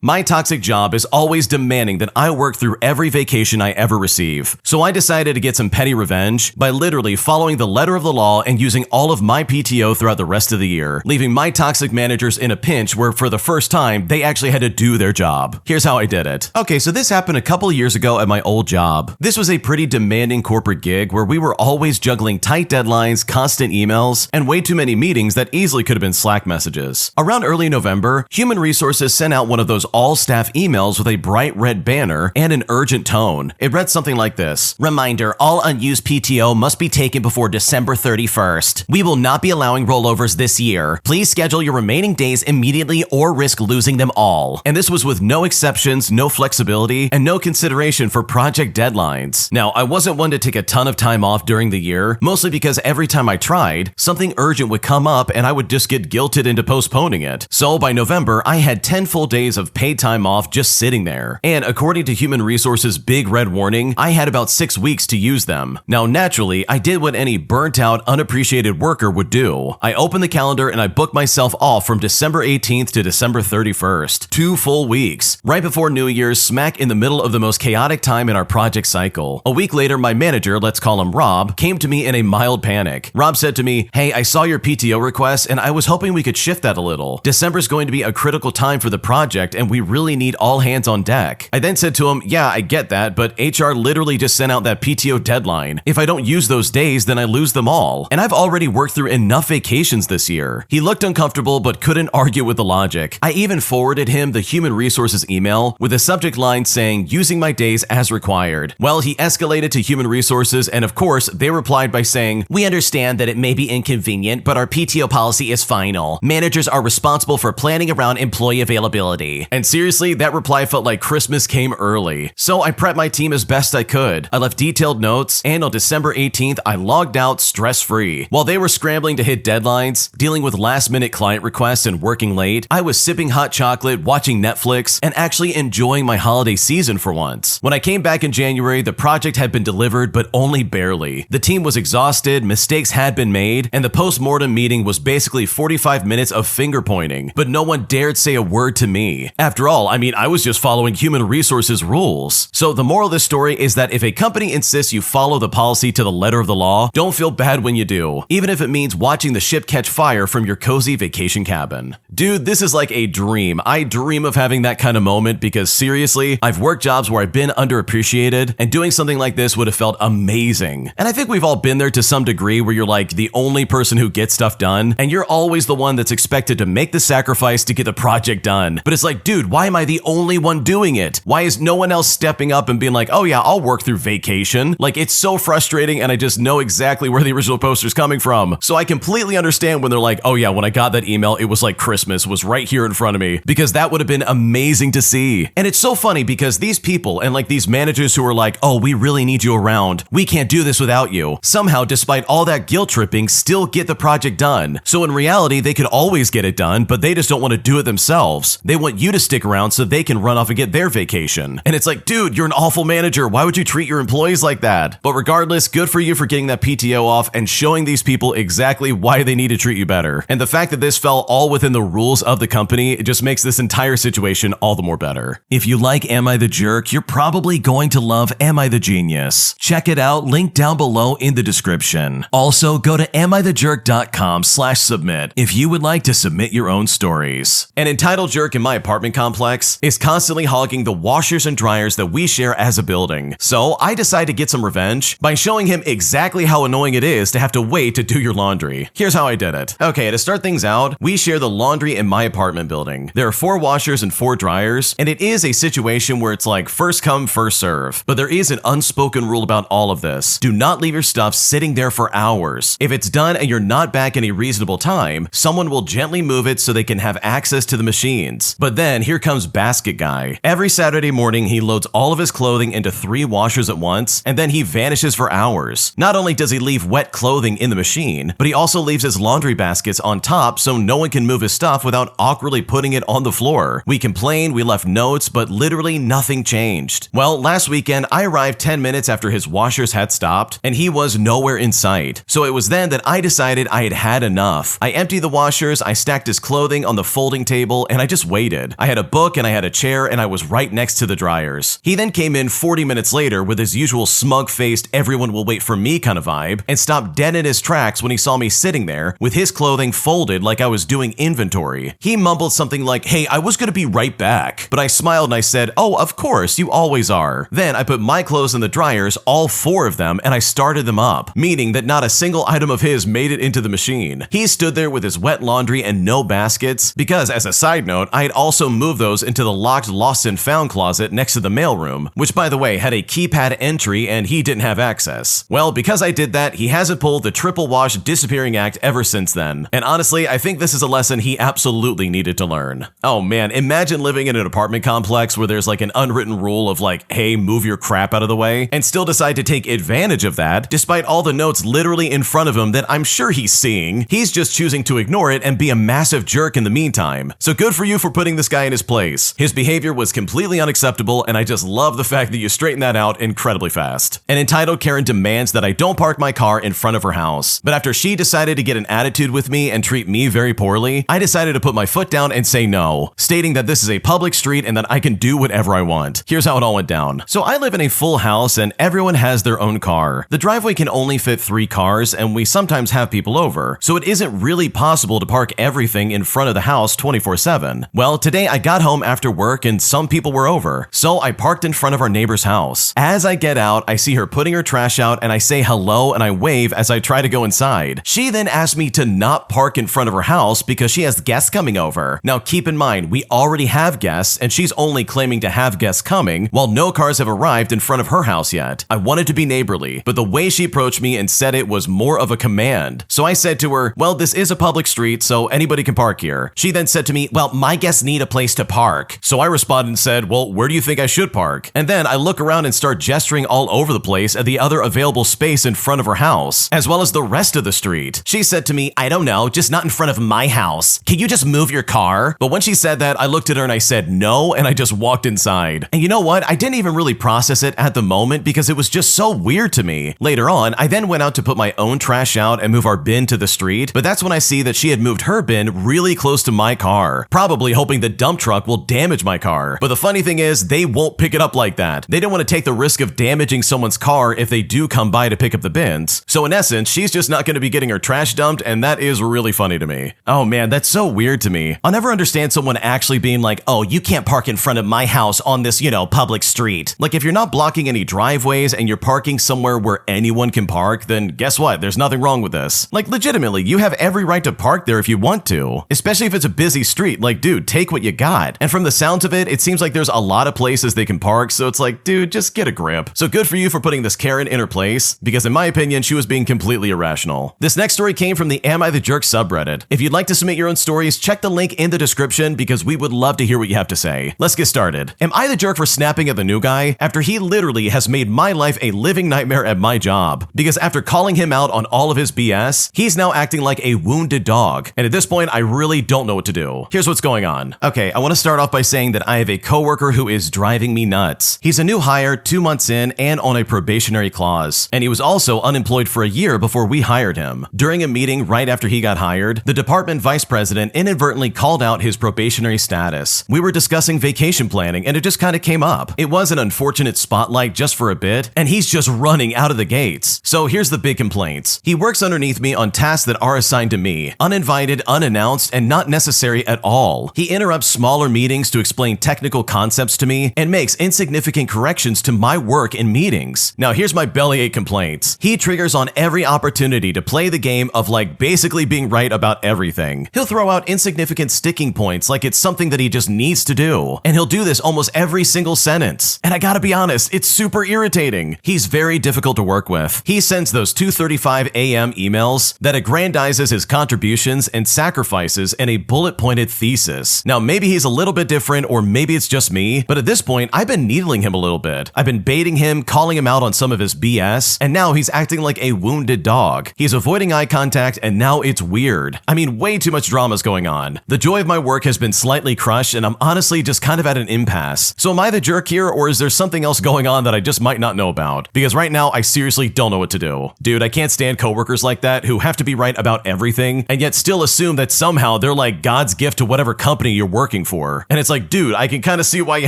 My toxic job is always demanding that I work through every vacation I ever receive. So I decided to get some petty revenge by literally following the letter of the law and using all of my PTO throughout the rest of the year, leaving my toxic managers in a pinch where for the first time, they actually had to do their job. Here's how I did it. Okay, so this happened a couple years ago at my old job. This was a pretty demanding corporate gig where we were always juggling tight deadlines, constant emails, and way too many meetings that easily could have been Slack messages. Around early November, Human Resources sent out one of those all-staff emails with a bright red banner and an urgent tone. It read something like this: "Reminder, all unused PTO must be taken before December 31st. We will not be allowing rollovers this year. Please schedule your remaining days immediately or risk losing them all." And this was with no exceptions, no flexibility, and no consideration for project deadlines. Now, I wasn't one to take a ton of time off during the year, mostly because every time I tried, something urgent would come up and I would just get guilted into postponing it. So by November, I had 10 full days of paid time off just sitting there. And according to Human Resources' big red warning, I had about 6 weeks to use them. Now, naturally, I did what any burnt out, unappreciated worker would do. I opened the calendar and I booked myself off from December 18th to December 31st. 2 full weeks. Right before New Year's, smack in the middle of the most chaotic time in our project cycle. A week later, my manager, let's call him Rob, came to me in a mild panic. Rob said to me, "Hey, I saw your PTO request and I was hoping we could shift that a little. December's going to be a critical time for the project and we really need all hands on deck." I then said to him, "Yeah, I get that, but HR literally just sent out that PTO deadline. If I don't use those days, then I lose them all. And I've already worked through enough vacations this year." He looked uncomfortable but couldn't argue with the logic. I even forwarded him the Human Resources email with a subject line saying, "Using my days as required." Well, he escalated to Human Resources and of course, they replied by saying, "We understand that it may be inconvenient, but our PTO policy is final. Managers are responsible for planning around employee availability." And seriously, that reply felt like Christmas came early. So I prepped my team as best I could. I left detailed notes, and on December 18th, I logged out stress-free. While they were scrambling to hit deadlines, dealing with last-minute client requests and working late, I was sipping hot chocolate, watching Netflix, and actually enjoying my holiday season for once. When I came back in January, the project had been delivered, but only barely. The team was exhausted, mistakes had been made, and the post-mortem meeting was basically 45 minutes of finger-pointing, but no one dared say a word to me. After all, I was just following Human Resources rules. So the moral of this story is that if a company insists you follow the policy to the letter of the law, don't feel bad when you do, even if it means watching the ship catch fire from your cozy vacation cabin. Dude, this is like a dream. I dream of having that kind of moment because seriously, I've worked jobs where I've been underappreciated, and doing something like this would have felt amazing. And I think we've all been there to some degree where you're like the only person who gets stuff done, and you're always the one that's expected to make the sacrifice to get the project done. But it's like, dude, why am I the only one doing it? Why is no one else stepping up and being like, "Oh yeah, I'll work through vacation"? Like, it's so frustrating, and I just know exactly where the original poster's coming from. So I completely understand when they're like, "Oh yeah, when I got that email, it was like Christmas was right here in front of me," because that would have been amazing to see. And it's so funny because these people and like these managers who are like, "Oh, we really need you around. We can't do this without you," somehow, despite all that guilt tripping, still get the project done. So in reality, they could always get it done, but they just don't want to do it themselves. They want you to stick around so they can run off and get their vacation. And it's like, dude, you're an awful manager. Why would you treat your employees like that? But regardless, good for you for getting that PTO off and showing these people exactly why they need to treat you better. And the fact that this fell all within the rules of the company, it just makes this entire situation all the more better. If you like Am I the Jerk, you're probably going to love Am I the Genius. Check it out, link down below in the description. Also, go to amithejerk.com/submit if you would like to submit your own stories. An entitled jerk in my apartment complex is constantly hogging the washers and dryers that we share as a building. So I decided to get some revenge by showing him exactly how annoying it is to have to wait to do your laundry. Here's how I did it. Okay, to start things out, we share the laundry in my apartment building. There are 4 washers and 4 dryers, and it is a situation where it's like first come, first serve. But there is an unspoken rule about all of this. Do not leave your stuff sitting there for hours. If it's done and you're not back in a reasonable time, someone will gently move it so they can have access to the machines. But then here comes Basket Guy. Every Saturday morning, he loads all of his clothing into 3 washers at once, and then he vanishes for hours. Not only does he leave wet clothing in the machine, but he also leaves his laundry baskets on top so no one can move his stuff without awkwardly putting it on the floor. We complained, we left notes, but literally nothing changed. Well, last weekend, I arrived 10 minutes after his washers had stopped, and he was nowhere in sight. So it was then that I decided I had had enough. I emptied the washers, I stacked his clothing on the folding table, and I just waited. I had a book and I had a chair and I was right next to the dryers. He then came in 40 minutes later with his usual smug-faced everyone will wait for me kind of vibe and stopped dead in his tracks when he saw me sitting there with his clothing folded like I was doing inventory. He mumbled something like, "Hey, I was gonna be right back." But I smiled and I said, "Oh, of course, you always are." Then I put my clothes in the dryers, all 4 of them, and I started them up, meaning that not a single item of his made it into the machine. He stood there with his wet laundry and no baskets because, as a side note, I had also moved those into the locked lost and found closet next to the mailroom, which by the way had a keypad entry and he didn't have access. Well, because I did that, he hasn't pulled the triple wash disappearing act ever since then. And honestly, I think this is a lesson he absolutely needed to learn. Oh man, imagine living in an apartment complex where there's like an unwritten rule of like, hey, move your crap out of the way, and still decide to take advantage of that despite all the notes literally in front of him that I'm sure he's seeing. He's just choosing to ignore it and be a massive jerk in the meantime. So good for you for putting this guy in his place. His behavior was completely unacceptable, and I just love the fact that you straightened that out incredibly fast. An entitled Karen demands that I don't park my car in front of her house. But after she decided to get an attitude with me and treat me very poorly, I decided to put my foot down and say no, stating that this is a public street and that I can do whatever I want. Here's how it all went down. So I live in a full house and everyone has their own car. The driveway can only fit 3 cars and we sometimes have people over, so it isn't really possible to park everything in front of the house 24/7. Well, today I got home after work and some people were over, so I parked in front of our neighbor's house. As I get out, I see her putting her trash out and I say hello and I wave as I try to go inside. She then asked me to not park in front of her house because she has guests coming over. Now keep in mind, we already have guests and she's only claiming to have guests coming while no cars have arrived in front of her house yet. I wanted to be neighborly, but the way she approached me and said it was more of a command. So I said to her, well, this is a public street, so anybody can park here. She then said to me, well, my guests need a place to park. So I responded and said, well, where do you think I should park? And then I look around and start gesturing all over the place at the other available space in front of her house, as well as the rest of the street. She said to me, I don't know, just not in front of my house. Can you just move your car? But when she said that, I looked at her and I said no, and I just walked inside. And you know what? I didn't even really process it at the moment because it was just so weird to me. Later on, I then went out to put my own trash out and move our bin to the street, but that's when I see that she had moved her bin really close to my car, probably hoping the dump truck will damage my car. But the funny thing is, they won't pick it up like that. They don't want to take the risk of damaging someone's car if they do come by to pick up the bins. So in essence, she's just not going to be getting her trash dumped, and that is really funny to me. Oh man, that's so weird to me. I'll never understand someone actually being like, oh, you can't park in front of my house on this, public street. Like if you're not blocking any driveways and you're parking somewhere where anyone can park, then guess what? There's nothing wrong with this. Like legitimately, you have every right to park there if you want to, especially if it's a busy street. Like, dude, take what you got. And from the sounds of it, it seems like there's a lot of places they can park, so it's like, dude, just get a grip. So good for you for putting this Karen in her place, because in my opinion, she was being completely irrational. This next story came from the Am I the Jerk subreddit. If you'd like to submit your own stories, check the link in the description because we would love to hear what you have to say. Let's get started. Am I the jerk for snapping at the new guy after he literally has made my life a living nightmare at my job? Because after calling him out on all of his BS, he's now acting like a wounded dog. And at this point, I really don't know what to do. Here's what's going on. Okay, I want to start off by saying that I have a coworker who is driving me nuts. He's a new hire 2 months in and on a probationary clause. And he was also unemployed for a year before we hired him. During a meeting right after he got hired, the department vice president inadvertently called out his probationary status. We were discussing vacation planning and it just kind of came up. It was an unfortunate spotlight just for a bit, and he's just running out of the gates. So here's the big complaints. He works underneath me on tasks that are assigned to me, uninvited, unannounced, and not necessary at all. He interrupts smaller meetings to explain technical concepts to me and makes insignificant corrections to my work in meetings. Now here's my bellyache complaints. He triggers on every opportunity to play the game of like basically being right about everything. He'll throw out insignificant sticking points like it's something that he just needs to do. And he'll do this almost every single sentence. And I gotta be honest, it's super irritating. He's very difficult to work with. He sends those 2:35 a.m. emails that aggrandizes his contributions and sacrifices in a bullet-pointed thesis. Now maybe he's a little bit different or maybe it's just me, but at this point I've been needling him a little bit. I've been baiting him, calling him out on some of his BS, and now he's acting like a wounded dog. He's avoiding eye contact and now it's weird. I mean, way too much drama's going on. The joy of my work has been slightly crushed and I'm honestly just kind of at an impasse. So am I the jerk here or is there something else going on that I just might not know about? Because right now I seriously don't know what to do. Dude, I can't stand coworkers like that who have to be right about everything and yet still assume that somehow they're like God's gift to whatever company you're working working for. And it's like, dude, I can kind of see why you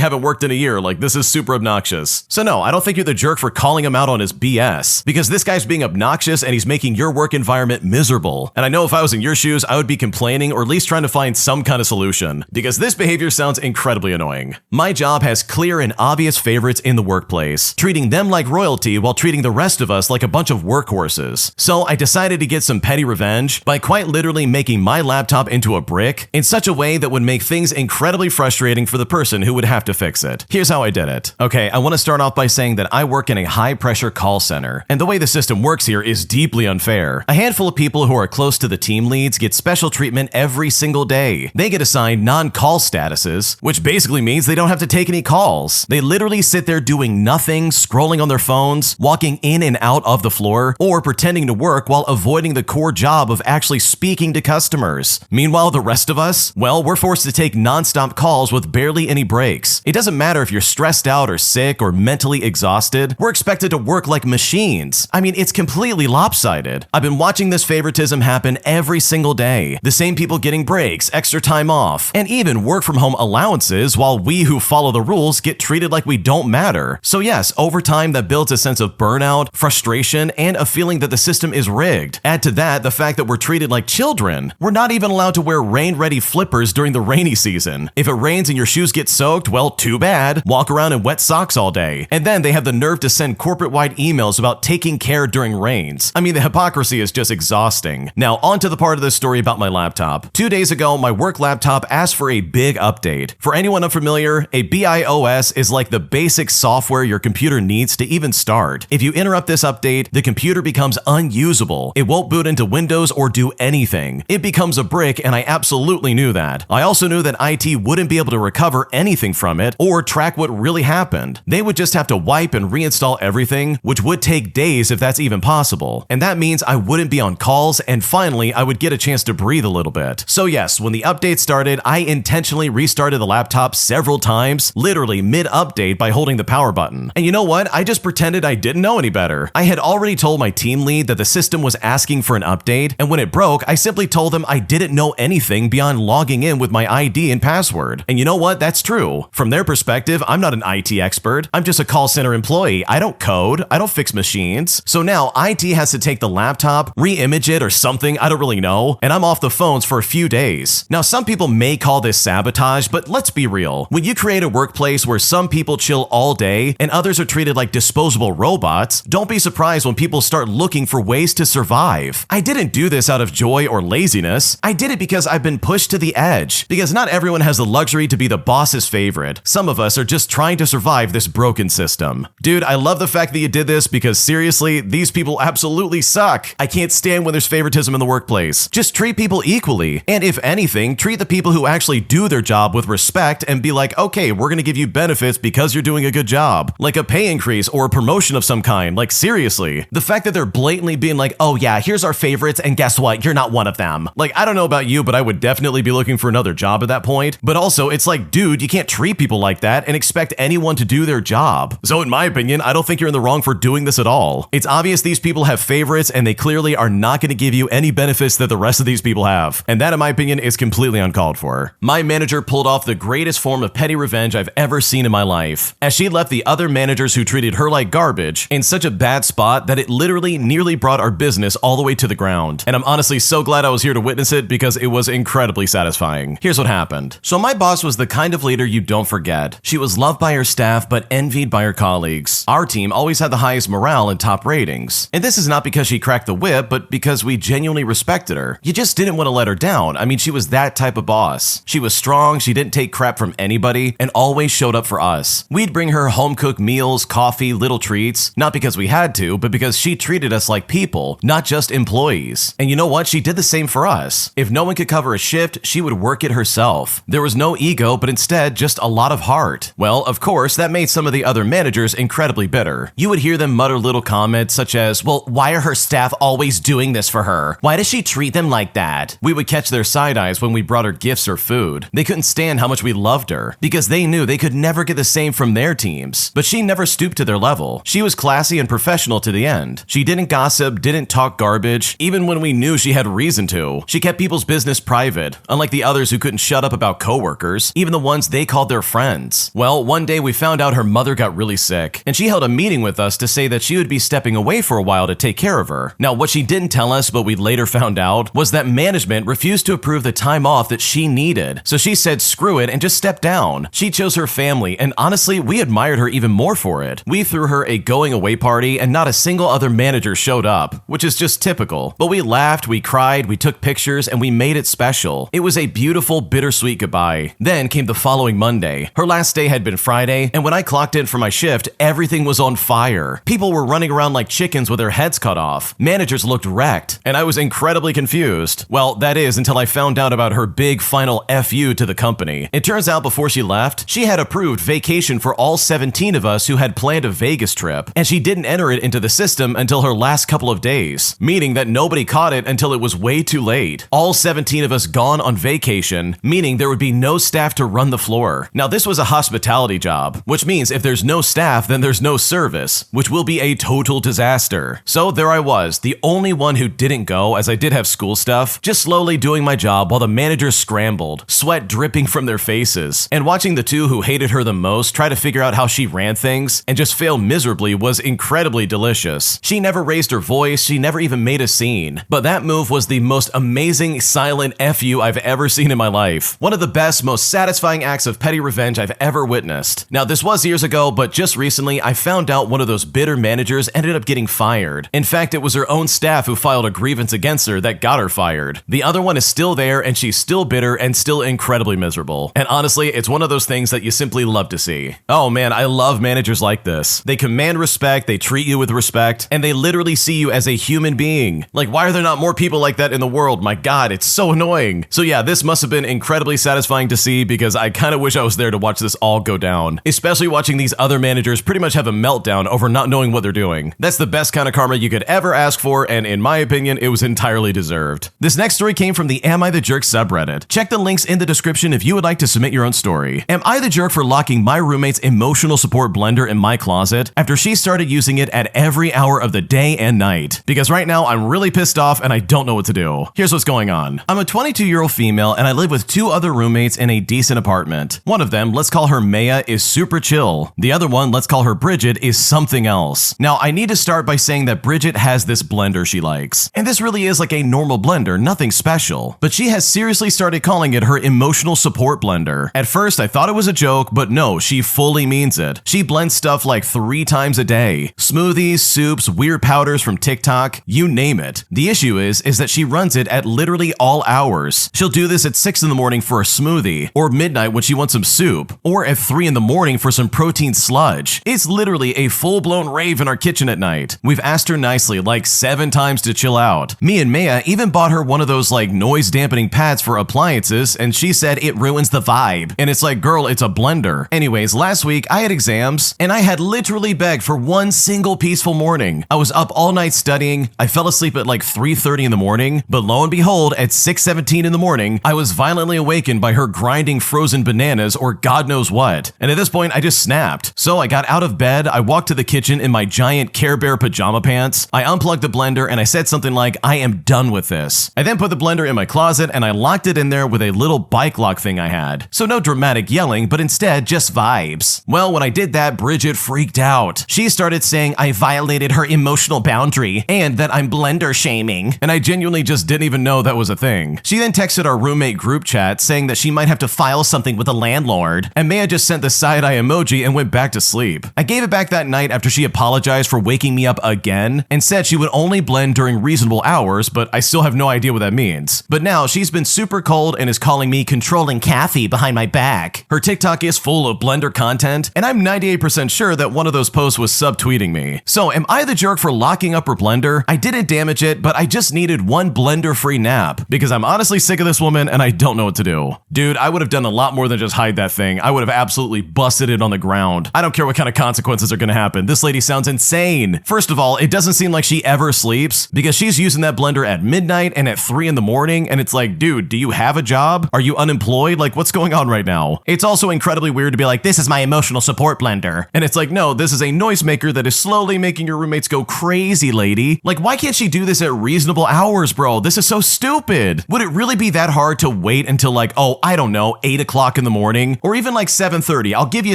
haven't worked in a year. Like, this is super obnoxious. So no, I don't think you're the jerk for calling him out on his BS, because this guy's being obnoxious and he's making your work environment miserable. And I know if I was in your shoes, I would be complaining or at least trying to find some kind of solution, because this behavior sounds incredibly annoying. My job has clear and obvious favorites in the workplace, treating them like royalty while treating the rest of us like a bunch of workhorses. So I decided to get some petty revenge by quite literally making my laptop into a brick in such a way that would make things incredibly frustrating for the person who would have to fix it. Here's how I did it. Okay, I want to start off by saying that I work in a high-pressure call center, and the way the system works here is deeply unfair. A handful of people who are close to the team leads get special treatment every single day. They get assigned non-call statuses, which basically means they don't have to take any calls. They literally sit there doing nothing, scrolling on their phones, walking in and out of the floor, or pretending to work while avoiding the core job of actually speaking to customers. Meanwhile, the rest of us, well, we're forced to take non-stop calls with barely any breaks. It doesn't matter if you're stressed out or sick or mentally exhausted, we're expected to work like machines. I mean, it's completely lopsided. I've been watching this favoritism happen every single day. The same people getting breaks, extra time off, and even work from home allowances, while we who follow the rules get treated like we don't matter. So yes, over time that builds a sense of burnout, frustration, and a feeling that the system is rigged. Add to that the fact that we're treated like children. We're not even allowed to wear rain-ready flippers during the rainy season. If it rains and your shoes get soaked, well, too bad. Walk around in wet socks all day. And then they have the nerve to send corporate-wide emails about taking care during rains. I mean, the hypocrisy is just exhausting. Now, on to the part of the story about my laptop. 2 days ago, my work laptop asked for a big update. For anyone unfamiliar, a BIOS is like the basic software your computer needs to even start. If you interrupt this update, the computer becomes unusable. It won't boot into Windows or do anything. It becomes a brick, and I absolutely knew that. I also knew that IT wouldn't be able to recover anything from it or track what really happened. They would just have to wipe and reinstall everything, which would take days if that's even possible. And that means I wouldn't be on calls, and finally, I would get a chance to breathe a little bit. So yes, when the update started, I intentionally restarted the laptop several times, literally mid-update, by holding the power button. And you know what? I just pretended I didn't know any better. I had already told my team lead that the system was asking for an update, and when it broke, I simply told them I didn't know anything beyond logging in with my ID and password. And you know what? That's true. From their perspective, I'm not an IT expert. I'm just a call center employee. I don't code. I don't fix machines. So now IT has to take the laptop, re-image it or something, I don't really know, and I'm off the phones for a few days. Now, some people may call this sabotage, but let's be real. When you create a workplace where some people chill all day and others are treated like disposable robots, don't be surprised when people start looking for ways to survive. I didn't do this out of joy or laziness. I did it because I've been pushed to the edge. Because not everyone has the luxury to be the boss's favorite. Some of us are just trying to survive this broken system. Dude, I love the fact that you did this, because seriously, these people absolutely suck. I can't stand when there's favoritism in the workplace. Just treat people equally. And if anything, treat the people who actually do their job with respect and be like, okay, we're gonna give you benefits because you're doing a good job. Like a pay increase or a promotion of some kind. Like seriously. The fact that they're blatantly being like, oh yeah, here's our favorites and guess what? You're not one of them. Like, I don't know about you, but I would definitely be looking for another job at that point. But also, it's like, dude, you can't treat people like that and expect anyone to do their job. So in my opinion, I don't think you're in the wrong for doing this at all. It's obvious these people have favorites and they clearly are not going to give you any benefits that the rest of these people have. And that, in my opinion, is completely uncalled for. My manager pulled off the greatest form of petty revenge I've ever seen in my life, as she left the other managers who treated her like garbage in such a bad spot that it literally nearly brought our business all the way to the ground. And I'm honestly so glad I was here to witness it, because it was incredibly satisfying. Here's what happened. So my boss was the kind of leader you don't forget. She was loved by her staff, but envied by her colleagues. Our team always had the highest morale and top ratings. And this is not because she cracked the whip, but because we genuinely respected her. You just didn't want to let her down. I mean, she was that type of boss. She was strong, she didn't take crap from anybody, and always showed up for us. We'd bring her home-cooked meals, coffee, little treats, not because we had to, but because she treated us like people, not just employees. And you know what? She did the same for us. If no one could cover a shift, she would work it herself. There was no ego, but instead just a lot of heart. Well, of course, that made some of the other managers incredibly bitter. You would hear them mutter little comments such as, well, why are her staff always doing this for her? Why does she treat them like that? We would catch their side eyes when we brought her gifts or food. They couldn't stand how much we loved her, because they knew they could never get the same from their teams. But she never stooped to their level. She was classy and professional to the end. She didn't gossip, didn't talk garbage, even when we knew she had reason to. She kept people's business private, unlike the others who couldn't shut up about about coworkers, even the ones they called their friends. Well, one day we found out her mother got really sick, and she held a meeting with us to say that she would be stepping away for a while to take care of her. Now, what she didn't tell us, but we later found out, was that management refused to approve the time off that she needed. So she said screw it and just stepped down. She chose her family, and honestly, we admired her even more for it. We threw her a going away party, and not a single other manager showed up, which is just typical. But we laughed, we cried, we took pictures, and we made it special. It was a beautiful, bittersweet goodbye. Then came the following Monday. Her last day had been Friday, and when I clocked in for my shift, everything was on fire. People were running around like chickens with their heads cut off. Managers looked wrecked, and I was incredibly confused. Well, that is until I found out about her big final FU to the company. It turns out before she left, she had approved vacation for all 17 of us who had planned a Vegas trip, and she didn't enter it into the system until her last couple of days, meaning that nobody caught it until it was way too late. All 17 of us gone on vacation, meaning there would be no staff to run the floor. Now, this was a hospitality job, which means if there's no staff, then there's no service, which will be a total disaster. So there I was, the only one who didn't go, as I did have school stuff, just slowly doing my job while the managers scrambled, sweat dripping from their faces. And watching the two who hated her the most try to figure out how she ran things and just fail miserably was incredibly delicious. She never raised her voice, she never even made a scene. But that move was the most amazing silent FU I've ever seen in my life. One of the best, most satisfying acts of petty revenge I've ever witnessed. Now, this was years ago, but just recently I found out one of those bitter managers ended up getting fired. In fact, it was her own staff who filed a grievance against her that got her fired. The other one is still there, and she's still bitter and still incredibly miserable. And honestly, it's one of those things that you simply love to see. Oh man, I love managers like this. They command respect, they treat you with respect, and they literally see you as a human being. Like, why are there not more people like that in the world? My God, it's so annoying. So yeah, this must have been incredibly satisfying to see because I kind of wish I was there to watch this all go down. Especially watching these other managers pretty much have a meltdown over not knowing what they're doing. That's the best kind of karma you could ever ask for, and in my opinion, it was entirely deserved. This next story came from the Am I the Jerk subreddit. Check the links in the description if you would like to submit your own story. Am I the jerk for locking my roommate's emotional support blender in my closet after she started using it at every hour of the day and night? Because right now I'm really pissed off and I don't know what to do. Here's what's going on. I'm a 22-year-old female and I live with two other roommates in a decent apartment. One of them, let's call her Maya, is super chill. The other one, let's call her Bridget, is something else. Now, I need to start by saying that Bridget has this blender she likes. And this really is like a normal blender, nothing special. But she has seriously started calling it her emotional support blender. At first, I thought it was a joke, but no, she fully means it. She blends stuff like 3 times a day. Smoothies, soups, weird powders from TikTok, you name it. The issue is that she runs it at literally all hours. She'll do this at 6 in the morning for a smoothie, or midnight when she wants some soup, or at 3 in the morning for some protein sludge. It's literally a full-blown rave in our kitchen at night. We've asked her nicely like 7 times to chill out. Me and Maya even bought her one of those like noise dampening pads for appliances, and she said it ruins the vibe. And it's like, girl, it's a blender. Anyways, last week I had exams, and I had literally begged for one single peaceful morning. I was up all night studying. I fell asleep at like 3:30 in the morning, but lo and behold, at 6:17 in the morning, I was violently awakened by her grinding frozen bananas or God knows what. And at this point, I just snapped. So I got out of bed, I walked to the kitchen in my giant Care Bear pajama pants, I unplugged the blender, and I said something like, I am done with this. I then put the blender in my closet, and I locked it in there with a little bike lock thing I had. So no dramatic yelling, but instead just vibes. Well, when I did that, Bridget freaked out. She started saying I violated her emotional boundary and that I'm blender shaming. And I genuinely just didn't even know that was a thing. She then texted our roommate group chat saying that she might have to file something with the landlord. And Maya just sent the side-eye emoji and went back to sleep. I gave it back that night after she apologized for waking me up again and said she would only blend during reasonable hours, but I still have no idea what that means. But now she's been super cold and is calling me controlling Kathy behind my back. Her TikTok is full of blender content, and I'm 98% sure that one of those posts was subtweeting me. So am I the jerk for locking up her blender? I didn't damage it, but I just needed one blender-free nap because I'm honestly sick of this woman and I don't know what to do. Dude, I would have done a lot more than just hide that thing. I would have absolutely busted it on the ground. I don't care what kind of consequences are gonna happen. This lady sounds insane. First of all, it doesn't seem like she ever sleeps because she's using that blender at midnight and at 3 in the morning, and it's like, dude, do you have a job? Are you unemployed? Like, what's going on right now? It's also incredibly weird to be like, this is my emotional support blender. And it's like, no, this is a noisemaker that is slowly making your roommates go crazy, lady. Like, why can't she do this at reasonable hours, bro? This is so stupid. Would it really be that hard to wait until like like, oh, I don't know, 8 o'clock in the morning, or even like 7:30. I'll give you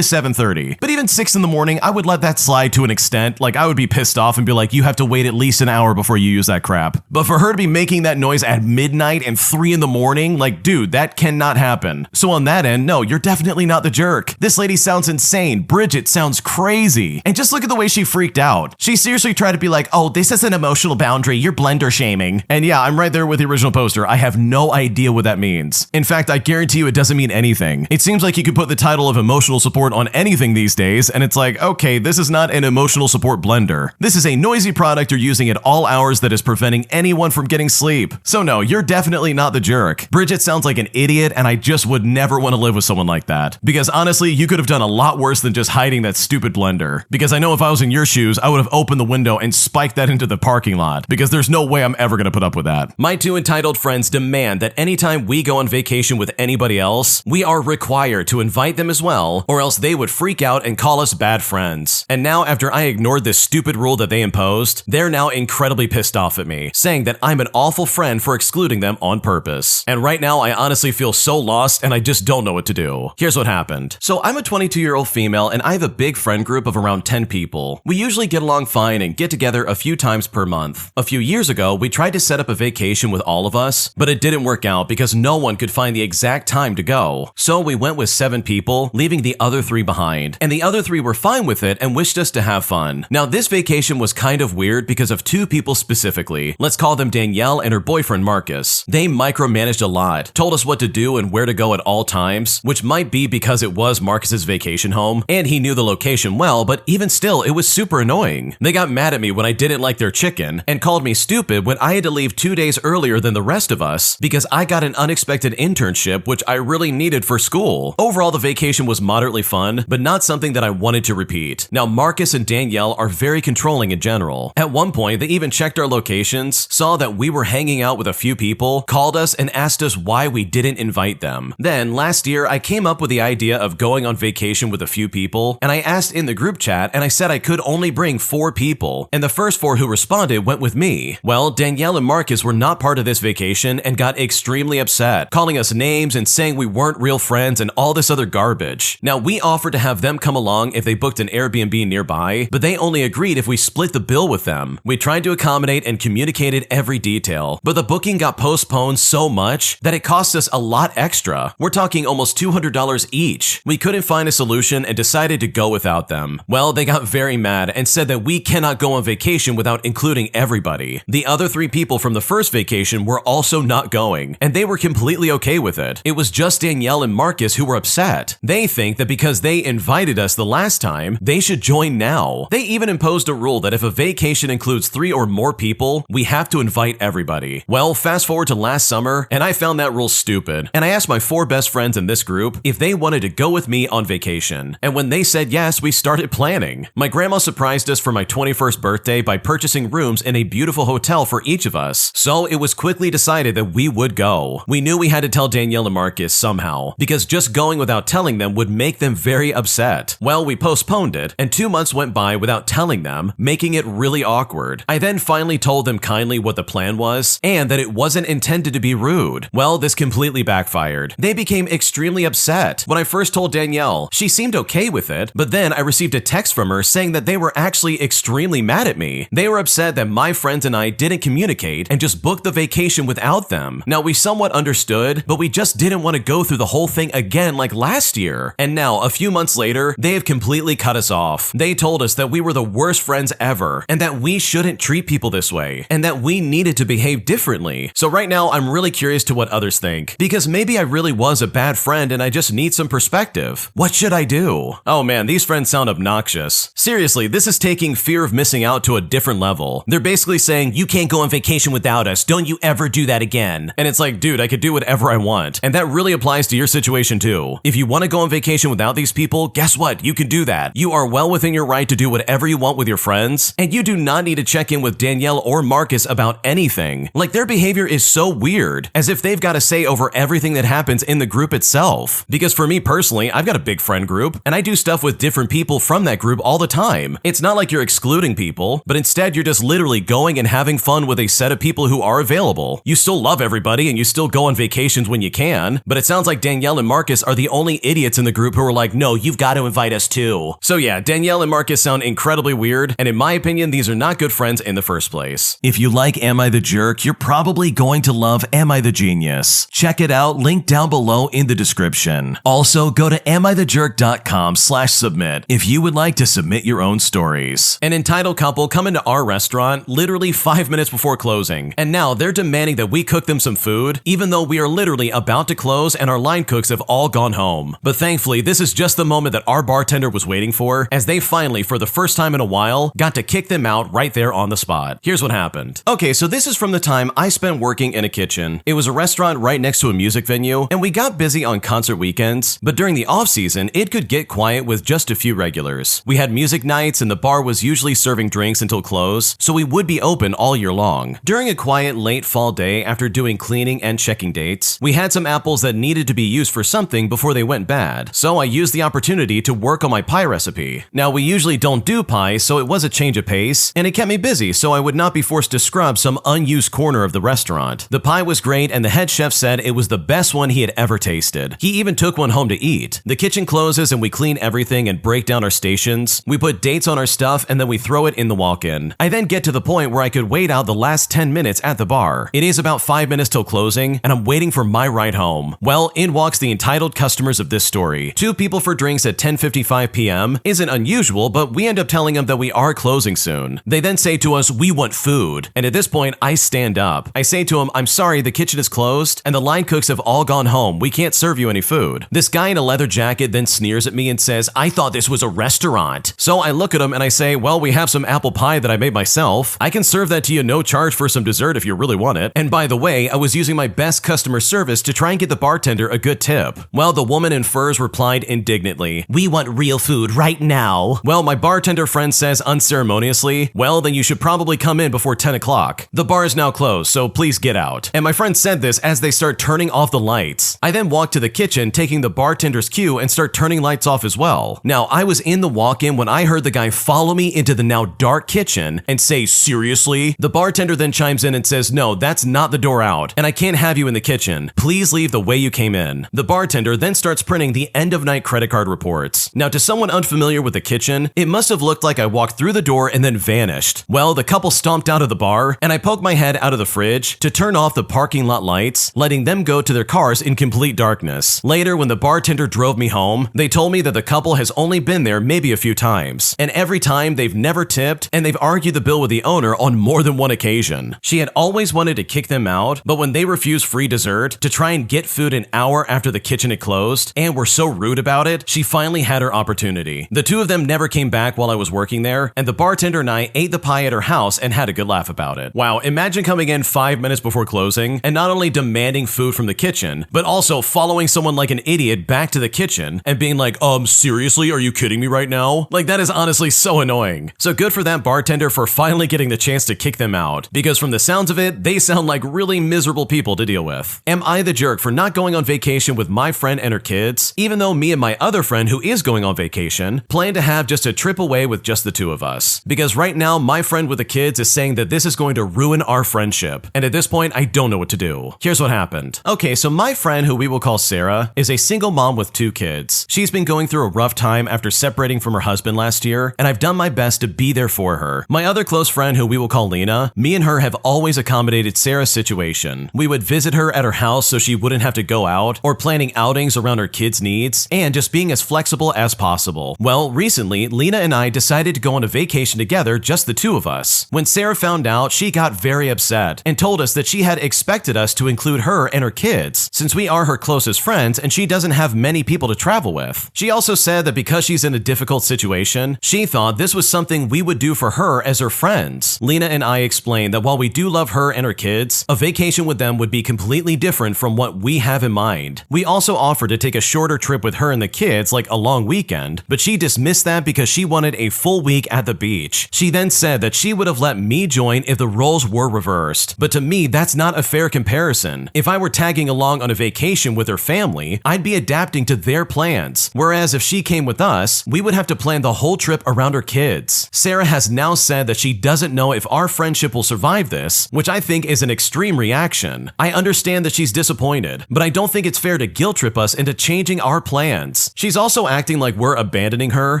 7:30. But even 6 in the morning, I would let that slide to an extent. Like, I would be pissed off and be like, you have to wait at least an hour before you use that crap. But for her to be making that noise at midnight and 3 in the morning, like, dude, that cannot happen. So on that end, no, you're definitely not the jerk. This lady sounds insane. Bridget sounds crazy. And just look at the way she freaked out. She seriously tried to be like, oh, this is an emotional boundary. You're blender shaming. And yeah, I'm right there with the original poster. I have no idea what that means. In fact, I guarantee you it doesn't mean anything. It seems like you could put the title of emotional support on anything these days, and it's like, okay, this is not an emotional support blender. This is a noisy product you're using at all hours that is preventing anyone from getting sleep. So no, you're definitely not the jerk. Bridget sounds like an idiot, and I just would never want to live with someone like that. Because honestly, you could have done a lot worse than just hiding that stupid blender. Because I know if I was in your shoes, I would have opened the window and spiked that into the parking lot. Because there's no way I'm ever going to put up with that. My two entitled friends demand that anytime we go on vacation with anybody else, we are required to invite them as well, or else they would freak out and call us bad friends. And now, after I ignored this stupid rule that they imposed, they're now incredibly pissed off at me, saying that I'm an awful friend for excluding them on purpose. And right now, I honestly feel so lost and I just don't know what to do. Here's what happened. So I'm a 22-year-old female and I have a big friend group of around 10 people. We usually get along fine and get together a few times per month. A few years ago, we tried to set up a vacation with all of us, but it didn't work out because no one could find the exact time to go. So we went with 7 people, leaving the other 3 behind. And the other 3 were fine with it and wished us to have fun. Now, this vacation was kind of weird because of 2 people specifically. Let's call them Danielle and her boyfriend Marcus. They micromanaged a lot, told us what to do and where to go at all times, which might be because it was Marcus's vacation home, and he knew the location well, but even still, it was super annoying. They got mad at me when I didn't like their chicken, and called me stupid when I had to leave 2 days earlier than the rest of us because I got an unexpected internship which I really needed for school. Overall, the vacation was moderately fun, but not something that I wanted to repeat. Now, Marcus and Danielle are very controlling in general. At one point, they even checked our locations, saw that we were hanging out with a few people, called us and asked us why we didn't invite them. Then, last year, I came up with the idea of going on vacation with a few people, and I asked in the group chat and I said I could only bring 4 people, and the first 4 who responded went with me. Well, Danielle and Marcus were not part of this vacation and got extremely upset, calling us names and saying we weren't real friends and all this other garbage. Now, we offered to have them come along if they booked an Airbnb nearby, but they only agreed if we split the bill with them. We tried to accommodate and communicated every detail, but the booking got postponed so much that it cost us a lot extra. We're talking almost $200 each. We couldn't find a solution and decided to go without them. Well, they got very mad and said that we cannot go on vacation without including everybody. The other 3 people from the first vacation were also not going, and they were completely okay with it. It was just Danielle and Marcus who were upset. They think that because they invited us the last time, they should join now. They even imposed a rule that if a vacation includes 3 or more people, we have to invite everybody. Well, fast forward to last summer, and I found that rule stupid. And I asked my 4 best friends in this group if they wanted to go with me on vacation. And when they said yes, we started planning. My grandma surprised us for my 21st birthday by purchasing rooms in a beautiful hotel for each of us. So it was quickly decided that we would go. We knew we had to tell Danielle and Marcus somehow, because just going without telling them would make them very upset. Well, we postponed it, and 2 months went by without telling them, making it really awkward. I then finally told them kindly what the plan was, and that it wasn't intended to be rude. Well, this completely backfired. They became extremely upset. When I first told Danielle, she seemed okay with it, but then I received a text from her saying that they were actually extremely mad at me. They were upset that my friends and I didn't communicate and just booked the vacation without them. Now, we somewhat understood, but we just didn't want to go through the whole thing again like last year. And now, a few months later, they have completely cut us off. They told us that we were the worst friends ever, and that we shouldn't treat people this way, and that we needed to behave differently. So right now, I'm really curious to what others think, because maybe I really was a bad friend and I just need some perspective. What should I do? Oh man, these friends sound obnoxious. Seriously, this is taking fear of missing out to a different level. They're basically saying, you can't go on vacation without us. Don't you ever do that again. And it's like, dude, I could do whatever I want. And that really applies to your situation too. If you want to go on vacation without these people, guess what? You can do that. You are well within your right to do whatever you want with your friends, and you do not need to check in with Danielle or Marcus about anything. Like, their behavior is so weird, as if they've got a say over everything that happens in the group itself. Because for me personally, I've got a big friend group, and I do stuff with different people from that group all the time. It's not like you're excluding people, but instead you're just literally going and having fun with a set of people who are available. You still love everybody, and you still go on vacations when when you can, but it sounds like Danielle and Marcus are the only idiots in the group who are like, no, you've got to invite us too. So yeah, Danielle and Marcus sound incredibly weird, and in my opinion, these are not good friends in the first place. If you like Am I the Jerk, you're probably going to love Am I the Genius. Check it out, link down below in the description. Also, go to amithejerk.com/submit if you would like to submit your own stories. An entitled couple come into our restaurant literally 5 minutes before closing, and now they're demanding that we cook them some food, even though we are literally about to close and our line cooks have all gone home. But thankfully, this is just the moment that our bartender was waiting for, as they finally, for the first time in a while, got to kick them out right there on the spot. Here's what happened. Okay, so this is from the time I spent working in a kitchen. It was a restaurant right next to a music venue, and we got busy on concert weekends, but during the off-season, it could get quiet with just a few regulars. We had music nights, and the bar was usually serving drinks until close, so we would be open all year long. During a quiet late fall day after doing cleaning and checking dates, we had some apples that needed to be used for something before they went bad, so I used the opportunity to work on my pie recipe. Now, we usually don't do pie, so it was a change of pace, and it kept me busy so I would not be forced to scrub some unused corner of the restaurant. The pie was great, and the head chef said it was the best one he had ever tasted. He even took one home to eat. The kitchen closes and we clean everything and break down our stations. We put dates on our stuff and then we throw it in the walk-in. I then get to the point where I could wait out the last 10 minutes at the bar. It is about 5 minutes till closing, and I'm waiting for my ride home. Well, in walks the entitled customers of this story. 2 people for drinks at 10:55 p.m. isn't unusual, but we end up telling them that we are closing soon. They then say to us, we want food. And at this point, I stand up. I say to them, I'm sorry, the kitchen is closed, and the line cooks have all gone home. We can't serve you any food. This guy in a leather jacket then sneers at me and says, I thought this was a restaurant. So I look at him and I say, well, we have some apple pie that I made myself. I can serve that to you no charge for some dessert if you really want it. And by the way, I was using my best customer service to try and get the bartender a good tip. Well, the woman in furs replied indignantly, we want real food right now. Well, my bartender friend says unceremoniously, well, then you should probably come in before 10 o'clock. The bar is now closed, so please get out. And my friend said this as they start turning off the lights. I then walk to the kitchen, taking the bartender's cue, and start turning lights off as well. Now, I was in the walk-in when I heard the guy follow me into the now dark kitchen and say, seriously? The bartender then chimes in and says, no, that's not the door out, and I can't have you in the kitchen. Please leave the way you came in. The bartender then starts printing the end-of-night credit card reports. Now, to someone unfamiliar with the kitchen, it must have looked like I walked through the door and then vanished. Well, the couple stomped out of the bar, and I poked my head out of the fridge to turn off the parking lot lights, letting them go to their cars in complete darkness. Later, when the bartender drove me home, they told me that the couple has only been there maybe a few times, and every time they've never tipped, and they've argued the bill with the owner on more than one occasion. She had always wanted to kick them out, but when they refused free dessert to try and get food an hour after the kitchen had closed, and were so rude about it, she finally had her opportunity. The two of them never came back while I was working there, and the bartender and I ate the pie at her house and had a good laugh about it. Wow, imagine coming in 5 minutes before closing, and not only demanding food from the kitchen, but also following someone like an idiot back to the kitchen and being like, seriously, are you kidding me right now? Like, that is honestly so annoying. So good for that bartender for finally getting the chance to kick them out, because from the sounds of it, they sound like really miserable people to deal with. Am I the jerk for not going on vacation with my friend and her kids, even though me and my other friend who is going on vacation plan to have just a trip away with just the two of us? Because right now, my friend with the kids is saying that this is going to ruin our friendship, and at this point, I don't know what to do. Here's what happened. Okay, so my friend, who we will call Sarah, is a single mom with 2 kids. She's been going through a rough time after separating from her husband last year, and I've done my best to be there for her. My other close friend, who we will call Lena, me and her have always accommodated Sarah's situation. We would visit her at her house so she wouldn't have to go out, or planning outings around her kids' needs, and just being as flexible as possible. Well, recently, Lena and I decided to go on a vacation together, just the two of us. When Sarah found out, she got very upset and told us that she had expected us to include her and her kids, since we are her closest friends and she doesn't have many people to travel with. She also said that because she's in a difficult situation, she thought this was something we would do for her as her friends. Lena and I explained that while we do love her and her kids, a vacation with them would be completely different from what we have in mind. We also offered to take a shorter trip with her and the kids, like a long weekend, but she dismissed that because she wanted a full week at the beach. She then said that she would have let me join if the roles were reversed, but to me, that's not a fair comparison. If I were tagging along on a vacation with her family, I'd be adapting to their plans, whereas if she came with us, we would have to plan the whole trip around her kids. Sarah has now said that she doesn't know if our friendship will survive this, which I think is an extreme reaction. I understand that she's disappointed disappointed, but I don't think it's fair to guilt trip us into changing our plans. She's also acting like we're abandoning her,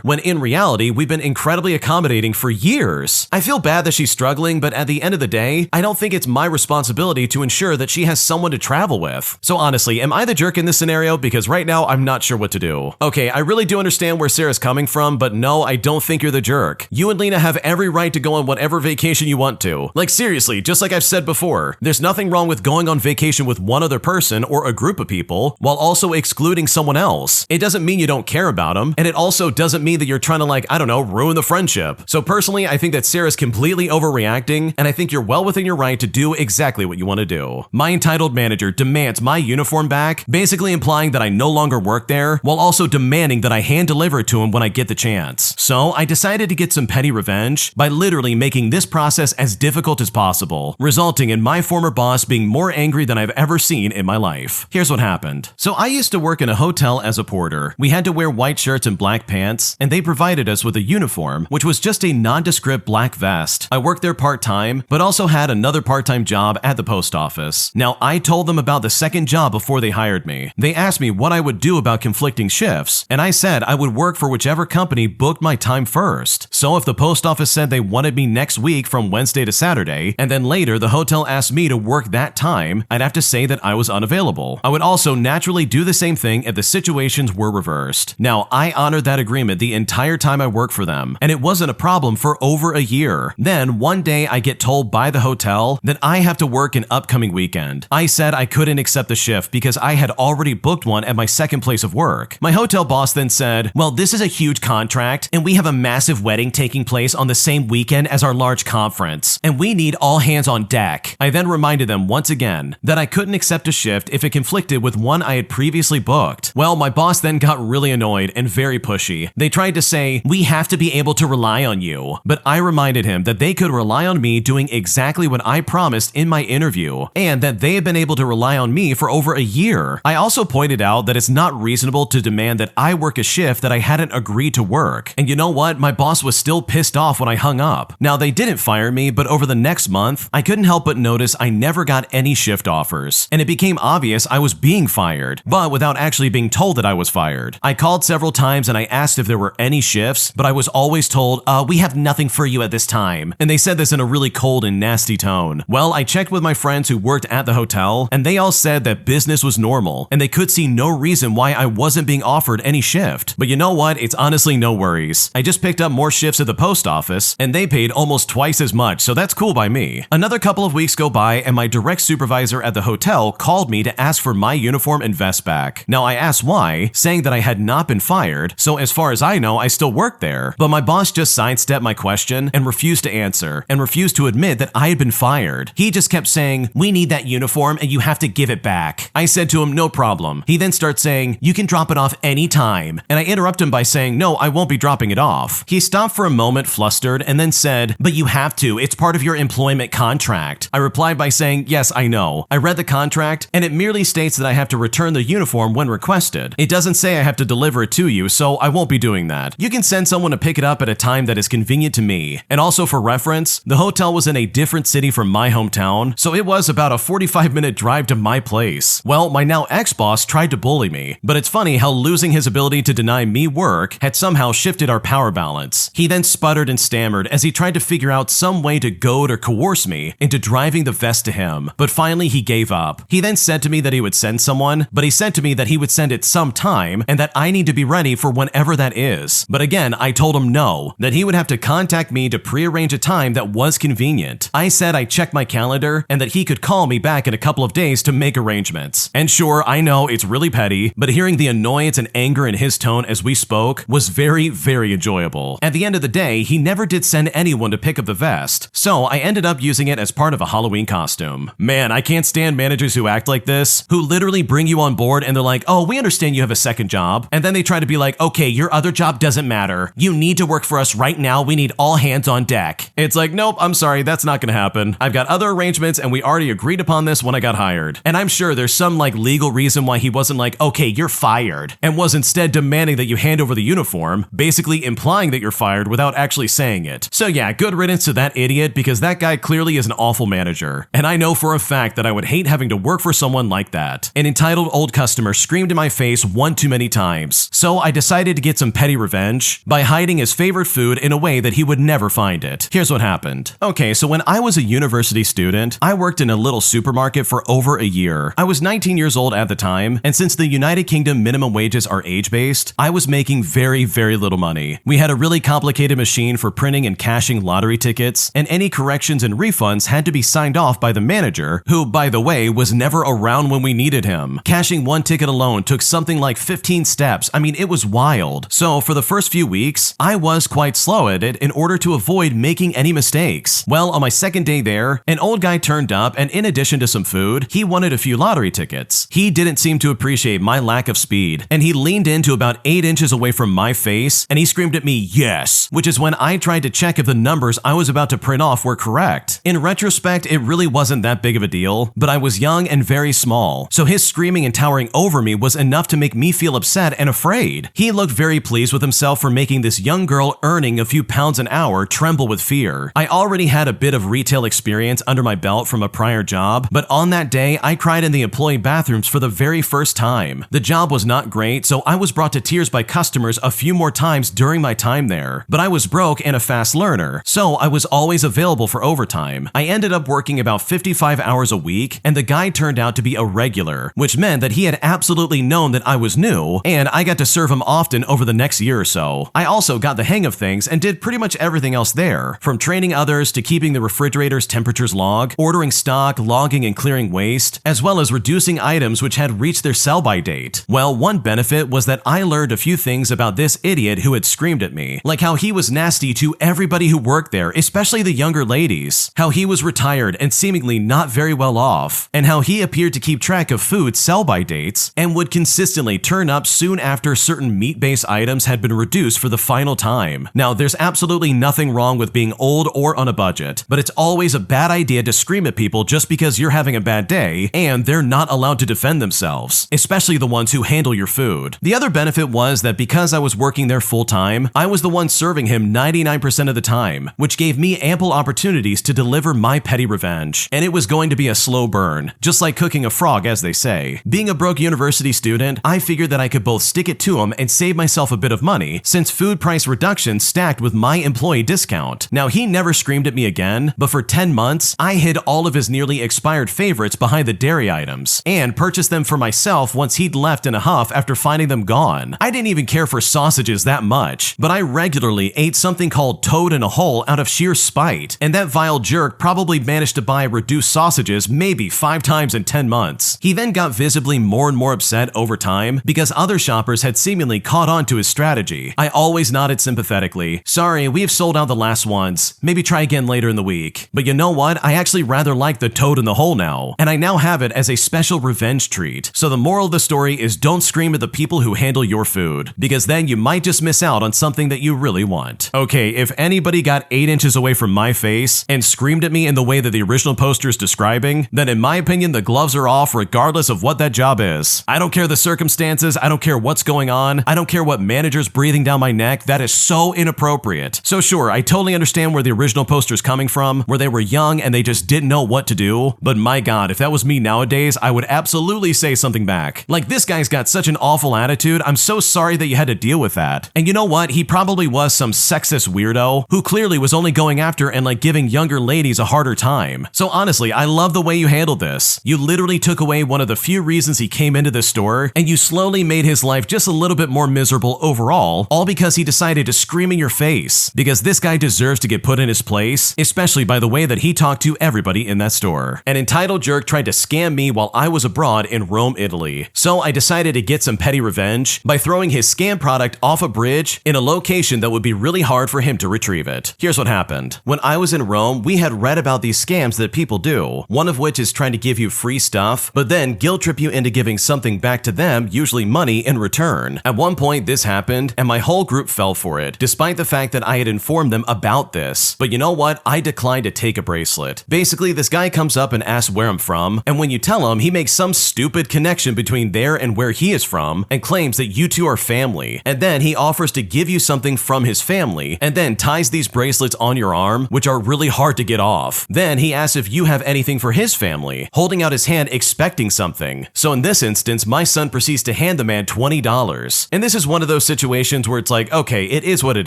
when in reality, we've been incredibly accommodating for years. I feel bad that she's struggling, but at the end of the day, I don't think it's my responsibility to ensure that she has someone to travel with. So honestly, am I the jerk in this scenario? Because right now, I'm not sure what to do. Okay, I really do understand where Sarah's coming from, but no, I don't think you're the jerk. You and Lena have every right to go on whatever vacation you want to. Like seriously, just like I've said before, there's nothing wrong with going on vacation with one other person or a group of people while also excluding someone else. It doesn't mean you don't care about them, and it also doesn't mean that you're trying to ruin the friendship. So personally, I think that Sarah's completely overreacting, and I think you're well within your right to do exactly what you want to do. My entitled manager demands my uniform back, basically implying that I no longer work there, while also demanding that I hand deliver it to him when I get the chance. So I decided to get some petty revenge by literally making this process as difficult as possible, resulting in my former boss being more angry than I've ever seen in my life. Here's what happened. So I used to work in a hotel as a porter. We had to wear white shirts and black pants, and they provided us with a uniform, which was just a nondescript black vest. I worked there part-time, but also had another part-time job at the post office. Now, I told them about the second job before they hired me. They asked me what I would do about conflicting shifts, and I said I would work for whichever company booked my time first. So if the post office said they wanted me next week from Wednesday to Saturday, and then later the hotel asked me to work that time, I'd have to say that I was unavailable. I would also naturally do the same thing if the situations were reversed. Now, I honored that agreement the entire time I worked for them, and it wasn't a problem for over a year. Then one day I get told by the hotel that I have to work an upcoming weekend. I said I couldn't accept the shift because I had already booked one at my second place of work. My hotel boss then said, well, this is a huge contract, and we have a massive wedding taking place on the same weekend as our large conference, and we need all hands on deck. I then reminded them once again that I couldn't accept a shift if it conflicted with one I had previously booked. Well, my boss then got really annoyed and very pushy. They tried to say, we have to be able to rely on you, but I reminded him that they could rely on me doing exactly what I promised in my interview, and that they had been able to rely on me for over a year. I also pointed out that it's not reasonable to demand that I work a shift that I hadn't agreed to work. And you know what? My boss was still pissed off when I hung up. Now, they didn't fire me, but over the next month, I couldn't help but notice I never got any shift offers, and it became obvious I was being fired, but without actually being told that I was fired. I called several times and I asked if there were any shifts, but I was always told, we have nothing for you at this time. And they said this in a really cold and nasty tone. Well, I checked with my friends who worked at the hotel, and they all said that business was normal, and they could see no reason why I wasn't being offered any shift. But you know what? It's honestly no worries. I just picked up more shifts at the post office, and they paid almost twice as much, so that's cool by me. Another couple of weeks go by, and my direct supervisor at the hotel called me to ask for my uniform and vest back. Now, I asked why, saying that I had not been fired, so as far as I know, I still work there. But my boss just sidestepped my question and refused to answer, and refused to admit that I had been fired. He just kept saying, we need that uniform and you have to give it back. I said to him, no problem. He then starts saying, you can drop it off anytime. And I interrupt him by saying, no, I won't be dropping it off. He stopped for a moment, flustered, and then said, but you have to. It's part of your employment contract. I replied by saying, yes, I know. I read the contract, and it merely states that I have to return the uniform when requested. It doesn't say I have to deliver it to you, so I won't be doing that. You can send someone to pick it up at a time that is convenient to me. And also for reference, the hotel was in a different city from my hometown, so it was about a 45-minute drive to my place. Well, my now ex-boss tried to bully me, but it's funny how losing his ability to deny me work had somehow shifted our power balance. He then sputtered and stammered as he tried to figure out some way to goad or coerce me into driving the vest to him, but finally he gave up. He then said to me that he would send someone, but he said to me that he would send it sometime and that I need to be ready for whenever that is. But again, I told him no, that he would have to contact me to prearrange a time that was convenient. I said I checked my calendar and that he could call me back in a couple of days to make arrangements. And sure, I know it's really petty, but hearing the annoyance and anger in his tone as we spoke was very, very enjoyable. At the end of the day, he never did send anyone to pick up the vest, so I ended up using it as part of a Halloween costume. Man, I can't stand managers who act like this, who literally bring you on board and they're like, oh, we understand you have a second job, and then they try to be like, okay, your other job doesn't matter. You need to work for us right now. We need all hands on deck. It's like, nope, I'm sorry, that's not gonna happen. I've got other arrangements and we already agreed upon this when I got hired. And I'm sure there's some legal reason why he wasn't like, okay, you're fired, and was instead demanding that you hand over the uniform, basically implying that you're fired without actually saying it. So yeah, good riddance to that idiot, because that guy clearly is an awful manager. And I know for a fact that I would hate having to work work for someone like that. An entitled old customer screamed in my face one too many times, so I decided to get some petty revenge by hiding his favorite food in a way that he would never find it. Here's what happened. Okay, so when I was a university student, I worked in a little supermarket for over a year. I was 19 years old at the time, and since the United Kingdom minimum wages are age-based, I was making very little money. We had a really complicated machine for printing and cashing lottery tickets, and any corrections and refunds had to be signed off by the manager, who, by the way, was never around when we needed him. Cashing one ticket alone took something like 15 steps. I mean, it was wild. So for the first few weeks, I was quite slow at it in order to avoid making any mistakes. Well, on my second day there, an old guy turned up, and in addition to some food, he wanted a few lottery tickets. He didn't seem to appreciate my lack of speed, and he leaned into about 8 inches away from my face, and he screamed at me, "Yes," which is when I tried to check if the numbers I was about to print off were correct. In retrospect, it really wasn't that big of a deal, but I was young and very small, so his screaming and towering over me was enough to make me feel upset and afraid. He looked very pleased with himself for making this young girl earning a few pounds an hour tremble with fear. I already had a bit of retail experience under my belt from a prior job, but on that day, I cried in the employee bathrooms for the very first time. The job was not great, so I was brought to tears by customers a few more times during my time there. But I was broke and a fast learner, so I was always available for overtime. I ended up working about 55 hours a week, and the guy turned out to be a regular, which meant that he had absolutely known that I was new, and I got to serve him often over the next year or so. I also got the hang of things and did pretty much everything else there, from training others to keeping the refrigerator's temperatures log, ordering stock, logging and clearing waste, as well as reducing items which had reached their sell-by date. Well, one benefit was that I learned a few things about this idiot who had screamed at me, like how he was nasty to everybody who worked there, especially the younger ladies, how he was retired and seemingly not very well off, and how he appeared to keep track of food sell-by dates and would consistently turn up soon after certain meat-based items had been reduced for the final time. Now, there's absolutely nothing wrong with being old or on a budget, but it's always a bad idea to scream at people just because you're having a bad day and they're not allowed to defend themselves, especially the ones who handle your food. The other benefit was that because I was working there full-time, I was the one serving him 99% of the time, which gave me ample opportunities to deliver my petty revenge. And it was going to be a slow burn, just like cooking a frog, as they say. Being a broke university student, I figured that I could both stick it to him and save myself a bit of money, since food price reduction stacked with my employee discount. Now, he never screamed at me again, but for 10 months, I hid all of his nearly expired favorites behind the dairy items, and purchased them for myself once he'd left in a huff after finding them gone. I didn't even care for sausages that much, but I regularly ate something called toad in a hole out of sheer spite, and that vile jerk probably managed to buy reduced sausages maybe 5 times in 10 months. He then got visibly more and more upset over time because other shoppers had seemingly caught on to his strategy. I always nodded sympathetically. "Sorry, we've sold out the last ones. Maybe try again later in the week." But you know what? I actually rather like the toad in the hole now, and I now have it as a special revenge treat. So the moral of the story is don't scream at the people who handle your food, because then you might just miss out on something that you really want. Okay, if anybody got 8 inches away from my face and screamed at me in the way that the original poster is describing, then in my opinion, the gloves are off regardless of what that job is. I don't care the circumstances, I don't care what's going on, I don't care what manager's breathing down my neck, that is so inappropriate. So sure, I totally understand where the original poster's coming from, where they were young and they just didn't know what to do, but my god, if that was me nowadays, I would absolutely say something back. Like, this guy's got such an awful attitude, I'm so sorry that you had to deal with that. And you know what, he probably was some sexist weirdo who clearly was only going after and like giving younger ladies a harder time. So honestly, I love the way you handled this. You literally took away one of the few reasons he came into this store, and you slowly made his life just a little bit more miserable overall, all because he decided to scream in your face. Because this guy deserves to get put in his place, especially by the way that he talked to everybody in that store. An entitled jerk tried to scam me while I was abroad in Rome, Italy. So I decided to get some petty revenge by throwing his scam product off a bridge in a location that would be really hard for him to retrieve it. Here's what happened. When I was in Rome, we had read about these scams that people do, one of which is trying to give you free stuff, but then guilt trip you into giving something back to them, usually money, in return. At one point, this happened, and my whole group fell for it, despite the fact that I had informed them about this. But you know what? I declined to take a bracelet. Basically, this guy comes up and asks where I'm from, and when you tell him, he makes some stupid connection between there and where he is from, and claims that you two are family. And then he offers to give you something from his family, and then ties these bracelets on your arm, which are really hard to get off. Then he asks if you have anything for his family, holding out out his hand expecting something. So in this instance, my son proceeds to hand the man $20. And this is one of those situations where it's like, okay, it is what it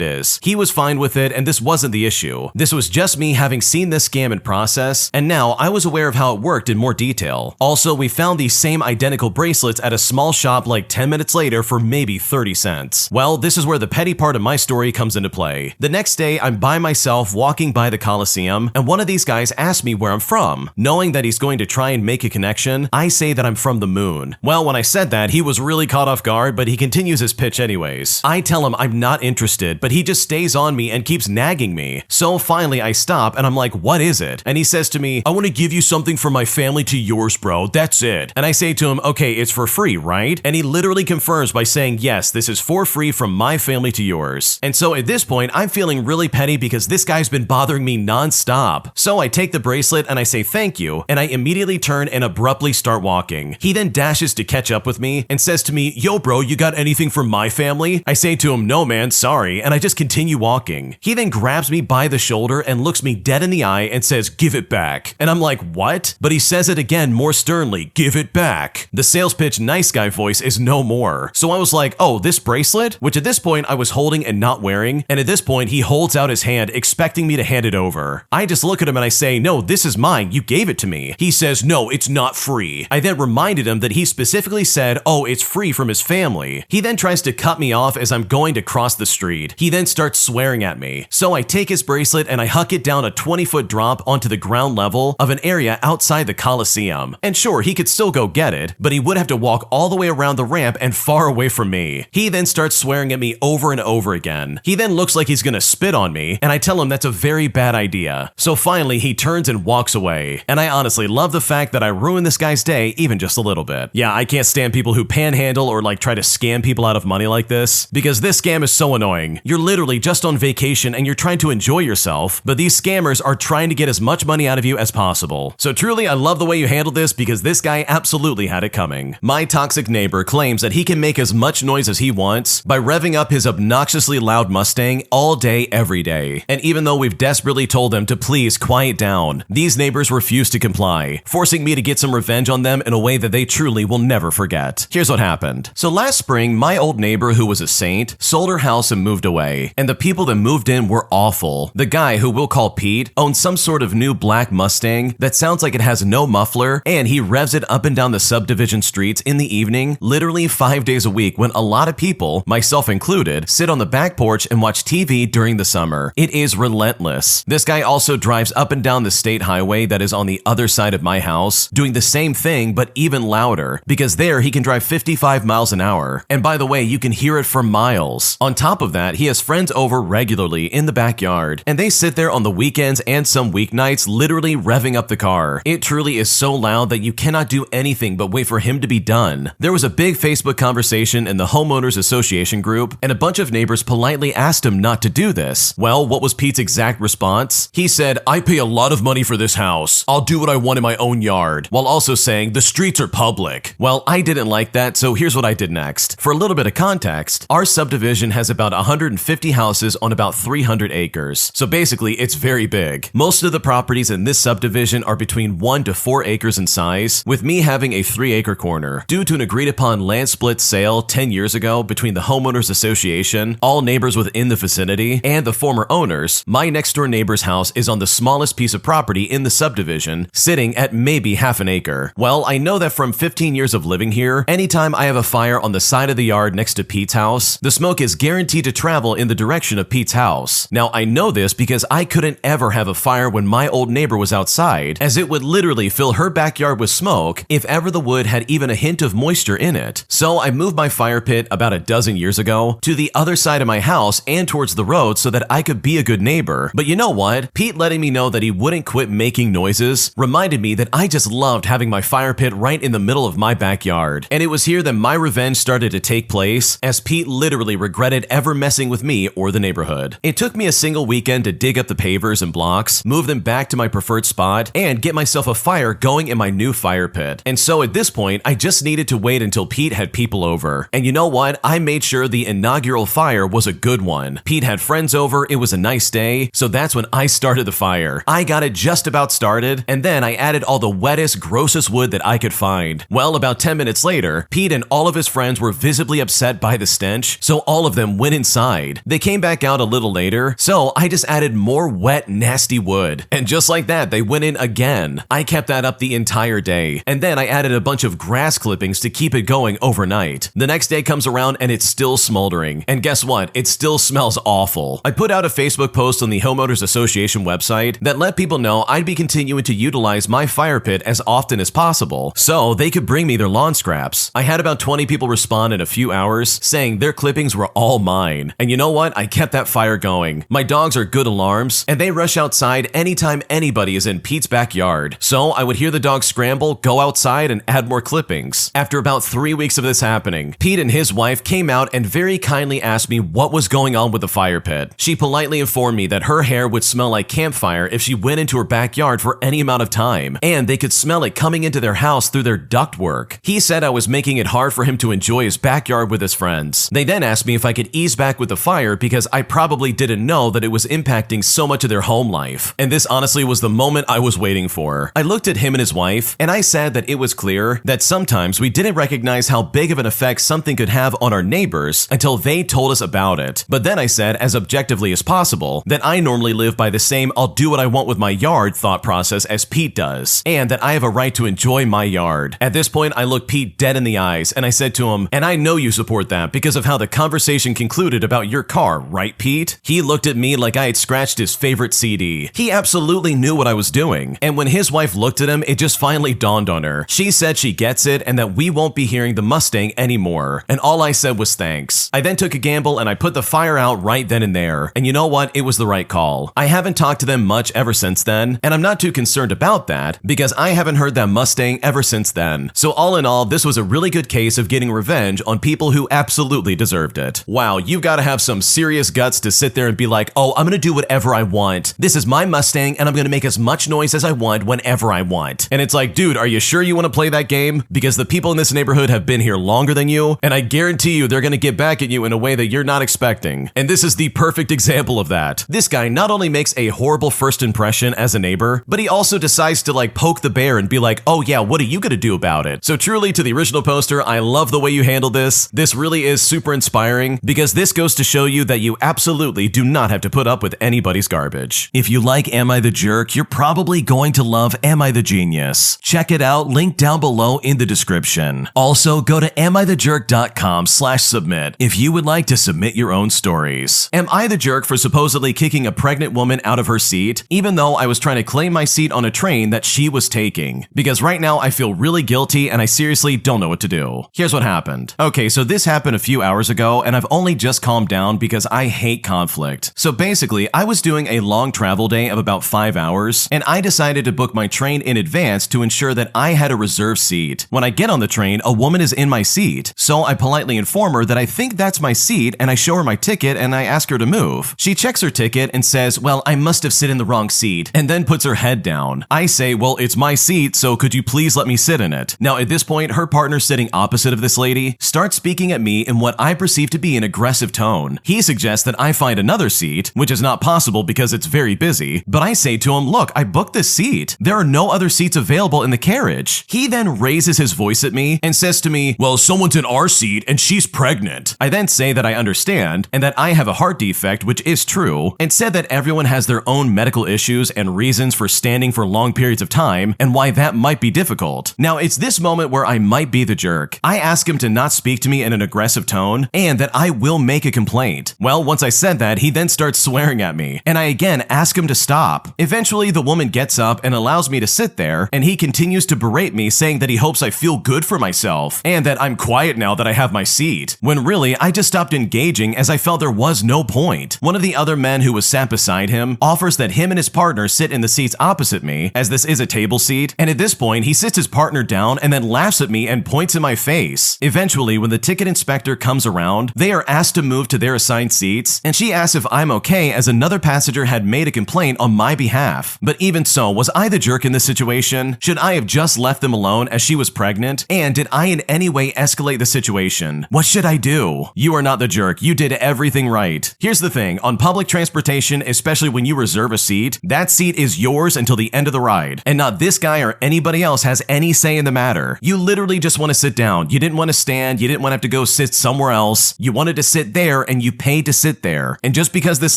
is. He was fine with it, and this wasn't the issue. This was just me having seen this scam in process, and now I was aware of how it worked in more detail. Also, we found these same identical bracelets at a small shop like 10 minutes later for maybe 30 cents. Well, this is where the petty part of my story comes into play. The next day, I'm by myself walking by the Coliseum, and one of these guys asked me where I'm from. Knowing that he's going to try and make a connection, I say that I'm from the moon. Well, when I said that, he was really caught off guard, but he continues his pitch anyways. I tell him I'm not interested, but he just stays on me and keeps nagging me. So finally I stop and I'm like, what is it? And he says to me, I want to give you something from my family to yours, bro. That's it. And I say to him, okay, it's for free, right? And he literally confirms by saying, yes, this is for free from my family to yours. And so at this point, I'm feeling really petty because this guy's been bothering me nonstop. So I take the bracelet and I say thank you, and I immediately turn and abruptly start walking. He then dashes to catch up with me and says to me, yo bro, you got anything for my family? I say to him, no man, sorry, and I just continue walking. He then grabs me by the shoulder and looks me dead in the eye and says, give it back. And I'm like, what? But he says it again more sternly, give it back. The sales pitch nice guy voice is no more. So I was like, oh, this bracelet? Which at this point I was holding and not wearing, and at this point he holds out his hand expecting me to hand it over. I just look at him and I say, no, this is mine, you gave it to me. He says, no, it's not free. I then reminded him that he specifically said, oh, it's free from his family. He then tries to cut me off as I'm going to cross the street. He then starts swearing at me. So I take his bracelet and I huck it down a 20-foot drop onto the ground level of an area outside the Coliseum. And sure, he could still go get it, but he would have to walk all the way around the ramp and far away from me. He then starts swearing at me over and over again. He then looks like he's gonna spit on me, and I tell him that's a very bad idea. So finally, he turns and walks away. And I honestly love the fact that I ruined this guy's day even just a little bit. Yeah, I can't stand people who panhandle or like try to scam people out of money like this, because this scam is so annoying. You're literally just on vacation and you're trying to enjoy yourself, but these scammers are trying to get as much money out of you as possible. So truly, I love the way you handled this because this guy absolutely had it coming. My toxic neighbor claims that he can make as much noise as he wants by revving up his obnoxiously loud Mustang all day, every day. And even though we've desperately told them to please quiet down, these neighbors refuse to comply, forcing me to get some revenge on them in a way that they truly will never forget. Here's what happened. So last spring, my old neighbor, who was a saint, sold her house and moved away. And the people that moved in were awful. The guy, who we'll call Pete, owns some sort of new black Mustang that sounds like it has no muffler, and he revs it up and down the subdivision streets in the evening, literally 5 days a week, when a lot of people, myself included, sit on the back porch and watch TV during the summer. It is relentless. This guy also drives up and down the state highway that is on the other side of my house, doing the same thing but even louder, because there he can drive 55 miles an hour. And by the way, you can hear it for miles. On top of that, he has friends over regularly in the backyard, and they sit there on the weekends and some weeknights literally revving up the car. It truly is so loud that you cannot do anything but wait for him to be done. There was a big Facebook conversation in the homeowners association group, and a bunch of neighbors politely asked him not to do this. Well, what was Pete's exact response? He said, I pay a lot of money for this house. I'll do what I want in my own yard, while also saying the streets are public. Well, I didn't like that, so here's what I did next. For a little bit of context, our subdivision has about 150 houses on about 300 acres. So basically, it's very big. Most of the properties in this subdivision are between 1 to 4 acres in size, with me having a 3-acre corner. Due to an agreed upon land split sale 10 years ago between the homeowners association, all neighbors within the vicinity, and the former owners, my next door neighbor's house is on the smallest piece of property in the subdivision, sitting at maybe half an acre. Well, I know that from 15 years of living here, anytime I have a fire on the side of the yard next to Pete's house, the smoke is guaranteed to travel in the direction of Pete's house. Now, I know this because I couldn't ever have a fire when my old neighbor was outside, as it would literally fill her backyard with smoke if ever the wood had even a hint of moisture in it. So I moved my fire pit about a dozen years ago to the other side of my house and towards the road so that I could be a good neighbor. But you know what? Pete letting me know that he wouldn't quit making noises reminded me that I just loved having my fire pit right in the middle of my backyard. And it was here that my revenge started to take place, as Pete literally regretted ever messing with me or the neighborhood. It took me a single weekend to dig up the pavers and blocks, move them back to my preferred spot, and get myself a fire going in my new fire pit. And so at this point, I just needed to wait until Pete had people over. And you know what? I made sure the inaugural fire was a good one. Pete had friends over, it was a nice day, so that's when I started the fire. I got it just about started, and then I added all the wet wettest, grossest wood that I could find. Well, about 10 minutes later, Pete and all of his friends were visibly upset by the stench, so all of them went inside. They came back out a little later, so I just added more wet, nasty wood. And just like that, they went in again. I kept that up the entire day. And then I added a bunch of grass clippings to keep it going overnight. The next day comes around and it's still smoldering. And guess what? It still smells awful. I put out a Facebook post on the Homeowners Association website that let people know I'd be continuing to utilize my fire pit as often as possible, so they could bring me their lawn scraps. I had about 20 people respond in a few hours saying their clippings were all mine. And you know what? I kept that fire going. My dogs are good alarms, and they rush outside anytime anybody is in Pete's backyard. So I would hear the dogs scramble, go outside, and add more clippings. After about 3 weeks of this happening, Pete and his wife came out and very kindly asked me what was going on with the fire pit. She politely informed me that her hair would smell like campfire if she went into her backyard for any amount of time, and they could smell it coming into their house through their ductwork. He said I was making it hard for him to enjoy his backyard with his friends. They then asked me if I could ease back with the fire because I probably didn't know that it was impacting so much of their home life. And this honestly was the moment I was waiting for. I looked at him and his wife, and I said that it was clear that sometimes we didn't recognize how big of an effect something could have on our neighbors until they told us about it. But then I said, as objectively as possible, that I normally live by the same I'll do what I want with my yard thought process as Pete does, and that I have a right to enjoy my yard. At this point, I looked Pete dead in the eyes, and I said to him, and I know you support that because of how the conversation concluded about your car, right, Pete? He looked at me like I had scratched his favorite CD. He absolutely knew what I was doing, and when his wife looked at him, it just finally dawned on her. She said she gets it and that we won't be hearing the Mustang anymore, and all I said was thanks. I then took a gamble and I put the fire out right then and there, and you know what? It was the right call. I haven't talked to them much ever since then, and I'm not too concerned about that because I haven't heard that Mustang ever since then. So all in all, this was a really good case of getting revenge on people who absolutely deserved it. Wow, you've got to have some serious guts to sit there and be like, oh, I'm gonna do whatever I want. This is my Mustang and I'm gonna make as much noise as I want whenever I want. And it's like, dude, are you sure you want to play that game? Because the people in this neighborhood have been here longer than you, and I guarantee you they're gonna get back at you in a way that you're not expecting. And this is the perfect example of that. This guy not only makes a horrible first impression as a neighbor, but he also decides to like poke the bear and be like, oh yeah, what are you gonna do about it? So truly, to the original poster, I love the way you handled this. This really is super inspiring because this goes to show you that you absolutely do not have to put up with anybody's garbage. If you like Am I the Jerk, you're probably going to love Am I the Genius. Check it out, link down below in the description. Also, go to amithejerk.com/submit if you would like to submit your own stories. Am I the jerk for supposedly kicking a pregnant woman out of her seat, even though I was trying to claim my seat on a train that she was taking? Because right now I feel really guilty and I seriously don't know what to do. Here's what happened. Okay, so this happened a few hours ago and I've only just calmed down because I hate conflict. So basically, I was doing a long travel day of about 5 hours and I decided to book my train in advance to ensure that I had a reserved seat. When I get on the train, a woman is in my seat. So I politely inform her that I think that's my seat and I show her my ticket and I ask her to move. She checks her ticket and says, well, I must have sit in the wrong seat, and then puts her head down. I say, well, it's my seat, so could you please let me sit in it? Now at this point, her partner sitting opposite of this lady starts speaking at me in what I perceive to be an aggressive tone. He suggests that I find another seat, which is not possible because it's very busy, but I say to him, look, I booked this seat. There are no other seats available in the carriage. He then raises his voice at me and says to me, well, someone's in our seat and she's pregnant. I then say that I understand and that I have a heart defect, which is true, and said that everyone has their own medical issues and reasons for standing for long periods of time and why that might be difficult. Now, it's this moment where I might be the jerk. I ask him to not speak to me in an aggressive tone and that I will make a complaint. Well, once I said that, he then starts swearing at me, and I again ask him to stop. Eventually, the woman gets up and allows me to sit there, and he continues to berate me, saying that he hopes I feel good for myself and that I'm quiet now that I have my seat, when really I just stopped engaging as I felt there was no point. One of the other men who was sat beside him offers that him and his partner sit in the seats opposite me, as this is a table seat, and at this point he sits his partner down and then laughs at me and points in my face. Eventually, when the ticket inspector comes around, they are asked to move to their assigned seats, and she asks if I'm okay as another passenger had made a complaint on my behalf. But even so, was I the jerk in this situation? Should I have just left them alone as she was pregnant? And did I in any way escalate the situation? What should I do? You are not the jerk. You did everything right. Here's the thing, on public transportation, especially when you reserve a seat, that seat is yours until the end of the ride, and not this this guy or anybody else has any say in the matter. You literally just want to sit down. You didn't want to stand. You didn't want to have to go sit somewhere else. You wanted to sit there and you paid to sit there. And just because this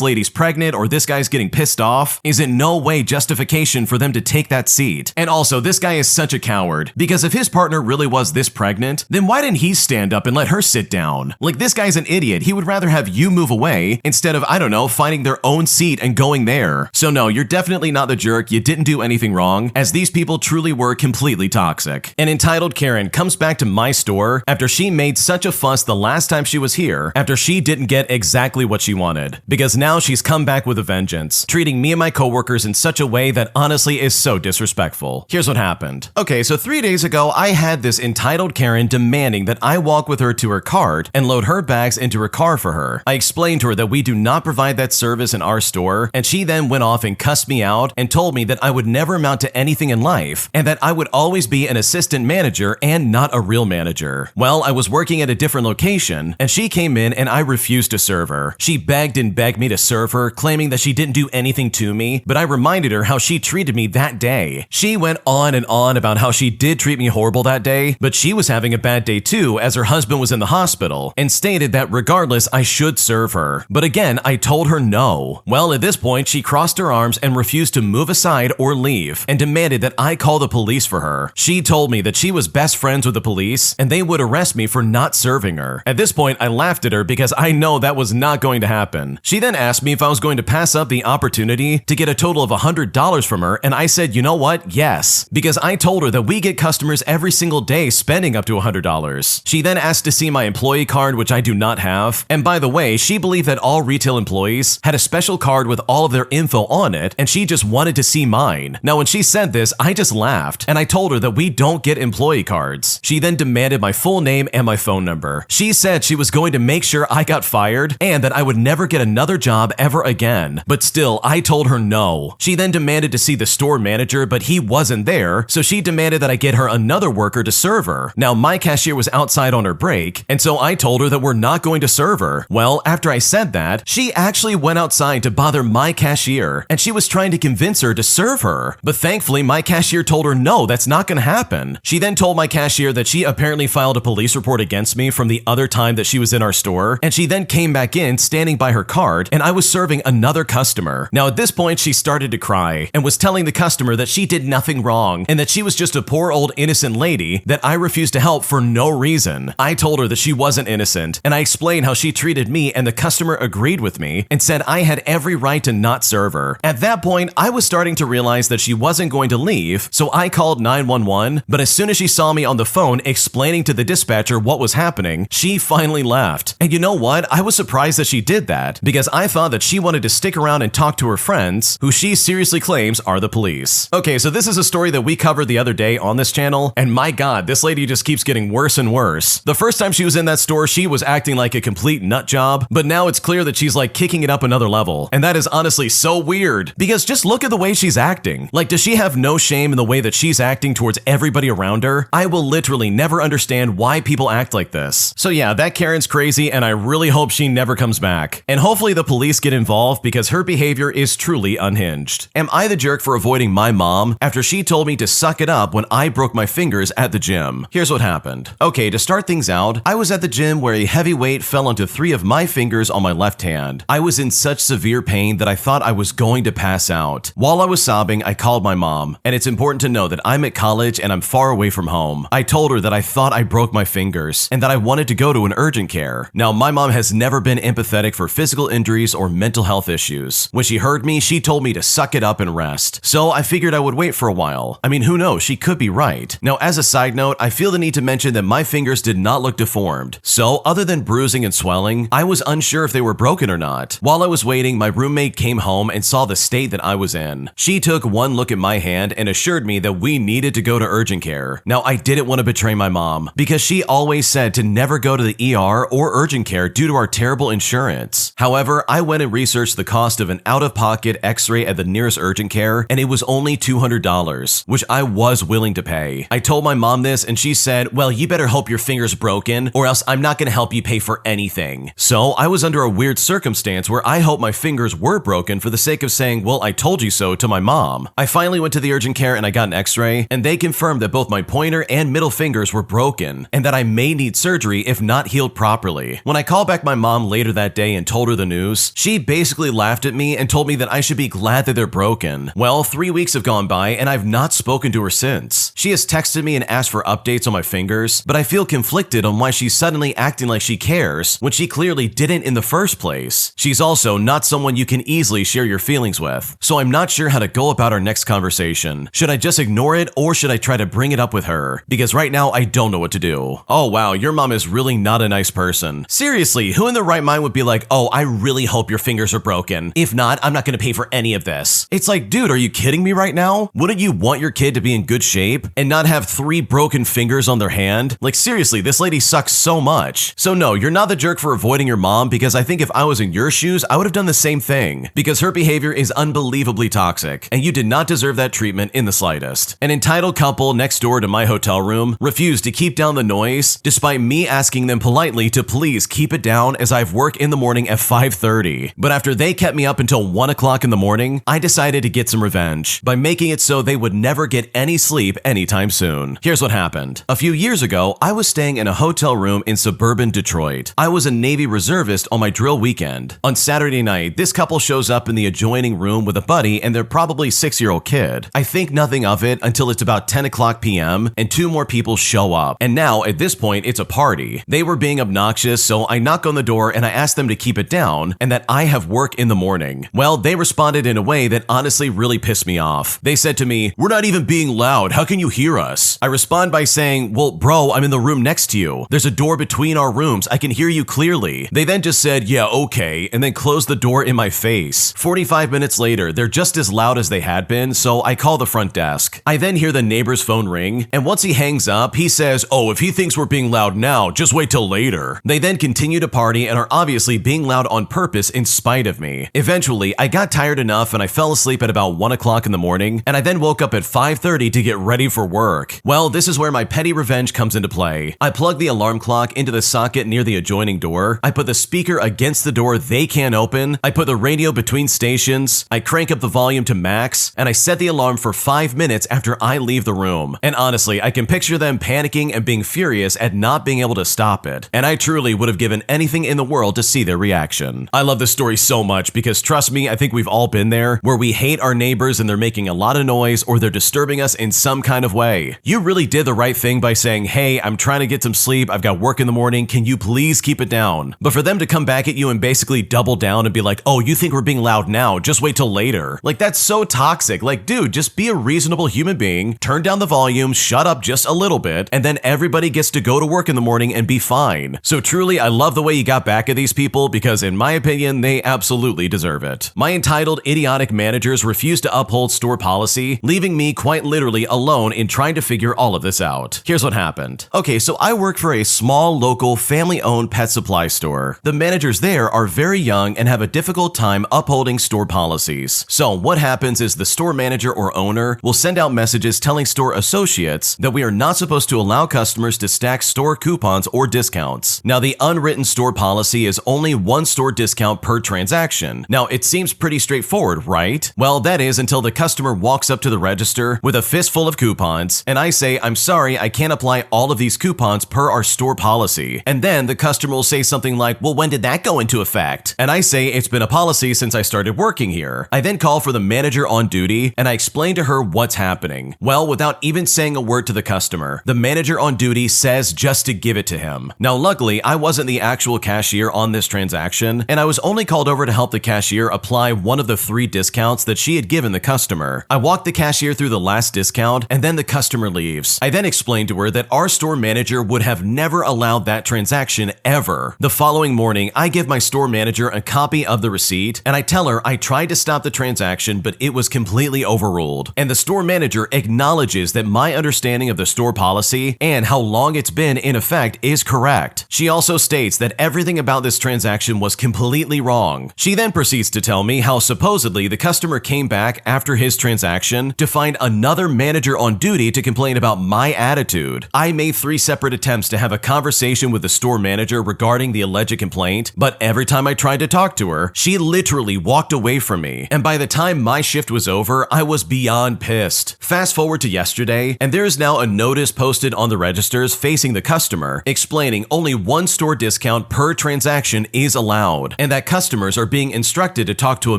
lady's pregnant or this guy's getting pissed off is in no way justification for them to take that seat. And also, this guy is such a coward, because if his partner really was this pregnant, then why didn't he stand up and let her sit down? Like, this guy's an idiot. He would rather have you move away instead of, I don't know, finding their own seat and going there. So no, you're definitely not the jerk. You didn't do anything wrong, as these people truly were completely toxic. An entitled Karen comes back to my store after she made such a fuss the last time she was here after she didn't get exactly what she wanted, because now she's come back with a vengeance, treating me and my coworkers in such a way that honestly is so disrespectful. Here's what happened. Okay, so 3 days ago, I had this entitled Karen demanding that I walk with her to her cart and load her bags into her car for her. I explained to her that we do not provide that service in our store, and she then went off and cussed me out and told me that I would never amount to anything in life and that I would always be an assistant manager and not a real manager. Well, I was working at a different location and she came in and I refused to serve her. She begged and begged me to serve her, claiming that she didn't do anything to me, but I reminded her how she treated me that day. She went on and on about how she did treat me horrible that day, but she was having a bad day too as her husband was in the hospital, and stated that regardless I should serve her. But again, I told her no. Well, at this point, she crossed her arms and refused to move aside or leave, and demanded that I call the police for her. She told me that she was best friends with the police and they would arrest me for not serving her. At this point, I laughed at her because I know that was not going to happen. She then asked me if I was going to pass up the opportunity to get a total of $100 from her, and I said, you know what? Yes, because I told her that we get customers every single day spending up to $100. She then asked to see my employee card, which I do not have. And by the way, she believed that all retail employees had a special card with all of their info on it, and she just wanted to see mine. Now, when she said this, I just laughed, and I told her that we don't get employee cards. She then demanded my full name and my phone number. She said she was going to make sure I got fired and that I would never get another job ever again. But still, I told her no. She then demanded to see the store manager, but he wasn't there, so she demanded that I get her another worker to serve her. Now, my cashier was outside on her break, and so I told her that we're not going to serve her. Well, after I said that, she actually went outside to bother my cashier, and she was trying to convince her to serve her. But thankfully, my cashier told her no, that's not going to happen. She then told my cashier that she apparently filed a police report against me from the other time that she was in our store, and she then came back in standing by her cart, and I was serving another customer. Now, at this point, she started to cry and was telling the customer that she did nothing wrong and that she was just a poor old innocent lady that I refused to help for no reason. I told her that she wasn't innocent, and I explained how she treated me, and the customer agreed with me and said I had every right to not serve her. At that point, I was starting to realize that she wasn't going to leave, so I called 911, but as soon as she saw me on the phone explaining to the dispatcher what was happening, she finally left. And you know what? I was surprised that she did that, because I thought that she wanted to stick around and talk to her friends, who she seriously claims are the police. Okay, so this is a story that we covered the other day on this channel, and my god, this lady just keeps getting worse and worse. The first time she was in that store, she was acting like a complete nut job, but now it's clear that she's like kicking it up another level, and that is honestly so weird, because just look at the way she's acting. Like, does she have no shame in the way that she's acting towards everybody around her? I will literally never understand why people act like this. So yeah, that Karen's crazy, and I really hope she never comes back. And hopefully the police get involved, because her behavior is truly unhinged. Am I the jerk for avoiding my mom after she told me to suck it up when I broke my fingers at the gym? Here's what happened. Okay, to start things out, I was at the gym where a heavy weight fell onto 3 of my fingers on my left hand. I was in such severe pain that I thought I was going to pass out. While I was sobbing, I called my mom, and it's important to know that I'm at college and I'm far away from home. I told her that I thought I broke my fingers and that I wanted to go to an urgent care. Now, my mom has never been empathetic for physical injuries or mental health issues. When she heard me, she told me to suck it up and rest. So I figured I would wait for a while. I mean, who knows? She could be right. Now, as a side note, I feel the need to mention that my fingers did not look deformed. So, other than bruising and swelling, I was unsure if they were broken or not. While I was waiting, my roommate came home and saw the state that I was in. She took one look at my hand and assured me that we needed to go to urgent care. Now, I didn't want to betray my mom, because she always said to never go to the ER or urgent care due to our terrible insurance. However, I went and researched the cost of an out-of-pocket x-ray at the nearest urgent care, and it was only $200, which I was willing to pay. I told my mom this, and she said, well, you better hope your finger's broken, or else I'm not going to help you pay for anything. So I was under a weird circumstance where I hoped my fingers were broken for the sake of saying, well, I told you so to my mom. I finally went to the urgent urgent care and I got an x-ray, and they confirmed that both my pointer and middle fingers were broken, and that I may need surgery if not healed properly. When I called back my mom later that day and told her the news, she basically laughed at me and told me that I should be glad that they're broken. Well, 3 weeks have gone by and I've not spoken to her since. She has texted me and asked for updates on my fingers, but I feel conflicted on why she's suddenly acting like she cares when she clearly didn't in the first place. She's also not someone you can easily share your feelings with, so I'm not sure how to go about our next conversation. Should I just ignore it or should I try to bring it up with her? Because right now I don't know what to do. Oh wow, your mom is really not a nice person. Seriously, who in their right mind would be like, oh, I really hope your fingers are broken. If not, I'm not gonna pay for any of this. It's like, dude, are you kidding me right now? Wouldn't you want your kid to be in good shape and not have 3 broken fingers on their hand? Like seriously, this lady sucks so much. So no, you're not the jerk for avoiding your mom, because I think if I was in your shoes, I would have done the same thing, because her behavior is unbelievably toxic, and you did not deserve that treatment in the slightest. An entitled couple next door to my hotel room refused to keep down the noise, despite me asking them politely to please keep it down as I have work in the morning at 5:30. But after they kept me up until 1 o'clock in the morning, I decided to get some revenge by making it so they would never get any sleep anytime soon. Here's what happened. A few years ago, I was staying in a hotel room in suburban Detroit. I was a Navy reservist on my drill weekend. On Saturday night, this couple shows up in the adjoining room with a buddy and their probably 6-year-old kid. I think nothing of it until it's about 10 o'clock p.m. and 2 more people show up. And now, at this point, it's a party. They were being obnoxious, so I knock on the door and I ask them to keep it down and that I have work in the morning. Well, they responded in a way that honestly really pissed me off. They said to me, "We're not even being loud. How can you hear us?" I respond by saying, "Well, bro, I'm in the room next to you. There's a door between our rooms. I can hear you clearly." They then just said, "Yeah, okay," and then closed the door in my face. 45 minutes later, they're just as loud as they had been, so I call the front desk. I then hear the neighbor's phone ring, and once he hangs up, he says, "Oh, if he thinks we're being loud now, just wait till later." They then continue to party and are obviously being loud on purpose in spite of me. Eventually, I got tired enough and I fell asleep at about 1 o'clock in the morning, and I then woke up at 5:30 to get ready for work. Well, this is where my petty revenge comes into play. I plug the alarm clock into the socket near the adjoining door. I put the speaker against the door they can't open. I put the radio between stations. I crank up the volume to max, and I set the alarm for 5 minutes after I leave the room. And honestly, I can picture them panicking and being furious at not being able to stop it. And I truly would have given anything in the world to see their reaction. I love this story so much because trust me, I think we've all been there, where we hate our neighbors and they're making a lot of noise or they're disturbing us in some kind of way. You really did the right thing by saying, "Hey, I'm trying to get some sleep. I've got work in the morning. Can you please keep it down?" But for them to come back at you and basically double down and be like, "Oh, you think we're being loud now? Just wait till later." Like, that's so toxic. Like, dude, just be a reasonable human being, turn down the volume, shut up just a little bit, and then everybody gets to go to work in the morning and be fine. So truly, I love the way you got back at these people because in my opinion, they absolutely deserve it. My entitled, idiotic managers refuse to uphold store policy, leaving me quite literally alone in trying to figure all of this out. Here's what happened. Okay, so I work for a small, local, family-owned pet supply store. The managers there are very young and have a difficult time upholding store policies. So what happens is the store manager or owner will send out messages telling store associates that we are not supposed to allow customers to stack store coupons or discounts. Now, the unwritten store policy is only 1 store discount per transaction. Now, it seems pretty straightforward, right? Well, that is until the customer walks up to the register with a fistful of coupons, and I say, "I'm sorry, I can't apply all of these coupons per our store policy." And then the customer will say something like, "Well, when did that go into effect?" And I say, "It's been a policy since I started working here." I then call for the manager on duty, and I explain to her what's happening. Well, without even saying a word to the customer, the manager on duty says just to give it to him. Now, luckily, I wasn't the actual cashier on this transaction, and I was only called over to help the cashier apply one of the 3 discounts that she had given the customer. I walked the cashier through the last discount, and then the customer leaves. I then explained to her that our store manager would have never allowed that transaction ever. The following morning, I give my store manager a copy of the receipt, and I tell her I tried to stop the transaction, but it was completely overruled. And the store manager acknowledges that my understanding of the store policy and how long it's been in effect is correct. She also states that everything about this transaction was completely wrong. She then proceeds to tell me how supposedly the customer came back after his transaction to find another manager on duty to complain about my attitude. I made 3 separate attempts to have a conversation with the store manager regarding the alleged complaint, but every time I tried to talk to her, she literally walked away from me. And by the time my shift was over, I was beyond beyond pissed. Fast forward to yesterday, and there is now a notice posted on the registers facing the customer explaining only one store discount per transaction is allowed, and that customers are being instructed to talk to a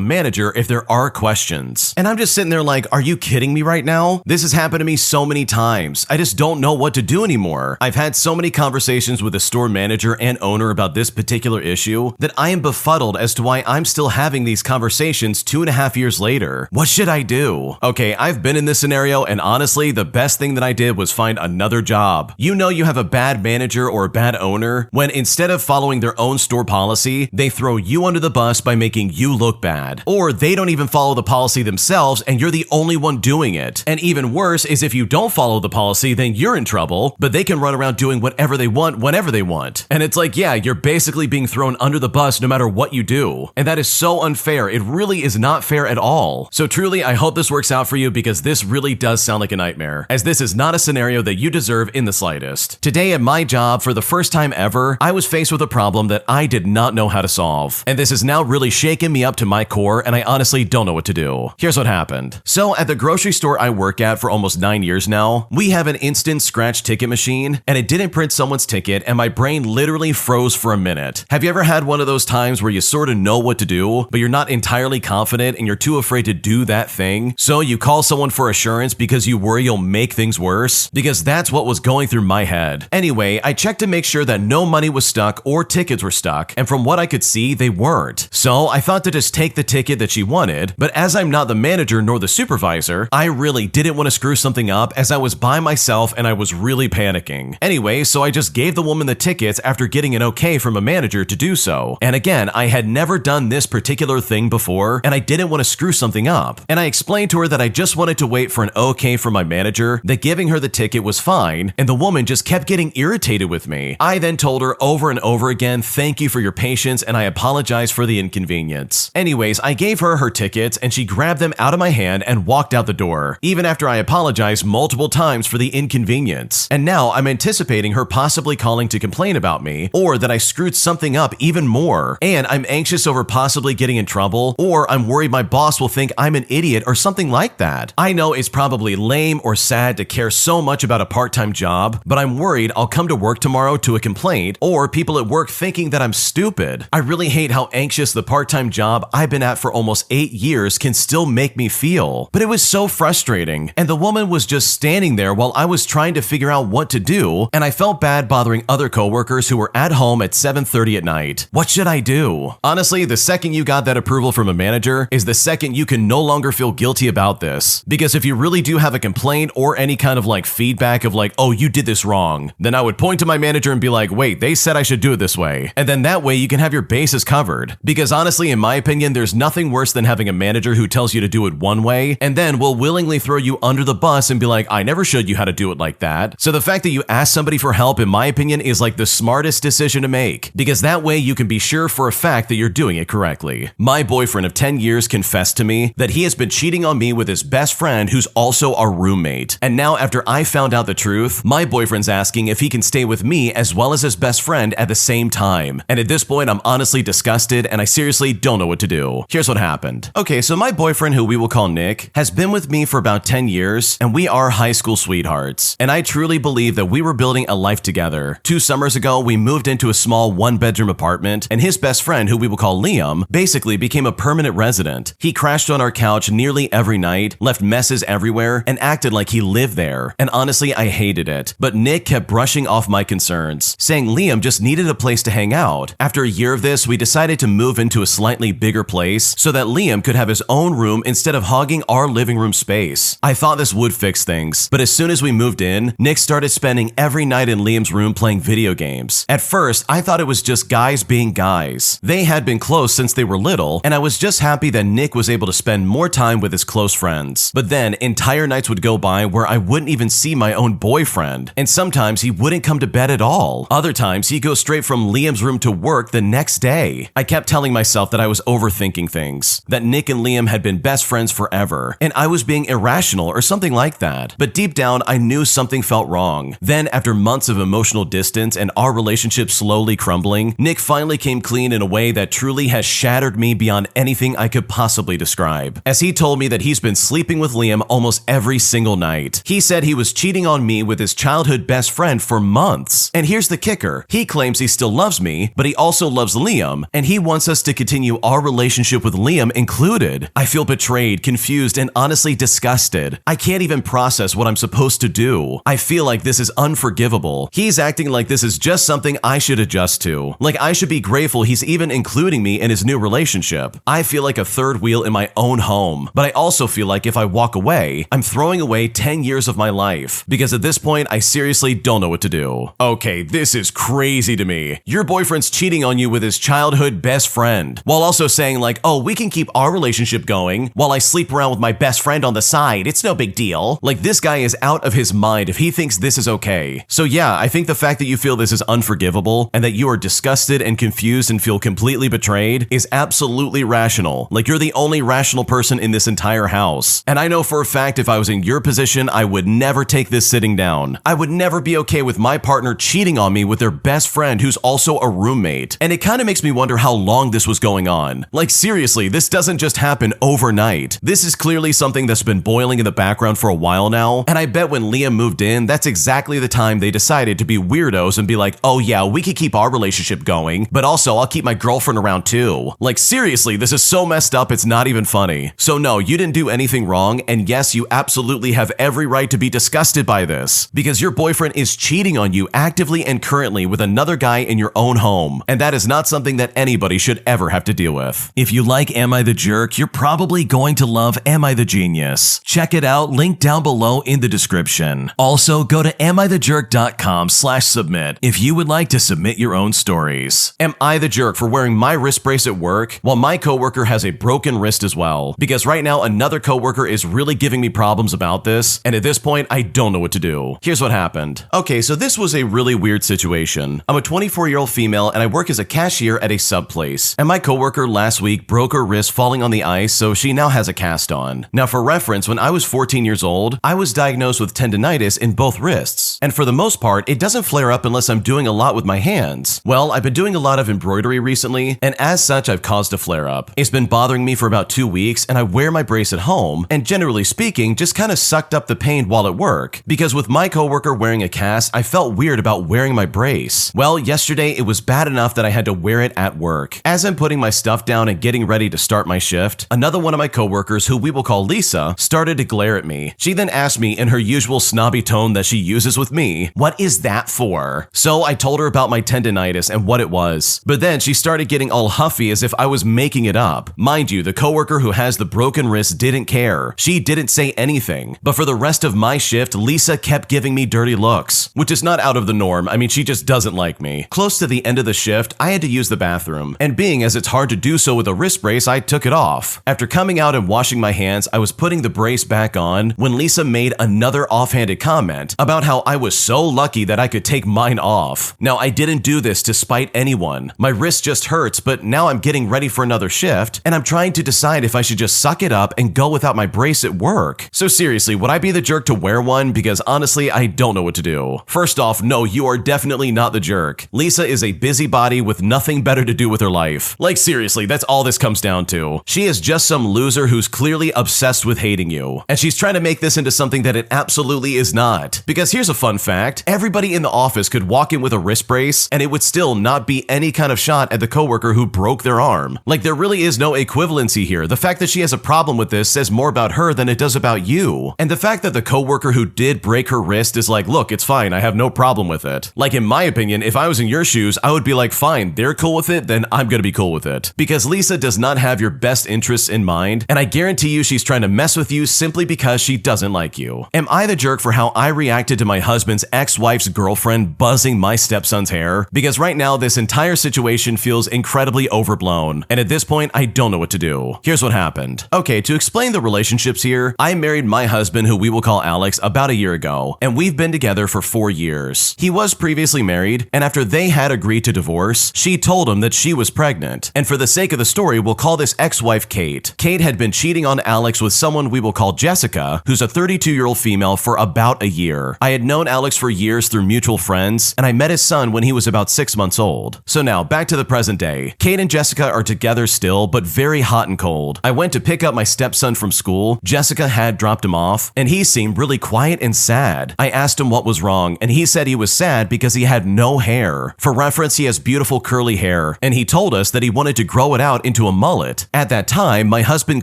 manager if there are questions. And I'm just sitting there like, are you kidding me right now? This has happened to me so many times. I just don't know what to do anymore. I've had so many conversations with the store manager and owner about this particular issue that I am befuddled as to why I'm still having these conversations 2.5 years later. What should I do? Okay, I've been in this scenario, and honestly, the best thing that I did was find another job. You know you have a bad manager or a bad owner when instead of following their own store policy, they throw you under the bus by making you look bad. Or they don't even follow the policy themselves and you're the only one doing it. And even worse is if you don't follow the policy, then you're in trouble, but they can run around doing whatever they want whenever they want. And it's like, yeah, you're basically being thrown under the bus no matter what you do. And that is so unfair. It really is not fair at all. So truly, I hope this works out for you because this really does sound like a nightmare, as this is not a scenario that you deserve in the slightest. Today at my job, for the first time ever, I was faced with a problem that I did not know how to solve. And this has now really shaken me up to my core, and I honestly don't know what to do. Here's what happened. So at the grocery store I work at for almost 9 years now, we have an instant scratch ticket machine, and it didn't print someone's ticket, and my brain literally froze for a minute. Have you ever had one of those times where you sort of know what to do, but you're not entirely confident and you're too afraid to do that thing? So you call someone for assurance because you worry you'll make things worse? Because that's what was going through my head. Anyway, I checked to make sure that no money was stuck or tickets were stuck, and from what I could see, they weren't. So I thought to just take the ticket that she wanted, but as I'm not the manager nor the supervisor, I really didn't want to screw something up as I was by myself and I was really panicking. Anyway, so I just gave the woman the tickets after getting an okay from a manager to do so. And again, I had never done this particular thing before, and I didn't want to screw something up. And I explained to her that I just wanted to wait for an okay from my manager, that giving her the ticket was fine, and the woman just kept getting irritated with me. I then told her over and over again, thank you for your patience, and I apologize for the inconvenience. Anyways, I gave her her tickets, and she grabbed them out of my hand and walked out the door, even after I apologized multiple times for the inconvenience. And now I'm anticipating her possibly calling to complain about me, or that I screwed something up even more. And I'm anxious over possibly getting in trouble, or I'm worried my boss will think I'm an idiot or something like that. I know it's probably lame or sad to care so much about a part-time job, but I'm worried I'll come to work tomorrow to a complaint, or people at work thinking that I'm stupid. I really hate how anxious the part-time job I've been at for almost 8 years can still make me feel. But it was so frustrating, and the woman was just standing there while I was trying to figure out what to do, and I felt bad bothering other coworkers who were at home at 7:30 at night. What should I do? Honestly, the second you got that approval from a manager is the second you can no longer feel guilty about this. Because if you really do have a complaint or any kind of like feedback of like, oh, you did this wrong, then I would point to my manager and be like, wait, they said I should do it this way. And then that way you can have your bases covered. Because honestly, in my opinion, there's nothing worse than having a manager who tells you to do it one way and then will willingly throw you under the bus and be like, I never showed you how to do it like that. So the fact that you ask somebody for help, in my opinion, is like the smartest decision to make. Because that way you can be sure for a fact that you're doing it correctly. My boyfriend of 10 years confessed to me that he has been cheating on me with his best friend who's also our roommate. And now after I found out the truth, my boyfriend's asking if he can stay with me as well as his best friend at the same time. And at this point, I'm honestly disgusted and I seriously don't know what to do. Here's what happened. Okay, so my boyfriend, who we will call Nick, has been with me for about 10 years and we are high school sweethearts. And I truly believe that we were building a life together. 2 summers ago, we moved into a small 1-bedroom apartment and his best friend, who we will call Liam, basically became a permanent resident. He crashed on our couch nearly every night, left messes everywhere, and acted like he lived there. And honestly, I hated it. But Nick kept brushing off my concerns, saying Liam just needed a place to hang out. After a year of this, we decided to move into a slightly bigger place so that Liam could have his own room instead of hogging our living room space. I thought this would fix things, but as soon as we moved in, Nick started spending every night in Liam's room playing video games. At first, I thought it was just guys being guys. They had been close since they were little, and I was just happy that Nick was able to spend more time with his close friends. But then, entire nights would go by where I wouldn't even see my own boyfriend, and sometimes he wouldn't come to bed at all. Other times, he'd go straight from Liam's room to work the next day. I kept telling myself that I was overthinking things, that Nick and Liam had been best friends forever, and I was being irrational or something like that. But deep down, I knew something felt wrong. Then, after months of emotional distance and our relationship slowly crumbling, Nick finally came clean in a way that truly has shattered me beyond anything I could possibly describe. As he told me that he's been sleeping with Liam almost every single night. He said he was cheating on me with his childhood best friend for months. And here's the kicker. He claims he still loves me, but he also loves Liam, and he wants us to continue our relationship with Liam included. I feel betrayed, confused, and honestly disgusted. I can't even process what I'm supposed to do. I feel like this is unforgivable. He's acting like this is just something I should adjust to. Like I should be grateful he's even including me in his new relationship. I feel like a third wheel in my own home, but I also feel like if I walk away, I'm throwing away 10 years of my life, because at this point, I seriously don't know what to do. Okay, this is crazy to me. Your boyfriend's cheating on you with his childhood best friend, while also saying like, oh, we can keep our relationship going while I sleep around with my best friend on the side. It's no big deal. Like this guy is out of his mind if he thinks this is okay. So yeah, I think the fact that you feel this is unforgivable and that you are disgusted and confused and feel completely betrayed is absolutely rational. Like you're the only rational person in this entire house. And I know for a fact if I was in your position, I would never take this sitting down. I would never be okay with my partner cheating on me with their best friend who's also a roommate. And it kind of makes me wonder how long this was going on. Like seriously, this doesn't just happen overnight. This is clearly something that's been boiling in the background for a while now. And I bet when Liam moved in, that's exactly the time they decided to be weirdos and be like, oh yeah, we could keep our relationship going, but also I'll keep my girlfriend around too. Like seriously, this is so messed up, it's not even funny. So no, you didn't do anything wrong, and yes, you absolutely have every right to be disgusted by this, because your boyfriend is cheating on you actively and currently with another guy in your own home, and that is not something that anybody should ever have to deal with. If you like Am I the Jerk, you're probably going to love Am I the Genius. Check it out, link down below in the description. Also, go to amithejerk.com/submit if you would like to submit your own stories. Am I the jerk for wearing my wrist brace at work while my coworker has a broken wrist as well? Because right now another coworker is really giving me problems about this, and at this point I don't know what to do. Here's what happened. Okay, so this was a really weird situation. I'm a 24-year-old female and I work as a cashier at a sub place, and my coworker last week broke her wrist falling on the ice, so she now has a cast on. Now for reference, when I was 14 years old, I was diagnosed with tendonitis in both wrists, and for the most part, it doesn't flare up unless I'm doing a lot with my hands. Well, I've been doing a lot of embroidery recently, and as such, I've caused a flare up. It's been bothering me for about 2 weeks, and I wear my brace at home, and generally speaking, just kind of sucked up the pain while at work, because with my coworker wearing a cast, I felt weird about wearing my brace. Well, yesterday, it was bad enough that I had to wear it at work. As I'm putting my stuff down and getting ready to start my shift, another one of my coworkers, who we will call Lisa, started to glare at me. She then asked me in her usual snobby tone that she uses with me, "What is that for?" So I told her about my tendonitis and what it was, but then she started getting all huffy as if I was making it up. Mind you, the coworker who has the broken wrist didn't care. She didn't say anything, but for the rest of my shift, Lisa kept giving me dirty looks, which is not out of the norm. I mean, she just doesn't like me. Close to the end of the shift, I had to use the bathroom, and being as it's hard to do so with a wrist brace, I took it off. After coming out and washing my hands, I was putting the brace back on when Lisa made another offhanded comment about how I was so lucky that I could take mine off. Now, I didn't do this to spite anyone. My wrist just hurts, but now I'm getting ready for another shift, and I'm trying to decide if I should just suck it up and go without my brace at work. So seriously, would I be the jerk to wear one? Because honestly, I don't know what to do. First off, no, you are definitely not the jerk. Lisa is a busybody with nothing better to do with her life. Like seriously, that's all this comes down to. She is just some loser who's clearly obsessed with hating you, and she's trying to make this into something that it absolutely is not. Because here's a fun fact, everybody in the office could walk in with a wrist brace and it would still not be any kind of shot at the coworker who broke their arm. Like there really is no equivalency here. The fact that she has a problem with this says more about her than it does about you. And the fact that the coworker who did break her wrist is like, look, it's fine, I have no problem with it. Like in my opinion, if I was in your shoes, I would be like, fine, they're cool with it, then I'm gonna be cool with it. Because Lisa does not have your best interests in mind, and I guarantee you she's trying to mess with you simply because she doesn't like you. Am I the jerk for how I reacted to my husband's ex-wife's girlfriend buzzing my stepson's hair? Because right now, this entire situation feels incredibly overblown, and at this point, I don't know what to do. Here's what happened. Okay, to explain the relationships here, I married my husband, who we will call Alex, about a year ago, and we've been together for 4 years. He was previously married, and after they had agreed to divorce, she told him that she was pregnant. And for the sake of the story, we'll call this ex-wife Kate. Kate had been cheating on Alex with someone we will call Jessica, who's a 32-year-old female, for about a year. I had known Alex for years through mutual friends, and I met his son when he was about 6 months old. So now, back to the present day. Kate and Jessica are together still, but very hot and cold. I went to pick up my stepson from school, Jessica had dropped him off, and he seemed really quiet and sad. I asked him what was wrong, and he said he was sad because he had no hair. For reference, he has beautiful curly hair, and he told us that he wanted to grow it out into a mullet. At that time, my husband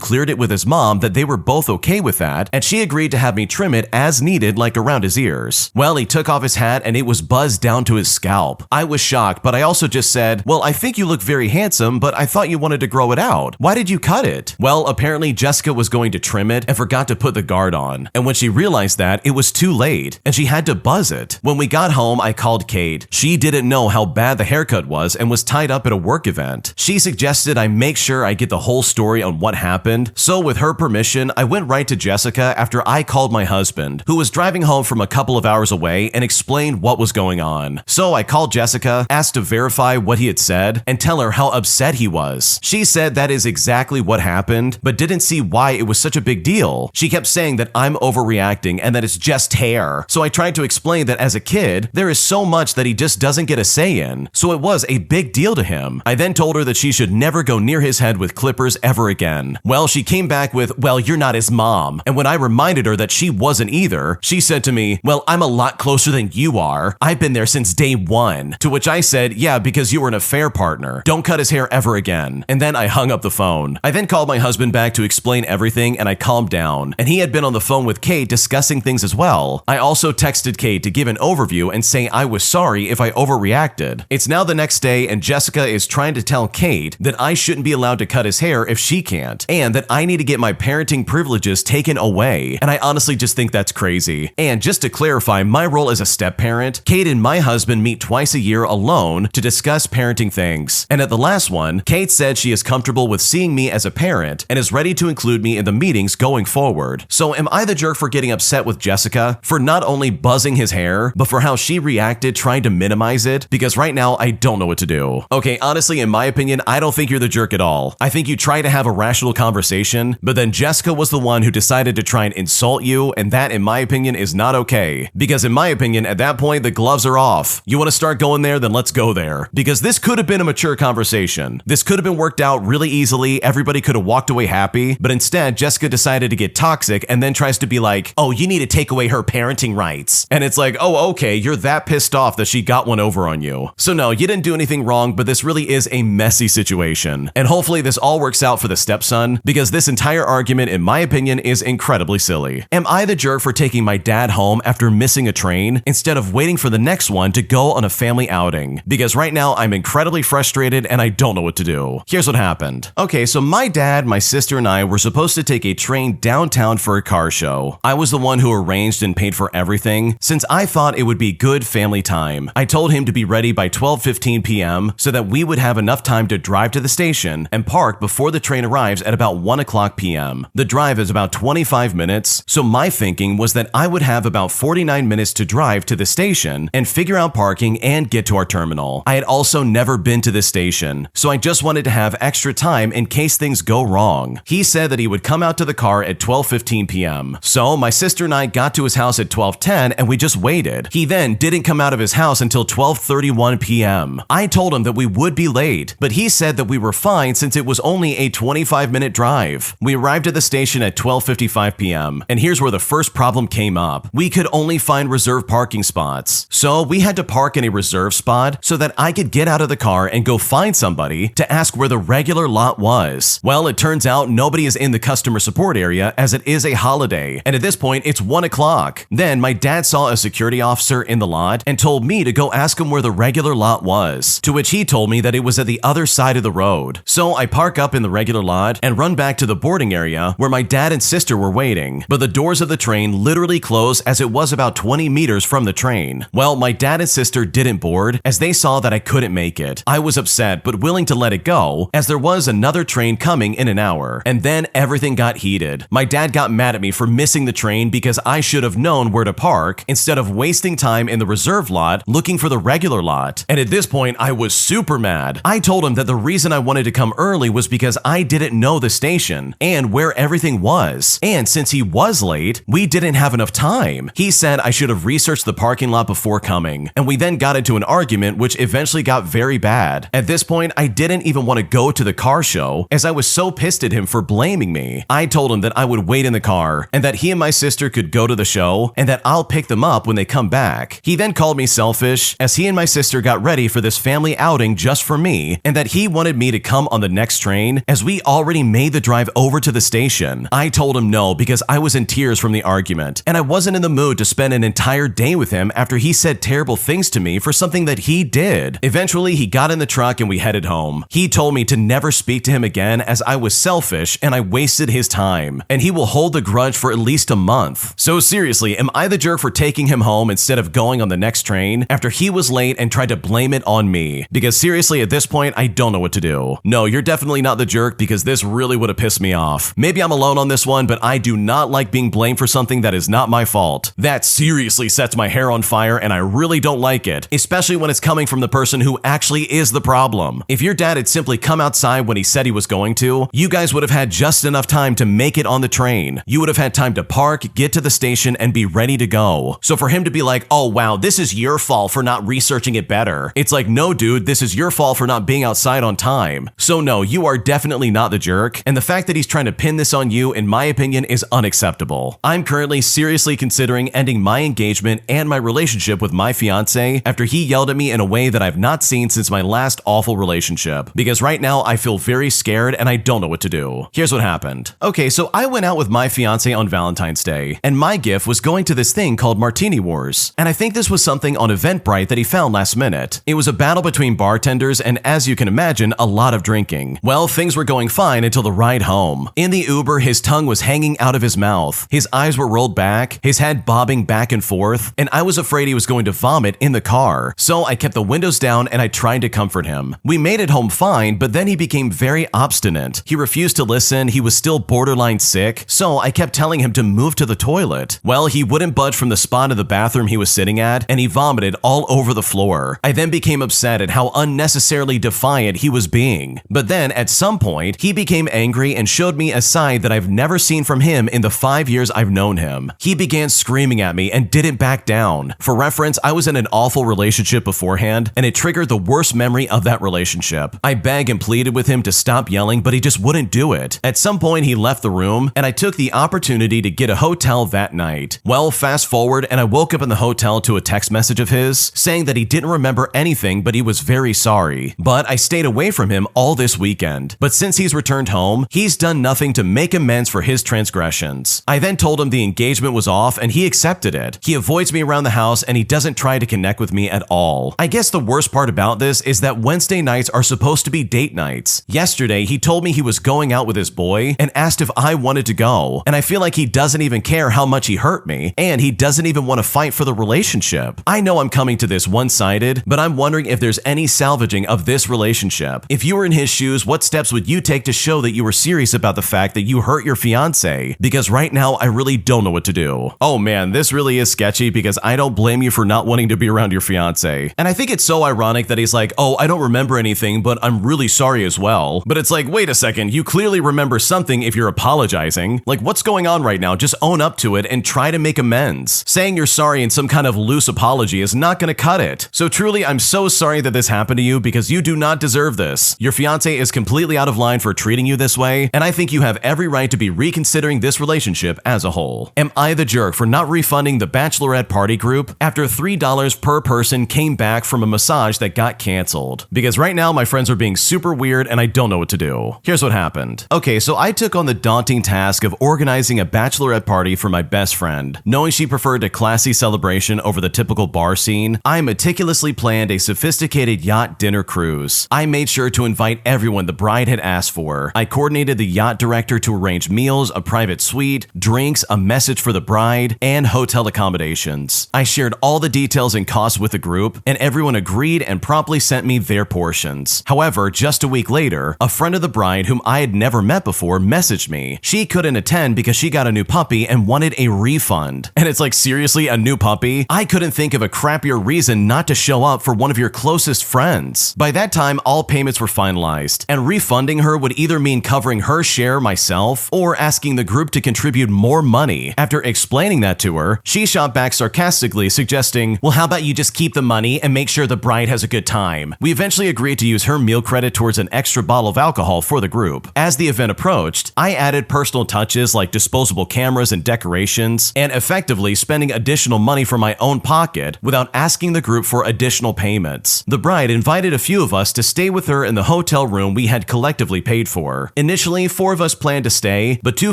cleared it with his mom that they were both okay with that, and she agreed to have me trim it as needed, like around his ears. Well, he took off his hat and it was buzzed down to his scalp. I was shocked, but I also just said, well, I think you look very handsome, but I thought you wanted to grow it out. Why did you cut it? Well, apparently Jessica was going to trim it and forgot to put the guard on. And when she realized that, it was too late and she had to buzz it. When we got home, I called Kate. She didn't know how bad the haircut was and was tied up at a work event. She suggested I make sure I get the whole story on what happened. So with her permission, I went right to Jessica after I called my husband, who was driving home from a couple of hours away, and explained what was going on. So I called Jessica, asked to verify what he had said, and tell her how upset he was. She said that is exactly what happened, but didn't see why it was such a big deal. She kept saying that I'm overreacting and that it's just hair. So I tried to explain that as a kid, there is so much that he just doesn't get a say in. So it was a big deal to him. I then told her that she should never go near his head with clippers ever again. Well, she came back with, well, you're not his mom. And when I reminded her that she wasn't either, she said to me, well, I'm a lot closer than you are. I've been there since day one. To which I said, yeah, because you were an affair partner. Don't cut his hair ever again. And then I hung up the phone. I then called my husband back to explain everything, and I calmed down. And he had been on the phone with Kate discussing things as well. I also texted Kate to give an overview and say I was sorry if I overreacted. It's now the next day, and Jessica is trying to tell Kate that I shouldn't be allowed to cut his hair if she can't, and that I need to get my parenting privileges taken away. And I honestly just think that's crazy. And just to clarify my role as a step-parent, Kate and my husband meet twice a year alone to discuss parenting things. And at the last one, Kate said she is comfortable with seeing me as a parent and is ready to include me in the meetings going forward. So am I the jerk for getting upset with Jessica for not only buzzing his hair, but for how she reacted trying to minimize it? Because right now, I don't know what to do. Okay, honestly, in my opinion, I don't think you're the jerk at all. I think you try to have a rational conversation, but then Jessica was the one who decided to try and insult you, and that, in my opinion, is not okay. Because in my opinion, at that point, the gloves are off. You want to start going there, then let's go there. Because this could have been a mature conversation. This could have been worked out really easily, everybody could have walked away happy, but instead, Jessica decided to get toxic and then tries to be like, oh, you need to take away her parenting rights. And it's like, oh, okay, you're that pissed off that she got one over on you. So no, you didn't do anything wrong, but this really is a messy situation. And hopefully this all works out for the stepson, because this entire argument, in my opinion, is incredibly silly. Am I the jerk for taking my dad home after missing a train instead of waiting for the next one to go on a family outing? Because right now I'm incredibly frustrated and I don't know what to do. Here's what happened. Okay, so my dad, my sister, and I were supposed to take a train downtown for a car show. I was the one who arranged and paid for everything, since I thought it would be good family time. I told him to be ready by 12:15 p.m. so that we would have enough time to drive to the station and park before the train arrives at about 1 o'clock p.m. The drive is about 25 minutes, so my thinking was that I would have about 49 minutes to drive to the station and figure out parking and get to our terminal. I had also never been to this station, so I just wanted to have extra time in case things go wrong. He said that he would come out to the car at 12:15 p.m. So my sister and I got to his house at 12:10 and we just waited. He then didn't come out of his house until 12:31 p.m. I told him that we would be late, but he said that we were fine since it was only a 25-minute drive. We arrived at the station at 12:55 p.m. and here's where the first problem came up. We could only find reserved parking spots. So we had to park in a reserved spot so that I could get out of the car and go find somebody to ask where the regular lot was. Well, it turns out nobody is in the customer support area as it is a holiday, and at this point it's 1 o'clock. Then my dad saw a security officer in the lot and told me to go ask him where the regular lot was, to which he told me that it was at the other side of the road. So I park up in the regular lot and run back to the boarding area where my dad and sister were waiting, but the doors of the train literally closed as it was about 20 meters from the train. Well, my dad and sister didn't board as they saw that I couldn't make it. I was upset but willing to let it go as there was another train coming in an hour, and then everything got heated. My dad got mad at me for missing the train because I should have known where to park instead of wasting time in the reserve lot looking for the regular lot. And at this point, I was super mad. I told him that the reason I wanted to come early was because I didn't know the station and where everything was. And since he was late, we didn't have enough time. He said I should have researched the parking lot before coming, and we then got into an argument which eventually got very bad. At this point, I didn't even want to go to the car show as I was so pissed at him for blaming me. me. I told him that I would wait in the car and that he and my sister could go to the show and that I'll pick them up when they come back. He then called me selfish as he and my sister got ready for this family outing just for me and that he wanted me to come on the next train as we already made the drive over to the station. I told him no because I was in tears from the argument and I wasn't in the mood to spend an entire day with him after he said terrible things to me for something that he did. Eventually, he got in the truck and we headed home. He told me to never speak to him again as I was selfish and I wasted his time, and he will hold the grudge for at least a month. So seriously, am I the jerk for taking him home instead of going on the next train after he was late and tried to blame it on me? Because seriously, at this point, I don't know what to do. No, you're definitely not the jerk because this really would have pissed me off. Maybe I'm alone on this one, but I do not like being blamed for something that is not my fault. That seriously sets my hair on fire and I really don't like it, especially when it's coming from the person who actually is the problem. If your dad had simply come outside when he said he was going to, you guys would have had just enough time to make it on the train. You would have had time to park, get to the station, and be ready to go. So for him to be like, oh wow, this is your fault for not researching it better. It's like, no dude, this is your fault for not being outside on time. So no, you are definitely not the jerk, and the fact that he's trying to pin this on you, in my opinion, is unacceptable. I'm currently seriously considering ending my engagement and my relationship with my fiance after he yelled at me in a way that I've not seen since my last awful relationship, because right now I feel very scared and I don't know what to do. Here's what happened. Okay, so I went out with my fiance on Valentine's Day, and my gift was going to this thing called Martini Wars, and I think this was something on Eventbrite that he found last minute. It was a battle between bartenders and, as you can imagine, a lot of drinking. Well, things were going fine until the ride home. In the Uber, his tongue was hanging out of his mouth, his eyes were rolled back, his head bobbing back and forth, and I was afraid he was going to vomit in the car. So I kept the windows down and I tried to comfort him. We made it home fine, but then he became very obstinate. He refused to listen, he was still borderline sick, so I kept telling him to move to the toilet. Well, he wouldn't budge from the spot of the bathroom he was sitting at, and he vomited all over the floor. I then became upset at how unnecessarily defiant he was being. But then, at some point, he became angry and showed me a side that I've never seen from him in the 5 years I've known him. He began screaming at me and didn't back down. For reference, I was in an awful relationship beforehand, and it triggered the worst memory of that relationship. I begged and pleaded with him to stop yelling, but he just wouldn't do it. At some point, he left the room, and I took the opportunity to get a hotel that night. Well, fast forward, and I woke up in the hotel to a text message of his saying that he didn't remember anything, but he was very sorry. But I stayed away from him all this weekend. But since he's returned home, he's done nothing to make amends for his transgressions. I then told him the engagement was off, and he accepted it. He avoids me around the house, and he doesn't try to connect with me at all. I guess the worst part about this is that Wednesday nights are supposed to be date nights. Yesterday, he told me he was going out with his boy and asked if I wanted to go, and I feel like he doesn't even care how much he hurt me, and he doesn't even want to fight for the relationship. I know I'm coming to this one-sided, but I'm wondering if there's any salvaging of this relationship. If you were in his shoes, what steps would you take to show that you were serious about the fact that you hurt your fiance? Because right now, I really don't know what to do. Oh man, this really is sketchy because I don't blame you for not wanting to be around your fiance. And I think it's so ironic that he's like, oh, I don't remember anything, but I'm really sorry as well. But it's like, wait a second, you clearly remember something if you're apologizing. Like, what's going on right now? Just own up to it and try to make amends. Saying you're sorry in some kind of loose apology is not going to cut it. So truly, I'm so sorry that this happened to you because you do not deserve this. Your fiance is completely out of line for treating you this way, and I think you have every right to be reconsidering this relationship as a whole. Am I the jerk for not refunding the bachelorette party group after $3 per person came back from a massage that got canceled? Because right now my friends are being super weird and I don't know what to do. Here's what happened. Okay, so I took on the daunting task of organizing a bachelorette party for my best friend. Knowing she preferred a classy celebration over the typical bar scene, I meticulously planned a sophisticated yacht dinner cruise. I made sure to invite everyone the bride had asked for. I coordinated the yacht director to arrange meals, a private suite, drinks, a message for the bride, and hotel accommodations. I shared all the details and costs with the group, and everyone agreed and promptly sent me their portions. However, just a week later, a friend of the bride whom I had never met before messaged me. She couldn't attend because she got a new puppy and wanted a refund. And it's like, seriously, a new puppy? I couldn't think of a crappier reason not to show up for one of your closest friends. By that time, all payments were finalized, and refunding her would either mean covering her share myself or asking the group to contribute more money. After explaining that to her, she shot back sarcastically, suggesting, well, how about you just keep the money and make sure the bride has a good time? We eventually agreed to use her meal credit towards an extra bottle of alcohol for the group. As the event approached, first. I added personal touches like disposable cameras and decorations, and effectively spending additional money from my own pocket without asking the group for additional payments. The bride invited a few of us to stay with her in the hotel room we had collectively paid for. Initially, 4 of us planned to stay, but 2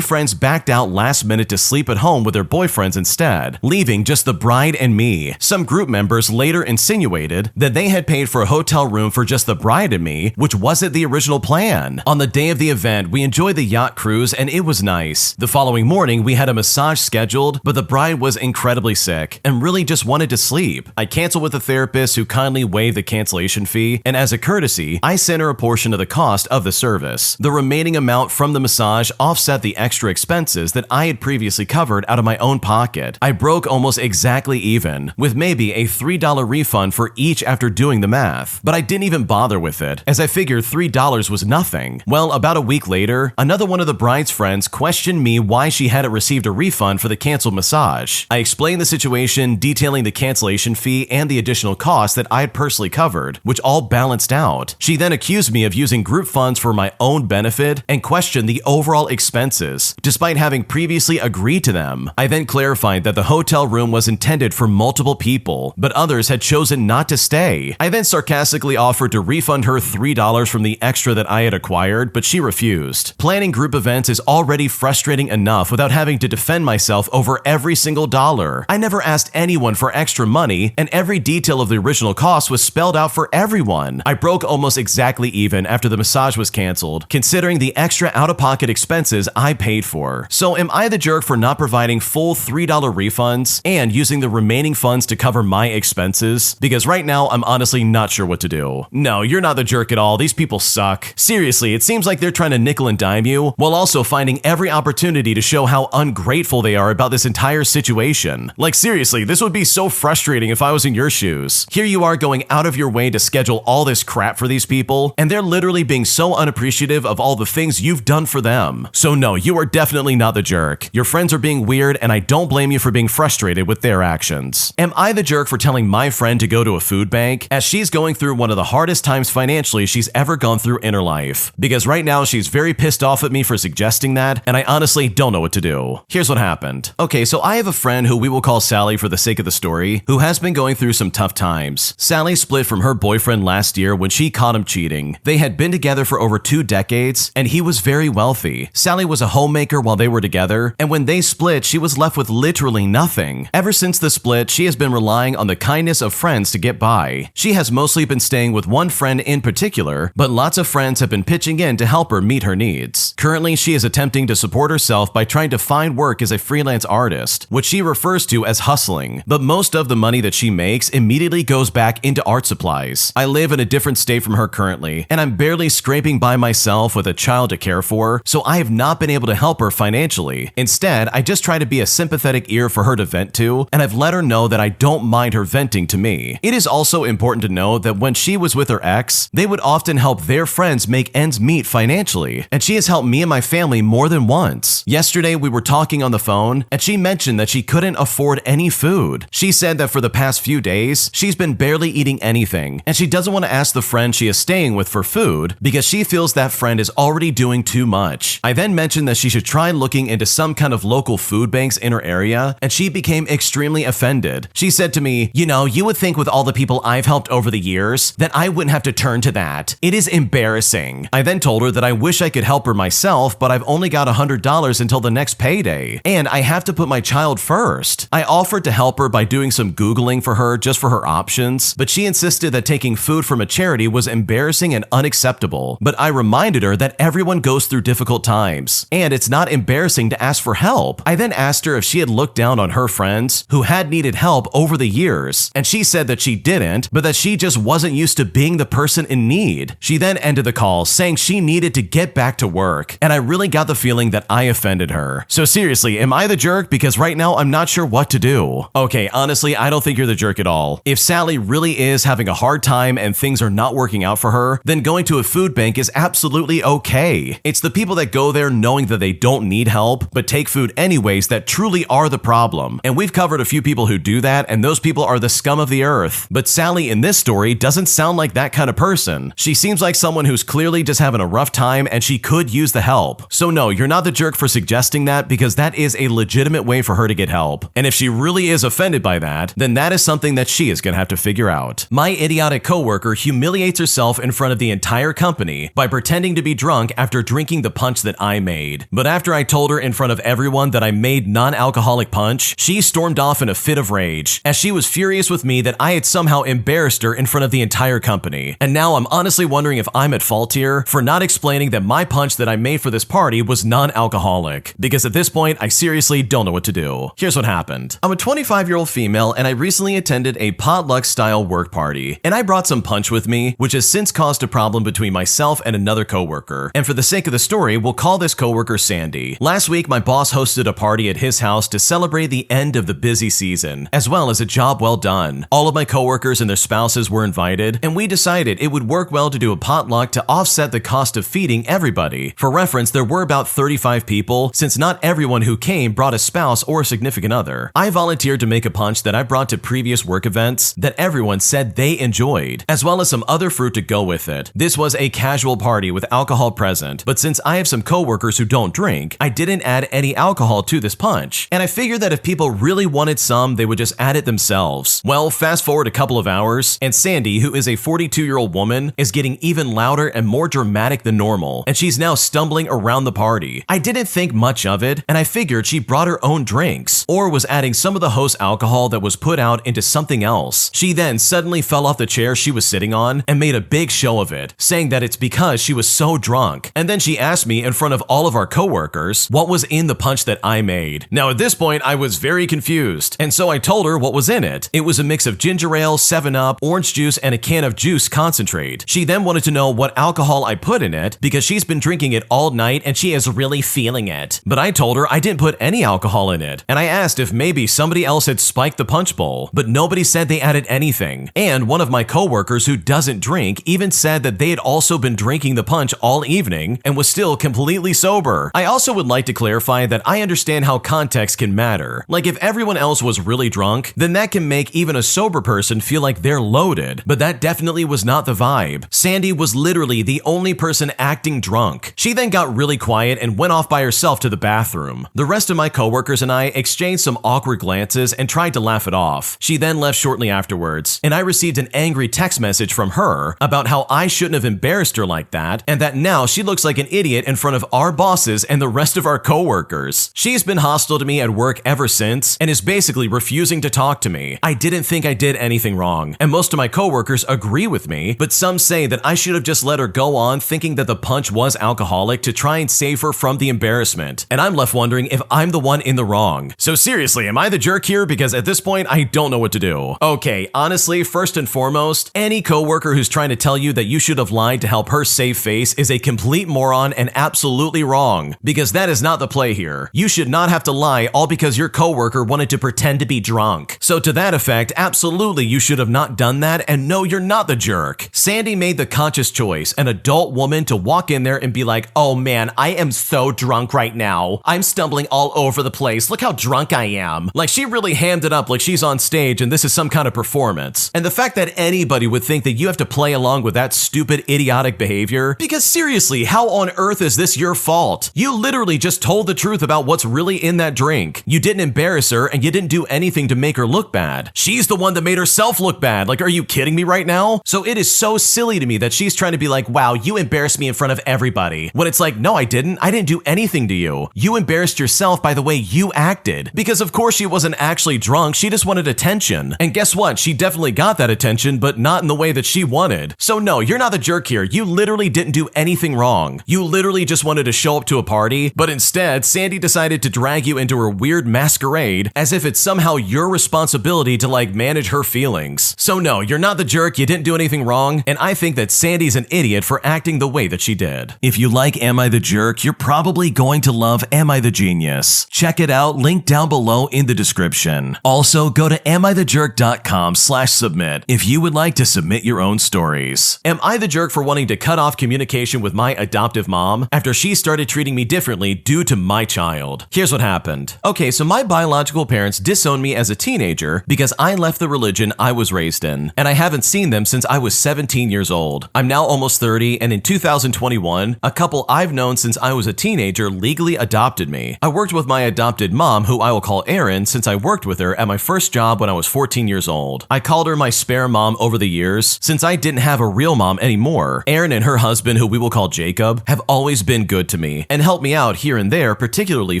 friends backed out last minute to sleep at home with their boyfriends instead, leaving just the bride and me. Some group members later insinuated that they had paid for a hotel room for just the bride and me, which wasn't the original plan. On the day of the event, we enjoyed the yacht cruise and it was nice. The following morning, we had a massage scheduled, but the bride was incredibly sick and really just wanted to sleep. I canceled with a therapist who kindly waived the cancellation fee, and as a courtesy, I sent her a portion of the cost of the service. The remaining amount from the massage offset the extra expenses that I had previously covered out of my own pocket. I broke almost exactly even, with maybe a $3 refund for each after doing the math. But I didn't even bother with it, as I figured $3 was nothing. Well, about a week later, another one of the bride's friends questioned me why she hadn't received a refund for the canceled massage. I explained the situation, detailing the cancellation fee and the additional costs that I had personally covered, which all balanced out. She then accused me of using group funds for my own benefit and questioned the overall expenses, despite having previously agreed to them. I then clarified that the hotel room was intended for multiple people, but others had chosen not to stay. I then sarcastically offered to refund her $3 from the extra that I had acquired, but she refused. Planning group events is already frustrating enough without having to defend myself over every single dollar. I never asked anyone for extra money, and every detail of the original cost was spelled out for everyone. I broke almost exactly even after the massage was canceled, considering the extra out-of-pocket expenses I paid for. So am I the jerk for not providing full $3 refunds and using the remaining funds to cover my expenses? Because right now, I'm honestly not sure what to do. No, you're not the jerk at all. These people suck. Seriously, it seems like they're trying to nickel and dime you, while also finding every opportunity to show how ungrateful they are about this entire situation. Like seriously, this would be so frustrating if I was in your shoes. Here you are going out of your way to schedule all this crap for these people, and they're literally being so unappreciative of all the things you've done for them. So no, you are definitely not the jerk. Your friends are being weird, and I don't blame you for being frustrated with their actions. Am I the jerk for telling my friend to go to a food bank, as she's going through one of the hardest times financially she's ever gone through in her life? Because right now she's very pissed off at me for suggesting that, and I honestly don't know what to do. Here's what happened. Okay, so I have a friend who we will call Sally for the sake of the story, who has been going through some tough times. Sally split from her boyfriend last year when she caught him cheating. They had been together for over 2 decades, and he was very wealthy. Sally was a homemaker while they were together, and when they split, she was left with literally nothing. Ever since the split, she has been relying on the kindness of friends to get by. She has mostly been staying with one friend in particular, but lots of friends have been pitching in to help her meet her needs. Currently, she is attempting to support herself by trying to find work as a freelance artist, which she refers to as hustling, but most of the money that she makes immediately goes back into art supplies. I live in a different state from her currently, and I'm barely scraping by myself with a child to care for, so I have not been able to help her financially. Instead, I just try to be a sympathetic ear for her to vent to, and I've let her know that I don't mind her venting to me. It is also important to know that when she was with her ex, they would often help their friends make ends meet financially, and she has helped me and my family more than once. Yesterday, we were talking on the phone, and she mentioned that she couldn't afford any food. She said that for the past few days, she's been barely eating anything, and she doesn't want to ask the friend she is staying with for food because she feels that friend is already doing too much. I then mentioned that she should try looking into some kind of local food banks in her area, and she became extremely offended. She said to me, "You know, you would think with all the people I've helped over the years that I wouldn't have to turn to that. It is embarrassing." I then told her that I wish I could help her myself, but I've only got $100 until the next payday, and I have to put my child first. I offered to help her by doing some Googling for her just for her options, but she insisted that taking food from a charity was embarrassing and unacceptable. But I reminded her that everyone goes through difficult times, and it's not embarrassing to ask for help. I then asked her if she had looked down on her friends who had needed help over the years, and she said that she didn't, but that she just wasn't used to being the person in need. She then ended the call saying she needed to get back to work, and I really got the feeling that I offended her. So seriously, am I the jerk? Because right now I'm not sure what to do. Okay, honestly, I don't think you're the jerk at all. If Sally really is having a hard time and things are not working out for her, then going to a food bank is absolutely okay. It's the people that go there knowing that they don't need help, but take food anyways that truly are the problem. And we've covered a few people who do that, and those people are the scum of the earth. But Sally in this story doesn't sound like that kind of person. She seems like someone who's clearly just having a rough time, and she could use the help. So no, you're not the jerk for suggesting that, because that is a legitimate way for her to get help. And if she really is offended by that, then that is something that she is gonna have to figure out. My idiotic coworker humiliates herself in front of the entire company by pretending to be drunk after drinking the punch that I made. But after I told her in front of everyone that I made non-alcoholic punch, she stormed off in a fit of rage, as she was furious with me that I had somehow embarrassed her in front of the entire company. And now I'm honestly wondering if I'm at fault here for not explaining that my punch that I made for this party was non-alcoholic, because at this point I seriously don't know what to do. Here's what happened. I'm a 25-year-old female and I recently attended a potluck-style work party, and I brought some punch with me, which has since caused a problem between myself and another coworker. And for the sake of the story, we'll call this coworker Sandy. Last week, my boss hosted a party at his house to celebrate the end of the busy season, as well as a job well done. All of my coworkers and their spouses were invited, and we decided it would work well to do a potluck to offset the cost of feeding everybody. For reference, there were about 35 people, since not everyone who came brought a spouse or a significant other. I volunteered to make a punch that I brought to previous work events that everyone said they enjoyed, as well as some other fruit to go with it. This was a casual party with alcohol present, but since I have some coworkers who don't drink, I didn't add any alcohol to this punch, and I figured that if people really wanted some, they would just add it themselves. Well, fast forward a couple of hours, and Sandy, who is a 42-year-old woman, is getting even louder and more dramatic than normal, and she's now stumbling around the party. I didn't think much of it, and I figured she brought her own drinks, or was adding some of the host's alcohol that was put out into something else. She then suddenly fell off the chair she was sitting on and made a big show of it, saying that it's because she was so drunk. And then she asked me in front of all of our coworkers what was in the punch that I made. Now at this point, I was very confused, and so I told her what was in it. It was a mix of ginger ale, 7-Up, orange juice, and a can of juice concentrate. She then wanted to know what alcohol I put in it because she's been drinking it all night and she is really feeling it. But I told her I didn't put any alcohol in it, and I asked if maybe somebody else had spiked the punch bowl, but nobody said they added anything. And one of my coworkers who doesn't drink even said that they had also been drinking the punch all evening and was still completely sober. I also would like to clarify that I understand how context can matter. Like if everyone else was really drunk, then that can make even a sober person feel like they're loaded, but that definitely was not the vibe. Sandy was literally the only person acting drunk. She then got really quiet and went off by herself to the bathroom. The rest of my coworkers and I exchanged some awkward glances and tried to laugh it off. She then left shortly afterwards, and I received an angry text message from her about how I shouldn't have embarrassed her like that, and that now she looks like an idiot in front of our bosses and the rest of our coworkers. She's been hostile to me at work ever since and is basically refusing to talk to me. I didn't think I did anything wrong, and most of my coworkers agree with me, but some say that I should have just let her go on thinking that the punch was alcoholic to try and save her from the embarrassment, and I'm left wondering if I'm the one in the wrong. So seriously, am I the jerk here? Because at this point, I don't know what to do. Okay, honestly, first and foremost, any coworker who's trying to tell you that you should have lied to help her save face is a complete moron and absolutely wrong, because that is not the play here. You should not have to lie all because your coworker wanted to pretend to be drunk. So to that effect, absolutely you should have not done that, and no, you're not the jerk. Sandy made the conscious choice, an adult woman, to walk in there and be like, oh man, I am so drunk right now. I'm stumbling all over the place. Look how drunk I am. Like she really hammed it up like she's on stage and this is some kind of performance. And the fact that anybody would think that you have to play along with that stupid, idiotic behavior, because seriously, how on earth is this your fault? You literally just told the truth about what's really in that drink. You didn't embarrass her and you didn't do anything to make her look bad. She's the one that made herself look bad. Like, are you kidding me right now? So it is so silly to me that she's trying to be like, wow, you embarrassed me in front of everybody. When it's like, no, I didn't. I didn't do anything to you. You embarrassed yourself by the way you acted. Because of course she wasn't actually drunk. She just wanted attention. And guess what? She definitely got that attention, but not in the way that she wanted. So no, you're not the jerk here. You literally didn't do anything wrong. You literally just wanted to show up to a party, but instead, Sandy decided to drag you into her weird masquerade as if it's somehow your responsibility to like manage her feelings. So no, you're not the jerk. You didn't do anything wrong. And I think that Sandy's an idiot for acting the way that she did. If you like Am I the Jerk, you're probably going to love Am I the Genius. Check it out, link down down below in the description. Also, go to amithejerk.com/submit if you would like to submit your own stories. Am I the jerk for wanting to cut off communication with my adoptive mom after she started treating me differently due to my child? Here's what happened. Okay, so my biological parents disowned me as a teenager because I left the religion I was raised in, and I haven't seen them since I was 17 years old. I'm now almost 30, and in 2021, a couple I've known since I was a teenager legally adopted me. I worked with my adopted mom, who I will call Erin, since I worked with her at my first job when I was 14 years old. I called her my spare mom over the years since I didn't have a real mom anymore. Erin and her husband, who we will call Jacob, have always been good to me and helped me out here and there, particularly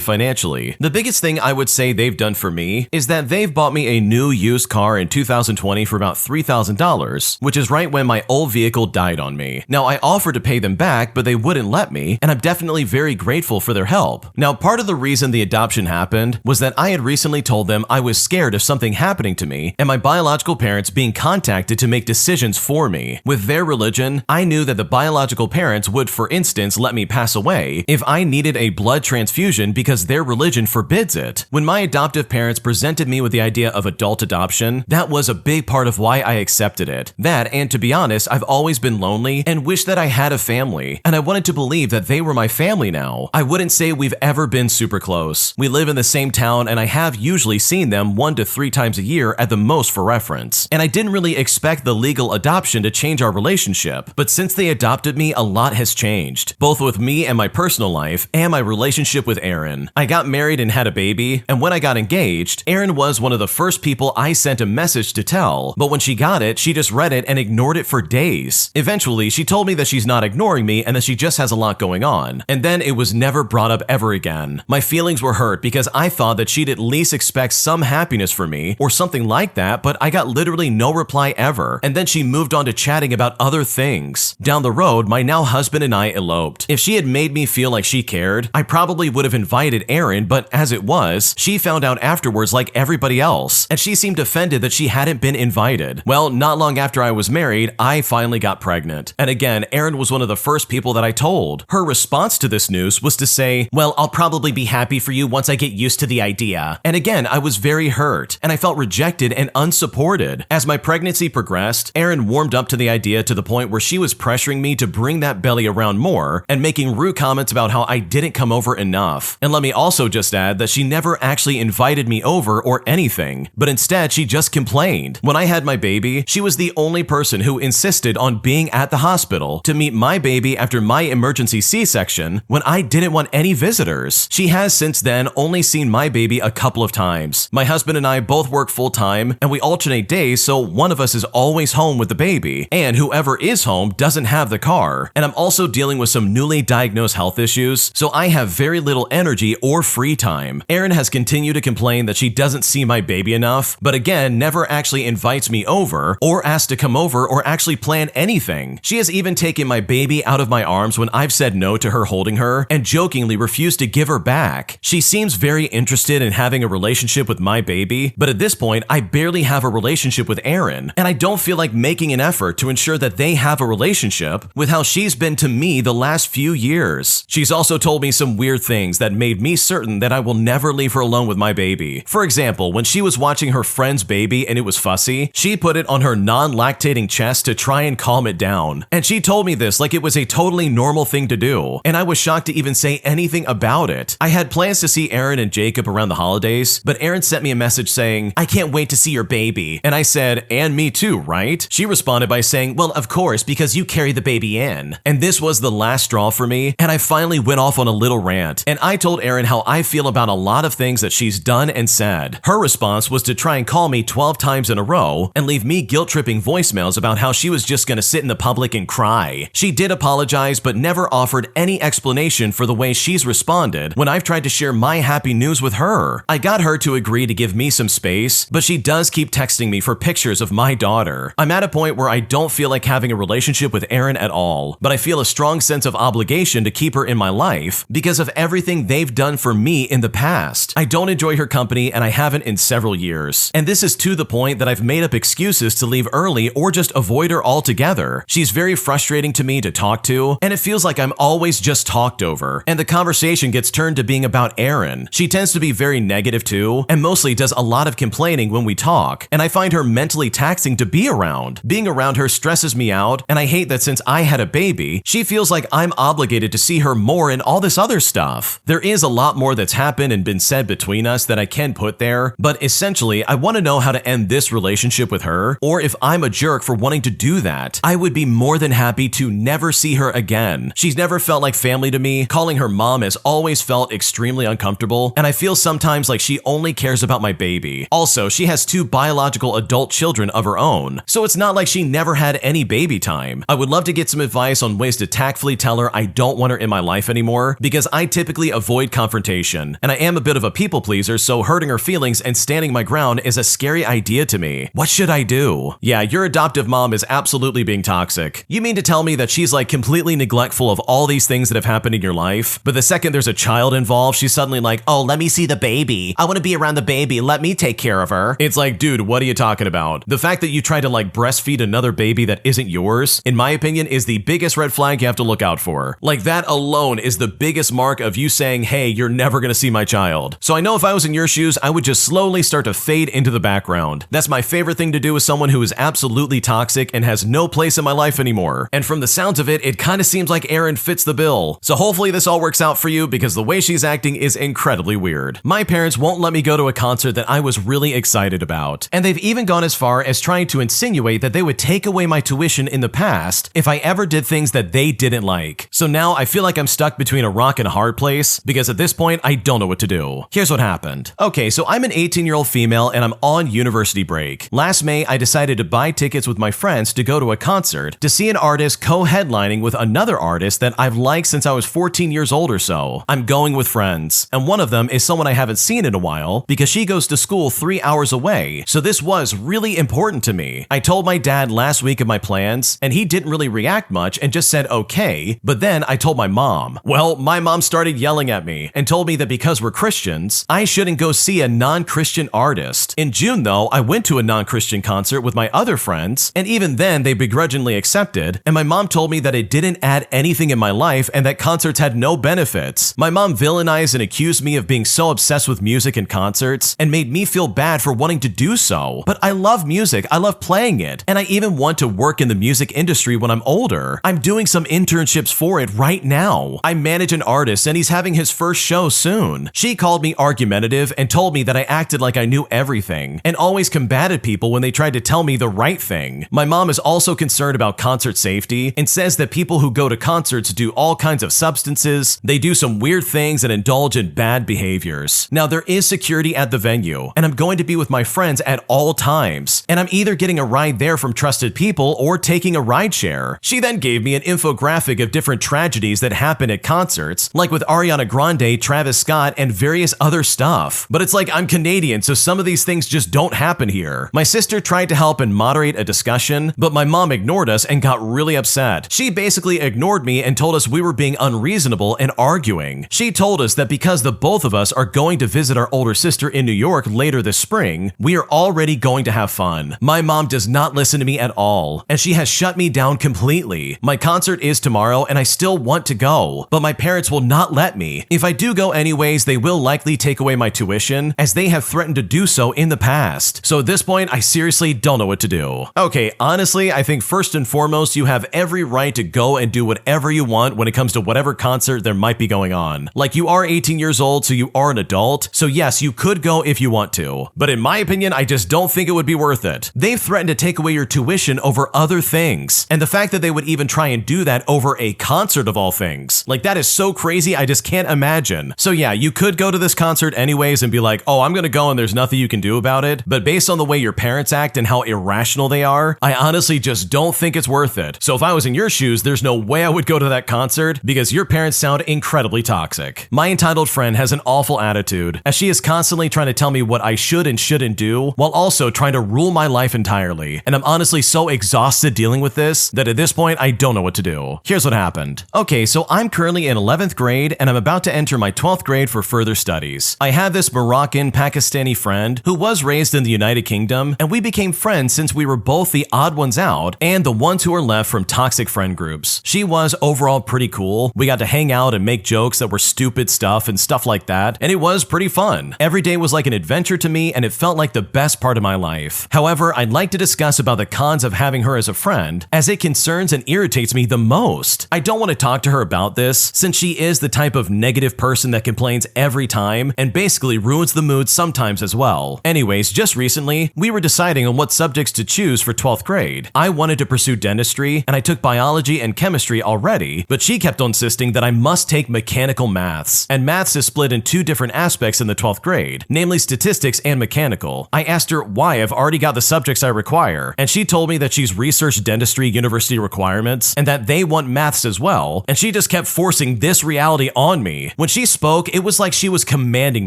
financially. The biggest thing I would say they've done for me is that they've bought me a new used car in 2020 for about $3,000, which is right when my old vehicle died on me. Now, I offered to pay them back, but they wouldn't let me, and I'm definitely very grateful for their help. Now, part of the reason the adoption happened was that I had recently told them I was scared of something happening to me and my biological parents being contacted to make decisions for me. With their religion, I knew that the biological parents would, for instance, let me pass away if I needed a blood transfusion because their religion forbids it. When my adoptive parents presented me with the idea of adult adoption, that was a big part of why I accepted it. That, and to be honest, I've always been lonely and wished that I had a family, and I wanted to believe that they were my family now. I wouldn't say we've ever been super close. We live in the same town, and I have usually seen them 1 to 3 times a year at the most for reference. And I didn't really expect the legal adoption to change our relationship, but since they adopted me, a lot has changed, both with me and my personal life and my relationship with Erin. I got married and had a baby, and when I got engaged, Erin was one of the first people I sent a message to tell, but when she got it, she just read it and ignored it for days. Eventually, she told me that she's not ignoring me and that she just has a lot going on, and then it was never brought up ever again. My feelings were hurt because I thought that she'd at least expect some happiness for me or something like that, but I got literally no reply ever, and then she moved on to chatting about other things. Down the road, my now husband and I eloped. If she had made me feel like she cared, I probably would have invited Erin, but as it was, she found out afterwards like everybody else, and she seemed offended that she hadn't been invited. Well, not long after I was married, I finally got pregnant. And again, Erin was one of the first people that I told. Her response to this news was to say, "Well, I'll probably be happy for you once I get used to the idea." And again, I was very hurt, and I felt rejected and unsupported. As my pregnancy progressed, Erin warmed up to the idea to the point where she was pressuring me to bring that belly around more and making rude comments about how I didn't come over enough. And let me also just add that she never actually invited me over or anything, but instead she just complained. When I had my baby, she was the only person who insisted on being at the hospital to meet my baby after my emergency C-section when I didn't want any visitors. She has since then only seen my baby a couple of times. My husband and I both work full-time, and we alternate days, so one of us is always home with the baby, and whoever is home doesn't have the car. And I'm also dealing with some newly diagnosed health issues, so I have very little energy or free time. Erin has continued to complain that she doesn't see my baby enough, but again, never actually invites me over or asks to come over or actually plan anything. She has even taken my baby out of my arms when I've said no to her holding her and jokingly refused to give her back. She seems very interested in having a relationship with my baby, but at this point, I barely have a relationship with Erin, and I don't feel like making an effort to ensure that they have a relationship with how she's been to me the last few years. She's also told me some weird things that made me certain that I will never leave her alone with my baby. For example, when she was watching her friend's baby and it was fussy, she put it on her non-lactating chest to try and calm it down. And she told me this like it was a totally normal thing to do, and I was shocked to even say anything about it. I had plans to see Erin and Jacob around the holidays, but Erin sent me a message saying, "I can't wait to see your baby." And I said, "And me too, right?" She responded by saying, "Well, of course, because you carry the baby in." And this was the last straw for me, and I finally went off on a little rant, and I told Erin how I feel about a lot of things that she's done and said. Her response was to try and call me 12 times in a row and leave me guilt-tripping voicemails about how she was just gonna sit in the public and cry. She did apologize, but never offered any explanation for the way she's responded when I've tried to share my happy news with her. I got her to agree to give me some space, but she does keep texting me for pictures of my daughter. I'm at a point where I don't feel like having a relationship with Erin at all, but I feel a strong sense of obligation to keep her in my life because of everything they've done for me in the past. I don't enjoy her company, and I haven't in several years. And this is to the point that I've made up excuses to leave early or just avoid her altogether. She's very frustrating to me to talk to, and it feels like I'm always just talked over, and the conversation gets turned to being about Erin. She tends to be very negative too, and mostly does a lot of complaining when we talk, and I find her mentally taxing to be around. Being around her stresses me out, and I hate that since I had a baby, she feels like I'm obligated to see her more and all this other stuff. There is a lot more that's happened and been said between us that I can put there, but essentially, I want to know how to end this relationship with her, or if I'm a jerk for wanting to do that. I would be more than happy to never see her again. She's never felt like family to me. Calling her mom has always felt extremely uncomfortable, and I feel sometimes like she only cares about my baby. Also, she has 2 biological adult children of her own, so it's not like she never had any baby time. I would love to get some advice on ways to tactfully tell her I don't want her in my life anymore, because I typically avoid confrontation, and I am a bit of a people pleaser, so hurting her feelings and standing my ground is a scary idea to me. What should I do? Yeah, your adoptive mom is absolutely being toxic. You mean to tell me that she's like completely neglectful of all these things that have happened in your life, but the second there's a child involved, she's suddenly like, oh, let me see the baby. I want to be around the baby. Let me take care of her. It's like, dude, what are you talking about? The fact that you try to like breastfeed another baby that isn't yours, in my opinion, is the biggest red flag you have to look out for. Like that alone is the biggest mark of you saying, hey, you're never gonna see my child. So I know if I was in your shoes, I would just slowly start to fade into the background. That's my favorite thing to do with someone who is absolutely toxic and has no place in my life anymore. And from the sounds of it, it kind of seems like Erin fits the bill. So hopefully this all works out for you, because the way she's acting is incredibly weird. My parents won't let me go to a concert that I was really excited about. And they've even gone as far as trying to insinuate that they would take away my tuition in the past if I ever did things that they didn't like. So now I feel like I'm stuck between a rock and a hard place, because at this point, I don't know what to do. Here's what happened. Okay, so I'm an 18-year-old female and I'm on university break. Last May, I decided to buy tickets with my friends to go to a concert to see an artist co-headlining with another artist that I've liked since I was 14 years old or so. I'm going with friends, and one of them is someone I haven't seen in a while because she goes to school 3 hours away, so this was really important to me. I told my dad last week of my plans, and he didn't really react much and just said okay, but then I told my mom. Well, my mom started yelling at me and told me that because we're Christians, I shouldn't go see a non-Christian artist. In June though, I went to a non-Christian concert with my other friends, and even then they begrudgingly accepted, and my mom told me that it didn't add anything in my life and that concerts had no benefits. My mom villainized and accused me of being so obsessed with music and concerts and made me feel bad for wanting to do so. But I love music, I love playing it, and I even want to work in the music industry when I'm older. I'm doing some internships for it right now. I manage an artist and he's having his first show soon. She called me argumentative and told me that I acted like I knew everything and always combated people when they tried to tell me the right thing. My mom is also concerned about concert safety and says that people who go to concerts do all kinds of substances, they do some weird things and indulge in bad behaviors. Now there is security at the venue, and I'm going to be with my friends at all times, and I'm either getting a ride there from trusted people or taking a rideshare. She then gave me an infographic of different tragedies that happen at concerts, like with Ariana Grande, Travis Scott, and various other stuff. But it's like I'm Canadian, so some of these things just don't happen here. My sister tried to help and moderate a discussion, but my mom ignored us and got really upset. She basically ignored me and told us we were being unreasonable and arguing. She told us that because the both of us are going to visit our older sister in New York later this spring, we are already going to have fun. My mom does not listen to me at all, and she has shut me down completely. My concert is tomorrow and I still want to go, but my parents will not let me. If I do go anyways, they will likely take away my tuition, as they have threatened to do so in the past. So at this point, I seriously don't know what to do. Okay, honestly, I think first and foremost, you have every right to go and do whatever you want when it comes to whatever concert there might be going on. Like, you are 18 years old, so you are an adult, so yes, you could go if you want to. But in my opinion, I just don't think it would be worth it. They've threatened to take away your tuition over other things, and the fact that they would even try and do that over a concert of all things, like, that is so crazy, I just can't imagine. So yeah, you could go to this concert anyways and be like, oh, I'm gonna go and there's nothing you can do about it, but based on the way your parents act and how irrational they are, I honestly just don't think it's worth it. So if I was in your shoes, there's no way I would go to that concert, because your parents sound incredibly toxic. My entitled friend has an awful attitude, as she is constantly trying to tell me what I should and shouldn't do, while also trying to rule my life entirely. And I'm honestly so exhausted dealing with this that at this point, I don't know what to do. Here's what happened. Okay, so I'm currently in 11th grade and I'm about to enter my 12th grade for further studies. I have this Moroccan Pakistani friend who was raised in the United Kingdom, and we became friends since we were both the odd ones out and the ones who are left from toxic friend groups. She was overall pretty cool. We got to hang out and make jokes that were stupid stuff and stuff like that, and it was pretty fun. Every day was like an adventure to me, and it felt like the best part of my life. However, I'd like to discuss about the cons of having her as a friend, as it concerns and irritates me the most. I don't want to talk to her about this, since she is the type of negative person that complains every time and basically ruins the mood sometimes as well. Anyways, just recently, we were deciding on what subjects to choose for 12th grade. I wanted to pursue dentistry, and I took biology and chemistry already, but she kept on insisting that I must take mechanical maths. And maths is split in two different aspects in the 12th grade, namely statistics and mechanical. I asked her why I've already got the subjects I require, and she told me that she's researched dentistry university requirements and that they want maths as well, and she just kept forcing this reality on me. When she spoke, it was like she was commanding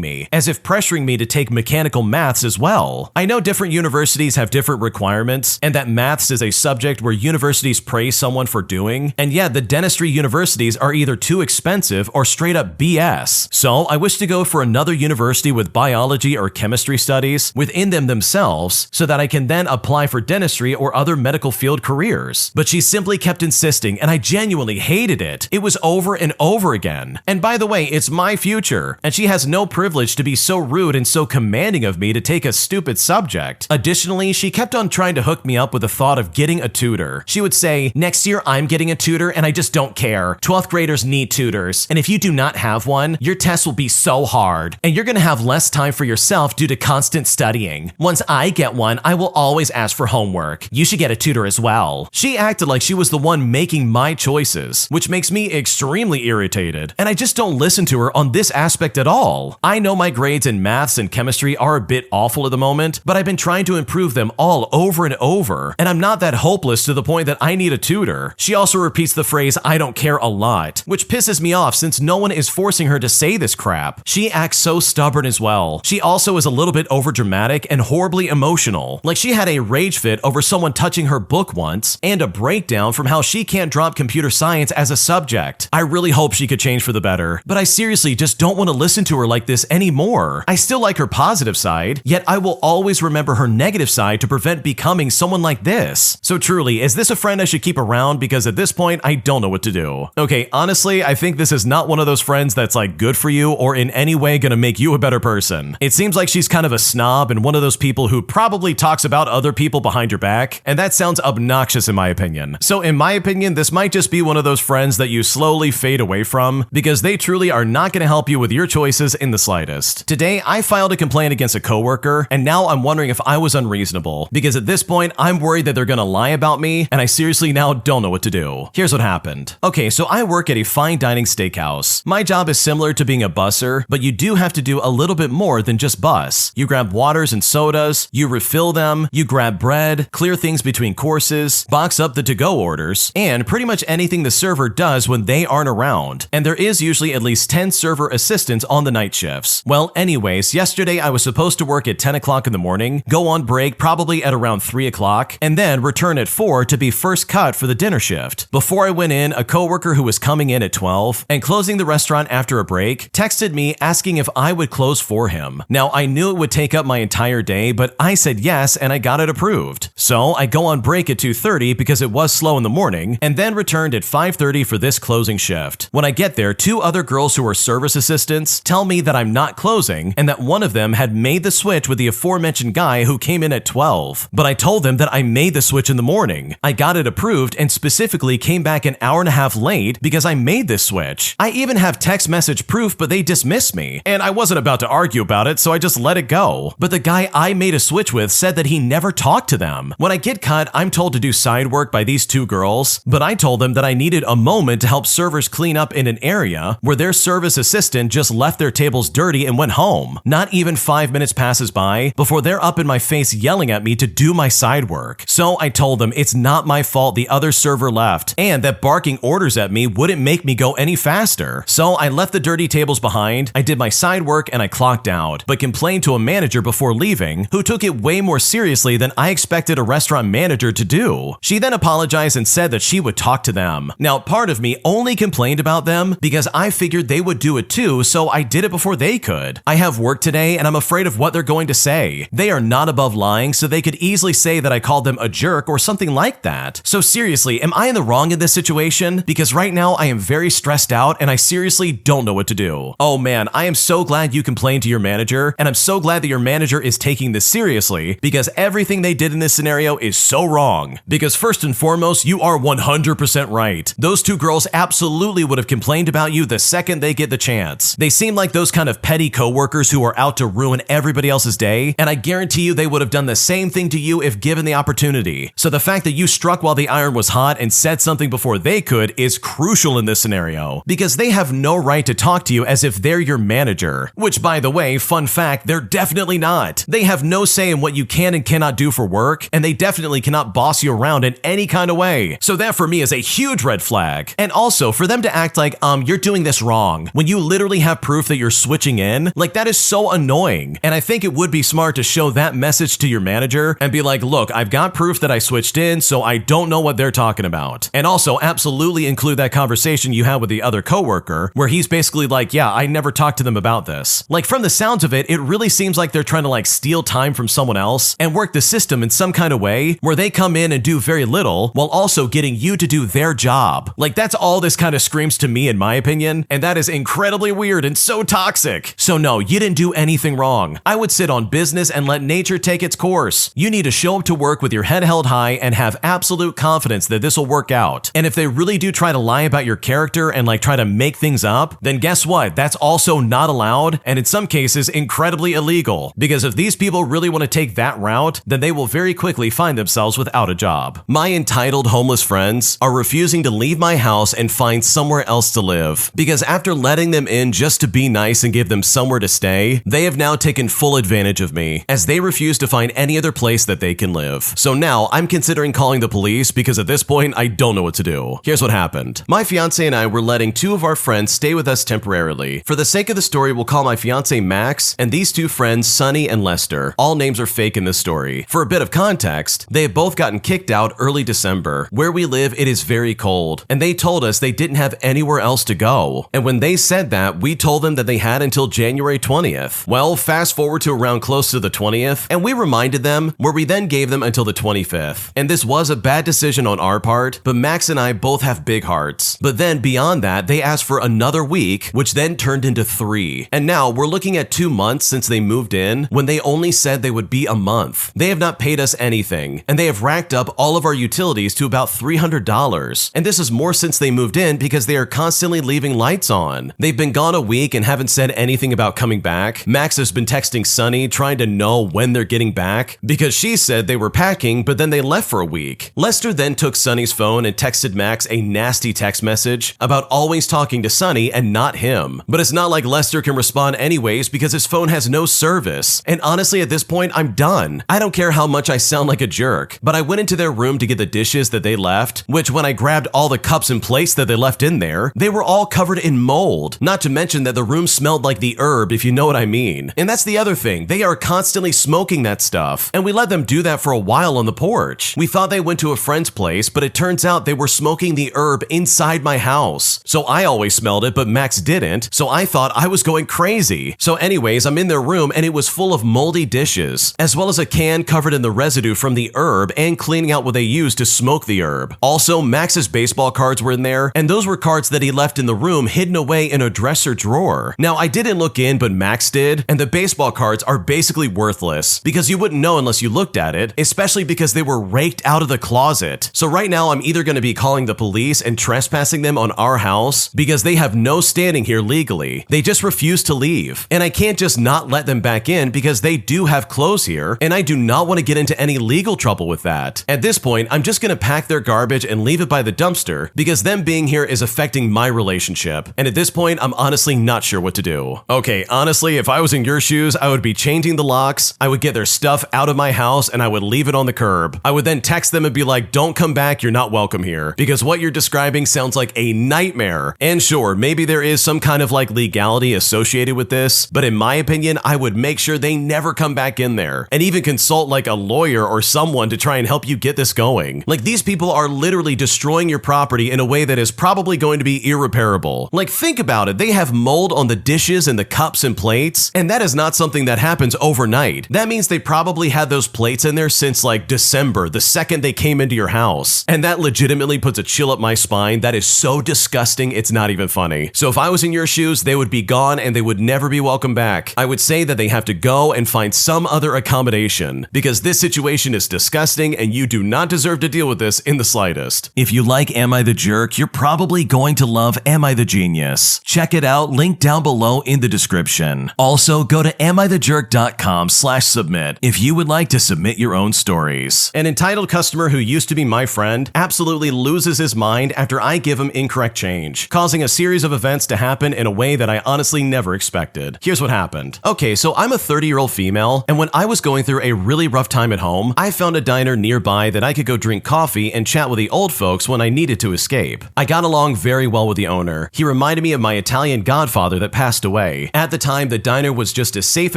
me, as if pressuring me to take mechanical maths as well. I know different universities have different requirements, and that maths is a subject where universities praise someone for doing, and yet the dentistry universities are either too expensive or straight up BS. So I wish to go for another university with biology or chemistry studies within them themselves, so that I can then apply for dentistry or other medical field careers. But she simply kept insisting, and I genuinely hated it. It was over and over again. And by the way, it's my future, and she has no privilege to be so rude and so commanding of me to take a stupid subject. Additionally, she kept on trying to hook me up with the thought of getting a tutor. She would say, "Next year I'm getting a tutor and I just don't care. 12th graders need tutors, and if you do not have one, your test will be so hard, and you're gonna have less time for yourself due to constant studying. Once I get one, I will always ask for homework. You should get a tutor as well." She acted like she was the one making my choices, which makes me extremely irritated, and I just don't listen to her on this aspect at all. I know my grades in maths and chemistry are a bit awful at the moment, but I've been trying to improve them all over and over, and I'm not that hopeless to the point that I need a tutor. She also repeats the phrase "I don't care" a lot, which pisses me off since no one is forcing her to say this crap. She acts so stubborn as well. She also is a little bit overdramatic and horribly emotional. Like she had a rage fit over someone touching her book once, and a breakdown from how she can't drop computer science as a subject. I really hope she could change for the better, but I seriously just don't want to listen to her like this anymore. I still like her positive side, yet I will always remember her negative side to prevent becoming someone like this. So truly, is this a friend I should keep around? Because at this point, I don't know what to do. Okay, honestly, I think this is not one of those friends that's like good for you or in any way gonna make you a better person. It seems like she's kind of a snob and one of those people who probably talks about other people behind your back, and that sounds obnoxious in my opinion. So in my opinion, this might just be one of those friends that you slowly fade away from, because they truly are not gonna help you with your choices in the slightest. Today, I filed a complaint against a coworker, and now I'm wondering if I was unreasonable, because at this point, I'm worried that they're gonna lie about me, and I seriously now don't know what to do. Here's what happened. Okay, so I work at a fine dining steakhouse. My job is similar to being a busser, but you do have to do a little bit more than just bus. You grab waters and sodas, you refill them, you grab bread, clear things between courses, box up the to-go orders, and pretty much anything the server does when they aren't around. And there is usually at least 10 server assistants on the night shifts. Well, anyways, yesterday I was supposed to work at 10 o'clock in the morning, go on break probably at around 3 o'clock, and then return at 4 to be first cut for the dinner shift. Before I went in, a coworker who was coming in at 12 and closing the restaurant after a break texted me asking if I would close for him. Now, I knew it would take up my entire day, but I said yes and I got it approved. So I go on break at 2:30 because it was slow in the morning, and then returned at 5:30 for this closing shift. When I get there, two other girls who are service assistants tell me that I'm not closing and that one of them had made the switch with the aforementioned guy who came in at 12. But I told them that I made the switch in the morning. I got it approved and specifically came back an hour and a half late because I made this switch. I even have text message proof, but they dismissed me. And I wasn't about to argue about it, so I just let it go. But the guy I made a switch with said that he never talked to them. When I get cut, I'm told to do side work by these two girls, but I told them that I needed a moment to help servers clean up in an area where their service assistant just left their tables dirty and went home. Not even 5 minutes passes by before they're up in my face yelling at me to do my side work. So I told them it's not my fault the other server left, and that barking orders at me wouldn't make me go any faster. So I left the dirty tables behind, I did my side work, and I clocked out, but complained to a manager before leaving, who took it way more seriously than I expected a restaurant manager to do. She then apologized and said that she would talk to them. Now, part of me only complained about them because I figured they would do it too, so I did it before they could. I have work today, and I'm afraid of what they're going to say. They are not above lying, so they could easily say that I called them a jerk or something like that. So seriously, am I in the wrong in this situation? Because right now I am very stressed out and I seriously don't know what to do. Oh man, I am so glad you complained to your manager, and I'm so glad that your manager is taking this seriously, because everything they did in this scenario is so wrong. Because first and foremost, you are 100% right. Those two girls absolutely would have complained about you the second they get the chance. They seem like those kind of petty coworkers who are out to ruin everybody else's day, and I guarantee you they would have done the same thing to you if given the opportunity. So the fact that you struck while the iron was hot and said something before they could is crucial in this scenario, because they have no right to talk to you as if they're your manager. Which, by the way, fun fact, they're definitely not. They have no say in what you can and cannot do for work, and they definitely cannot boss you around in any kind of way. So that for me is a huge red flag. And also, for them to act like, you're doing this wrong, when you literally have proof that you're switching in, like that is so annoying. And I think it would be smart to show that message to your manager and be like, look, I've got proof that I switched in, so I don't know what they're talking about. And also absolutely include that conversation you had with the other coworker, where he's basically like, yeah, I never talked to them about this. Like, from the sounds of it, it really seems like they're trying to like steal time from someone else and work the system in some kind of way where they come in and do very little while also getting you to do their job. Like, that's all this kind of screams to me, in my opinion, and that is incredibly weird and so toxic. So no, you didn't do anything wrong. I would sit on business and let nature take its course. You need to show up to work with your head held high and have absolute confidence that this will work out. And if they really do try to lie about your character and like try to make things up, then guess what? That's also not allowed, and in some cases incredibly illegal. Because if these people really want to take that route, then they will very quickly find themselves without a job. My entitled homeless friends are refusing to leave my house and find somewhere else to live, because after letting them in just to be nice and give them somewhere to stay, they have now taken full advantage of me, as they refuse to find any other place that they can live. So now I'm considering calling the police, because at this point I don't know what to do. Here's what happened. My fiance and I were letting two of our friends stay with us temporarily. For the sake of the story, we'll call my fiance Max, and these two friends Sunny and Lester. All names are fake in this story. For a bit of context, they have both gotten kicked out early December. Where we live, it is very cold, and they told us they didn't have anywhere else to go. And when they said that, we told them that they had until January 20th. Well, fast forward to around close to the 20th, and we reminded them, where we then gave them until the 25th. And this was a bad decision on our part, but Max and I both have big hearts. But then beyond that, they asked for another week, which then turned into 3. And now we're looking at 2 months since they moved in, when they only said they would be a month. They have not paid us anything, and they have racked up all of our utilities to about $300. And this is more since they moved in, because they are constantly leaving lights on. They've been gone a week and haven't said anything about coming back. Max has been texting Sunny trying to know when they're getting back, because she said they were packing, but then they left for a week. Lester then took Sunny's phone and texted Max a nasty text message about always talking to Sunny and not him. But it's not like Lester can respond anyways, because his phone has no service. And honestly, at this point, I'm done. I don't care how much I sound like a jerk, but I went into their room to get the dishes that they left, which when I grabbed all the cups and plates that they left in there, they were all covered in mold. Not to mention that the room smelled like the herb, if you know what I mean. And that's the other thing. They are constantly smoking that stuff, and we let them do that for a while on the porch. We thought they went to a friend's place, but it turns out they were smoking the herb inside my house. So I always smelled it, but Max didn't, so I thought I was going crazy. So anyways, I'm in their room and it was full of moldy dishes, as well as a can covered in the residue from the herb and cleaning out what they used to smoke the herb. Also, Max's baseball cards were in there, and those were cards that he left in the room hidden away in a dresser drawer. Now, I didn't look in, but Max did, and the baseball cards are basically worthless, because you wouldn't know unless you looked at it, especially because they were raked out of the closet. So right now, I'm either going to be calling the police and trespassing them on our house, because they have no standing here legally. They just refuse to leave, and I can't just not let them back in because they do have clothes here, and I do not want to get into any legal trouble with that. At this point, I'm just going to pack their garbage and leave it by the dumpster, because them being here is affecting my relationship, and at this point, I'm honestly not sure what to do. Okay, honestly, if I was in your shoes, I would be changing the locks, I would get their stuff out of my house, and I would leave it on the curb. I would then text them and be like, don't come back, you're not welcome here, because what you're describing sounds like a nightmare. And sure, maybe there is some kind of like legality associated with this, but in my opinion, I would make sure they never come back in there, and even consult like a lawyer or someone to try and help you get this going. Like, these people are literally destroying your property in a way that is probably going to be irreparable. Like, think about it, they have mold on the dishes and the cups and plates, and that is not something that happens overnight. That means they probably had those plates in there since like December, the second they came into your house, and that legitimately puts a chill up my spine. That is so disgusting, it's not even funny. So if I was in your shoes, they would be gone and they would never be welcome back, I would say that they have to go and find some other accommodation, because this situation is disgusting and you do not deserve to deal with this in the slightest. If you like Am I the Jerk, you're probably going to love Am I the Genius. Check it out, link down below in the description. Also, go to amithejerk.com/submit if you would like to submit your own stories. An entitled customer who used to be my friend absolutely loses his mind after I give him incorrect change, causing a series of events to happen in a way that I honestly never expected. Here's what happened. Okay, so I'm a 30-year-old female, and when I was going through a really rough time at home, I found a diner nearby that I could go drink coffee and chat with the old folks when I needed to escape. I got along very well with the owner. He reminded me of my Italian godfather that passed away. At the time, the diner was just a safe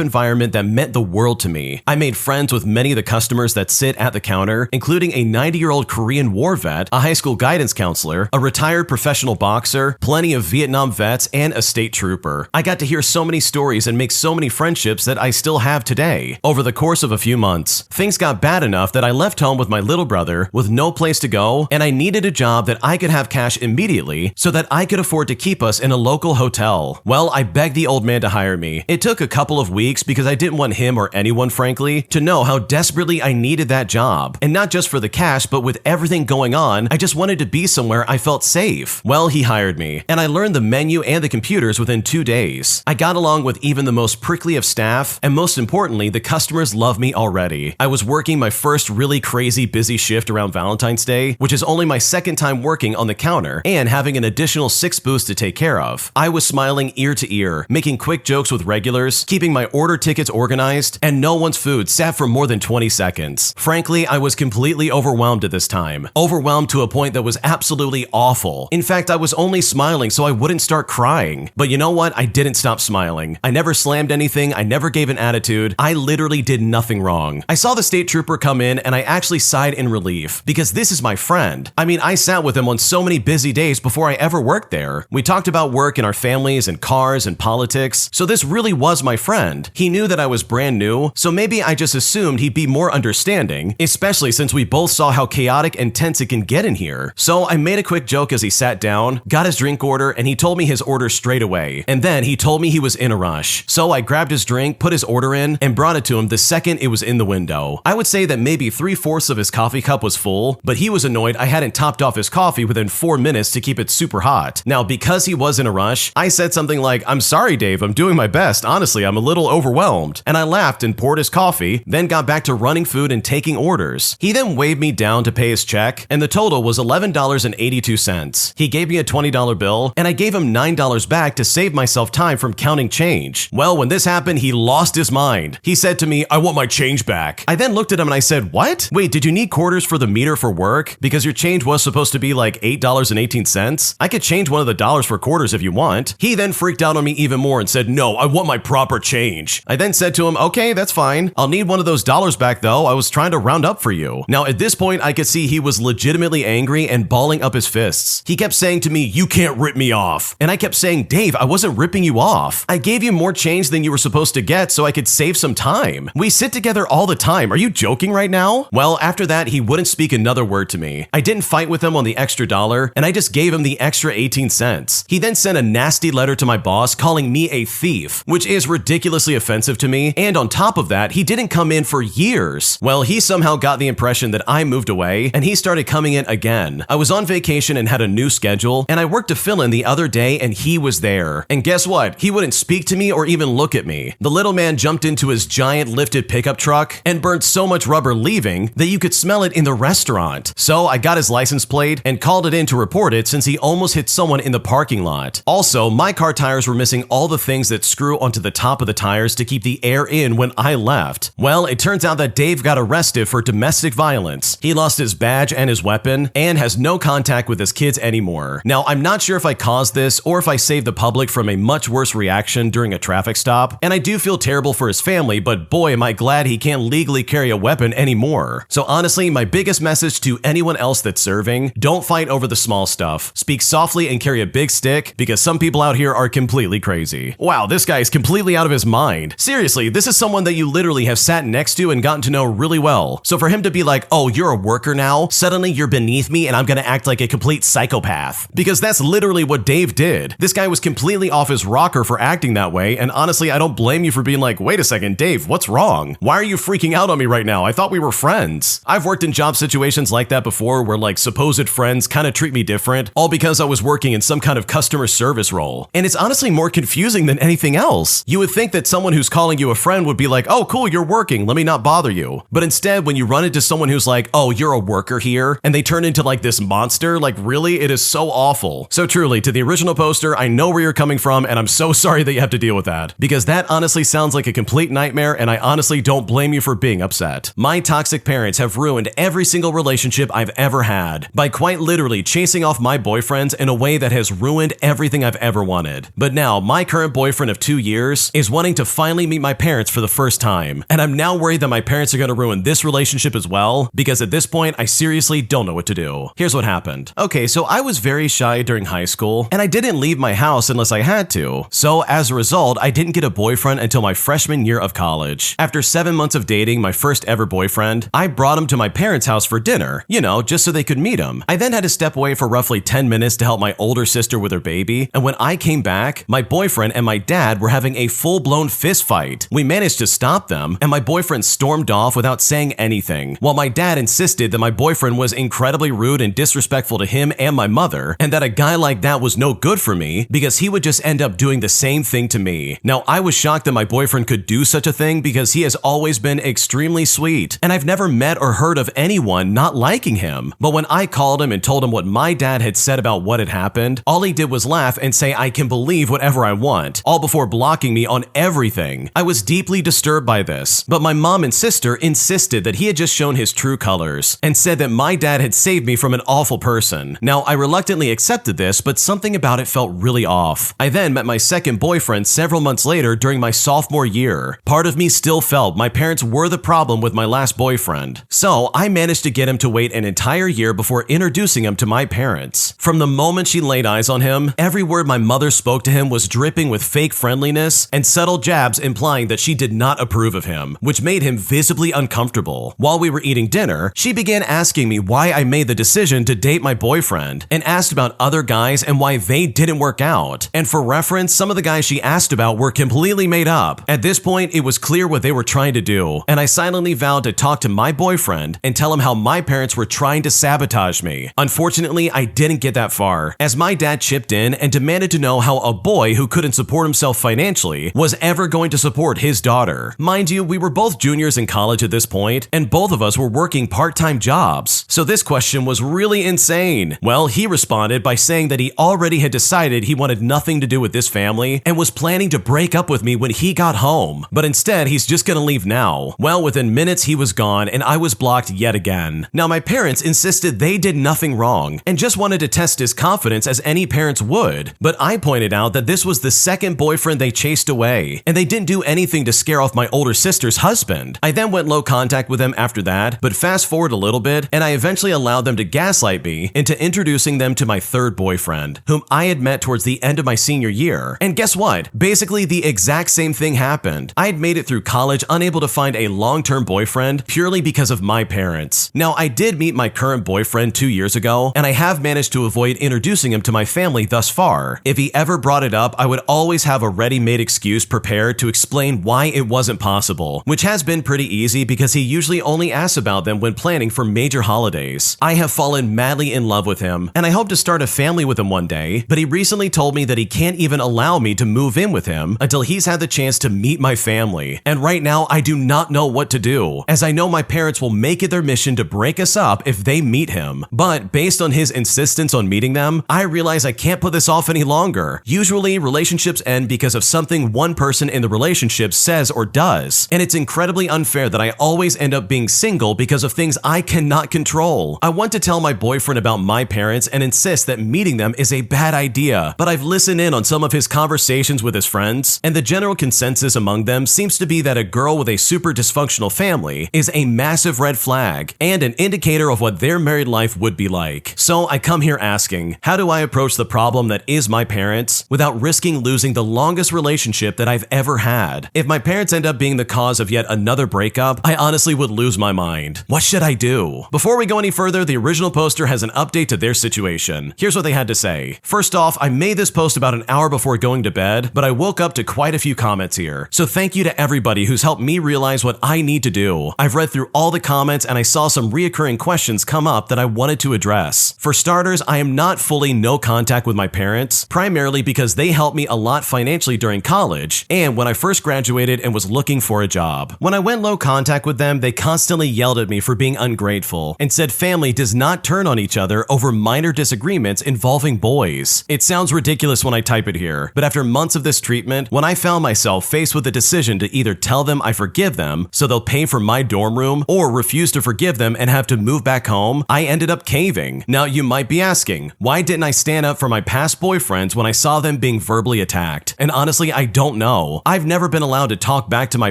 environment that meant the world to me. I made friends with many of the customers that sit at the counter, including a 90-year-old Korean war vet, a high school guidance counselor, a retired professional boxer, plenty of Vietnam vets, and a state trooper. I got to hear so many stories and make so many friendships that I still have today. Over the course of a few months, things got bad enough that I left home with my little brother with no place to go, and I needed a job that I could have cash immediately so that I could afford to keep us in a local hotel. Well, I begged the old man to hire me. It took a couple of weeks because I didn't want him or anyone, frankly, to know how desperately I needed that job. And not just for the cash, but with everything going on, I just wanted to be somewhere I felt safe. Well, he hired me, and I learned the menu and the computers within 2 days. I got along with even the most prickly of staff, and most importantly, the customers love me already. I was working my first really crazy busy shift around Valentine's Day, which is only my second time working on the counter, and having an additional 6 booths to take care of. I was smiling ear to ear, making quick jokes with regulars, keeping my order tickets organized, and no one's food sat for more than 20 seconds. Frankly, I was completely overwhelmed at this time. Overwhelmed to a point that was absolutely awful. In fact, I was only smiling so I wouldn't start crying. But you know what? I didn't stop smiling. I never slammed anything, I never gave an attitude, I literally did nothing wrong. I saw the state trooper come in and I actually sighed in relief, because this is my friend. I mean, I sat with him on so many busy days before I ever worked there. We talked about work and our families and cars and politics, so this really was my friend. He knew that I was brand new, so maybe I just assumed he'd be more understanding, especially since we both saw how chaotic and tense it can get in here. So I made a quick joke as he sat down, got his drink order, and he told me his order straight away. And then he told me he was in a rush. So I grabbed his drink, put his order in, and brought it to him the second it was in the window. I would say that maybe 3/4 of his coffee cup was full, but he was annoyed I hadn't topped off his coffee within 4 minutes to keep it super hot. Now, because he was in a rush, I said something like, "I'm sorry, Dave, I'm doing my best. Honestly, I'm a little overwhelmed." And I laughed and poured his coffee, then got back to running food and taking orders. He then waved me down to pay his check, and the total was $11.82. He gave me a $20 bill, and I gave him $9 back to save myself time from counting change. Well, when this happened, he lost his mind. He said to me, "I want my change back." I then looked at him and I said, "What? Wait, did you need quarters for the meter for work? Because your change was supposed to be like $8.18. I could change one of the dollars for quarters if you want." He then freaked out on me even more and said, "No, I want my proper change." I then said to him, "Okay, that's fine. I'll need one of those dollars back though. I was trying to round up for you." Now, at this point, I could see he was legitimately angry and balling up his fists. He kept saying to me, "You can't rip me off." And I kept saying, "Dave, I wasn't ripping you off. I gave you more change than you were supposed to get so I could save some time. We sit together all the time. Are you joking right now?" Well, after that, he wouldn't speak another word to me. I didn't fight with him on the extra dollar, and I just gave him the extra 18 cents. He then sent a nasty letter to my boss calling me a thief, which is ridiculously offensive to me, and on top of that, he didn't come in for years. Well, he somehow got the impression that I moved away, and he started coming in again. I was on vacation and had a new schedule, and I worked a fill-in the other day, and he was there. And guess what? He wouldn't speak to me or even look at me. The little man jumped into his giant lifted pickup truck and burned so much rubber leaving that you could smell it in the restaurant. So I got his license plate and called it in to report it since he almost hit someone in the parking lot. Also, my car tires were missing all the things that screw onto the top of the tires to keep the air in when I left. Well, it turns out that Dave got arrested for domestic violence. He lost his badge and his weapon and has no contact with his kids anymore. Now, I'm not sure if I caused this or if I saved the public from a much worse reaction during a traffic stop, and I do feel terrible for his family, but boy, am I glad he can't legally carry a weapon anymore. So honestly, my biggest message to anyone else that's serving, don't fight over the small stuff. Speak softly and carry a big stick, because some people out here are completely crazy. Wow, this guy is completely out of his mind. Seriously, this is someone that you literally have sat next to and gotten to know really well. So for him to be like, "Oh, you're a worker now, suddenly you're beneath me and I'm gonna act like a complete psychopath." Because that's literally what Dave did. This guy was completely off office rocker for acting that way, and honestly, I don't blame you for being like, wait a second, Dave, what's wrong? Why are you freaking out on me right now? I thought we were friends. I've worked in job situations like that before where like supposed friends kind of treat me different, all because I was working in some kind of customer service role. And it's honestly more confusing than anything else. You would think that someone who's calling you a friend would be like, oh cool, you're working, let me not bother you. But instead, when you run into someone who's like, oh, you're a worker here, and they turn into like this monster, like really, it is so awful. So truly, to the original poster, I know where you're coming from, and I'm so sorry that you have to deal with that. Because that honestly sounds like a complete nightmare, and I honestly don't blame you for being upset. My toxic parents have ruined every single relationship I've ever had by quite literally chasing off my boyfriends in a way that has ruined everything I've ever wanted. But now, my current boyfriend of 2 years is wanting to finally meet my parents for the first time, and I'm now worried that my parents are going to ruin this relationship as well, because at this point, I seriously don't know what to do. Here's what happened. Okay, so I was very shy during high school, and I didn't leave my house unless I had to. So as a result, I didn't get a boyfriend until my freshman year of college. After 7 months of dating my first ever boyfriend, I brought him to my parents' house for dinner, you know, just so they could meet him. I then had to step away for roughly 10 minutes to help my older sister with her baby, and when I came back, my boyfriend and my dad were having a full-blown fist fight. We managed to stop them, and my boyfriend stormed off without saying anything, while my dad insisted that my boyfriend was incredibly rude and disrespectful to him and my mother, and that a guy like that was no good for me because he would just end up doing the same thing to me. Now, I was shocked that my boyfriend could do such a thing because he has always been extremely sweet, and I've never met or heard of anyone not liking him. But when I called him and told him what my dad had said about what had happened, all he did was laugh and say I can believe whatever I want, all before blocking me on everything. I was deeply disturbed by this, but my mom and sister insisted that he had just shown his true colors and said that my dad had saved me from an awful person. Now, I reluctantly accepted this, but something about it felt really off. I then met my second boyfriend several months later during my sophomore year. Part of me still felt my parents were the problem with my last boyfriend. So I managed to get him to wait an entire year before introducing him to my parents. From the moment she laid eyes on him, every word my mother spoke to him was dripping with fake friendliness and subtle jabs implying that she did not approve of him, which made him visibly uncomfortable. While we were eating dinner, she began asking me why I made the decision to date my boyfriend and asked about other guys and why they didn't work out. And for reference, some of the guys she asked about were completely made up. At this point, it was clear what they were trying to do, and I silently vowed to talk to my boyfriend and tell him how my parents were trying to sabotage me. Unfortunately, I didn't get that far, as my dad chipped in and demanded to know how a boy who couldn't support himself financially was ever going to support his daughter. Mind you, we were both juniors in college at this point, and both of us were working part-time jobs, so this question was really insane. Well, he responded by saying that he already had decided he wanted nothing to do with this family and was planning to break up with me when he got home, but instead he's just gonna leave now. Well, within minutes he was gone and I was blocked yet again. Now, my parents insisted they did nothing wrong and just wanted to test his confidence as any parents would, but I pointed out that this was the second boyfriend they chased away, and they didn't do anything to scare off my older sister's husband. I then went low contact with them after that, but fast forward a little bit, and I eventually allowed them to gaslight me into introducing them to my third boyfriend, whom I had met towards the end of my senior year. And guess what? Basically, the exact same thing happened. I had made it through college unable to find a long-term boyfriend purely because of my parents. Now, I did meet my current boyfriend 2 years ago, and I have managed to avoid introducing him to my family thus far. If he ever brought it up, I would always have a ready-made excuse prepared to explain why it wasn't possible, which has been pretty easy because he usually only asks about them when planning for major holidays. I have fallen madly in love with him, and I hope to start a family with him one day, but he recently told me that he can't even allow me to move in with him until he's had the chance to meet my family. And right now, I do not know what to do, as I know my parents will make it their mission to break us up if they meet him. But based on his insistence on meeting them, I realize I can't put this off any longer. Usually, relationships end because of something one person in the relationship says or does, and it's incredibly unfair that I always end up being single because of things I cannot control. I want to tell my boyfriend about my parents and insist that meeting them is a bad idea, but I've listened in on some of his conversations with his friends, and the general consensus among them seems to be that a girl with a super dysfunctional family is a massive red flag and an indicator of what their married life would be like. So I come here asking, how do I approach the problem that is my parents without risking losing the longest relationship that I've ever had? If my parents end up being the cause of yet another breakup, I honestly would lose my mind. What should I do? Before we go any further, the original poster has an update to their situation. Here's what they had to say. First off, I made this post about an hour before going to bed, but I woke up to quite a few comments here. So thank you to everybody who's helped me realize what I need to do. I've read through all the comments and I saw some reoccurring questions come up that I wanted to address. For starters, I am not fully no contact with my parents, primarily because they helped me a lot financially during college and when I first graduated and was looking for a job. When I went low contact with them, they constantly yelled at me for being ungrateful and said family does not turn on each other over minor disagreements involving boys. It sounds ridiculous when I type it here, but after months of this treatment, when I found myself faced with the decision to either tell them I forgive them so they'll pay for my dorm room or refuse to forgive them and have to move back home, I ended up caving. Now you might be asking, why didn't I stand up for my past boyfriends when I saw them being verbally attacked? And honestly, I don't know. I've never been allowed to talk back to my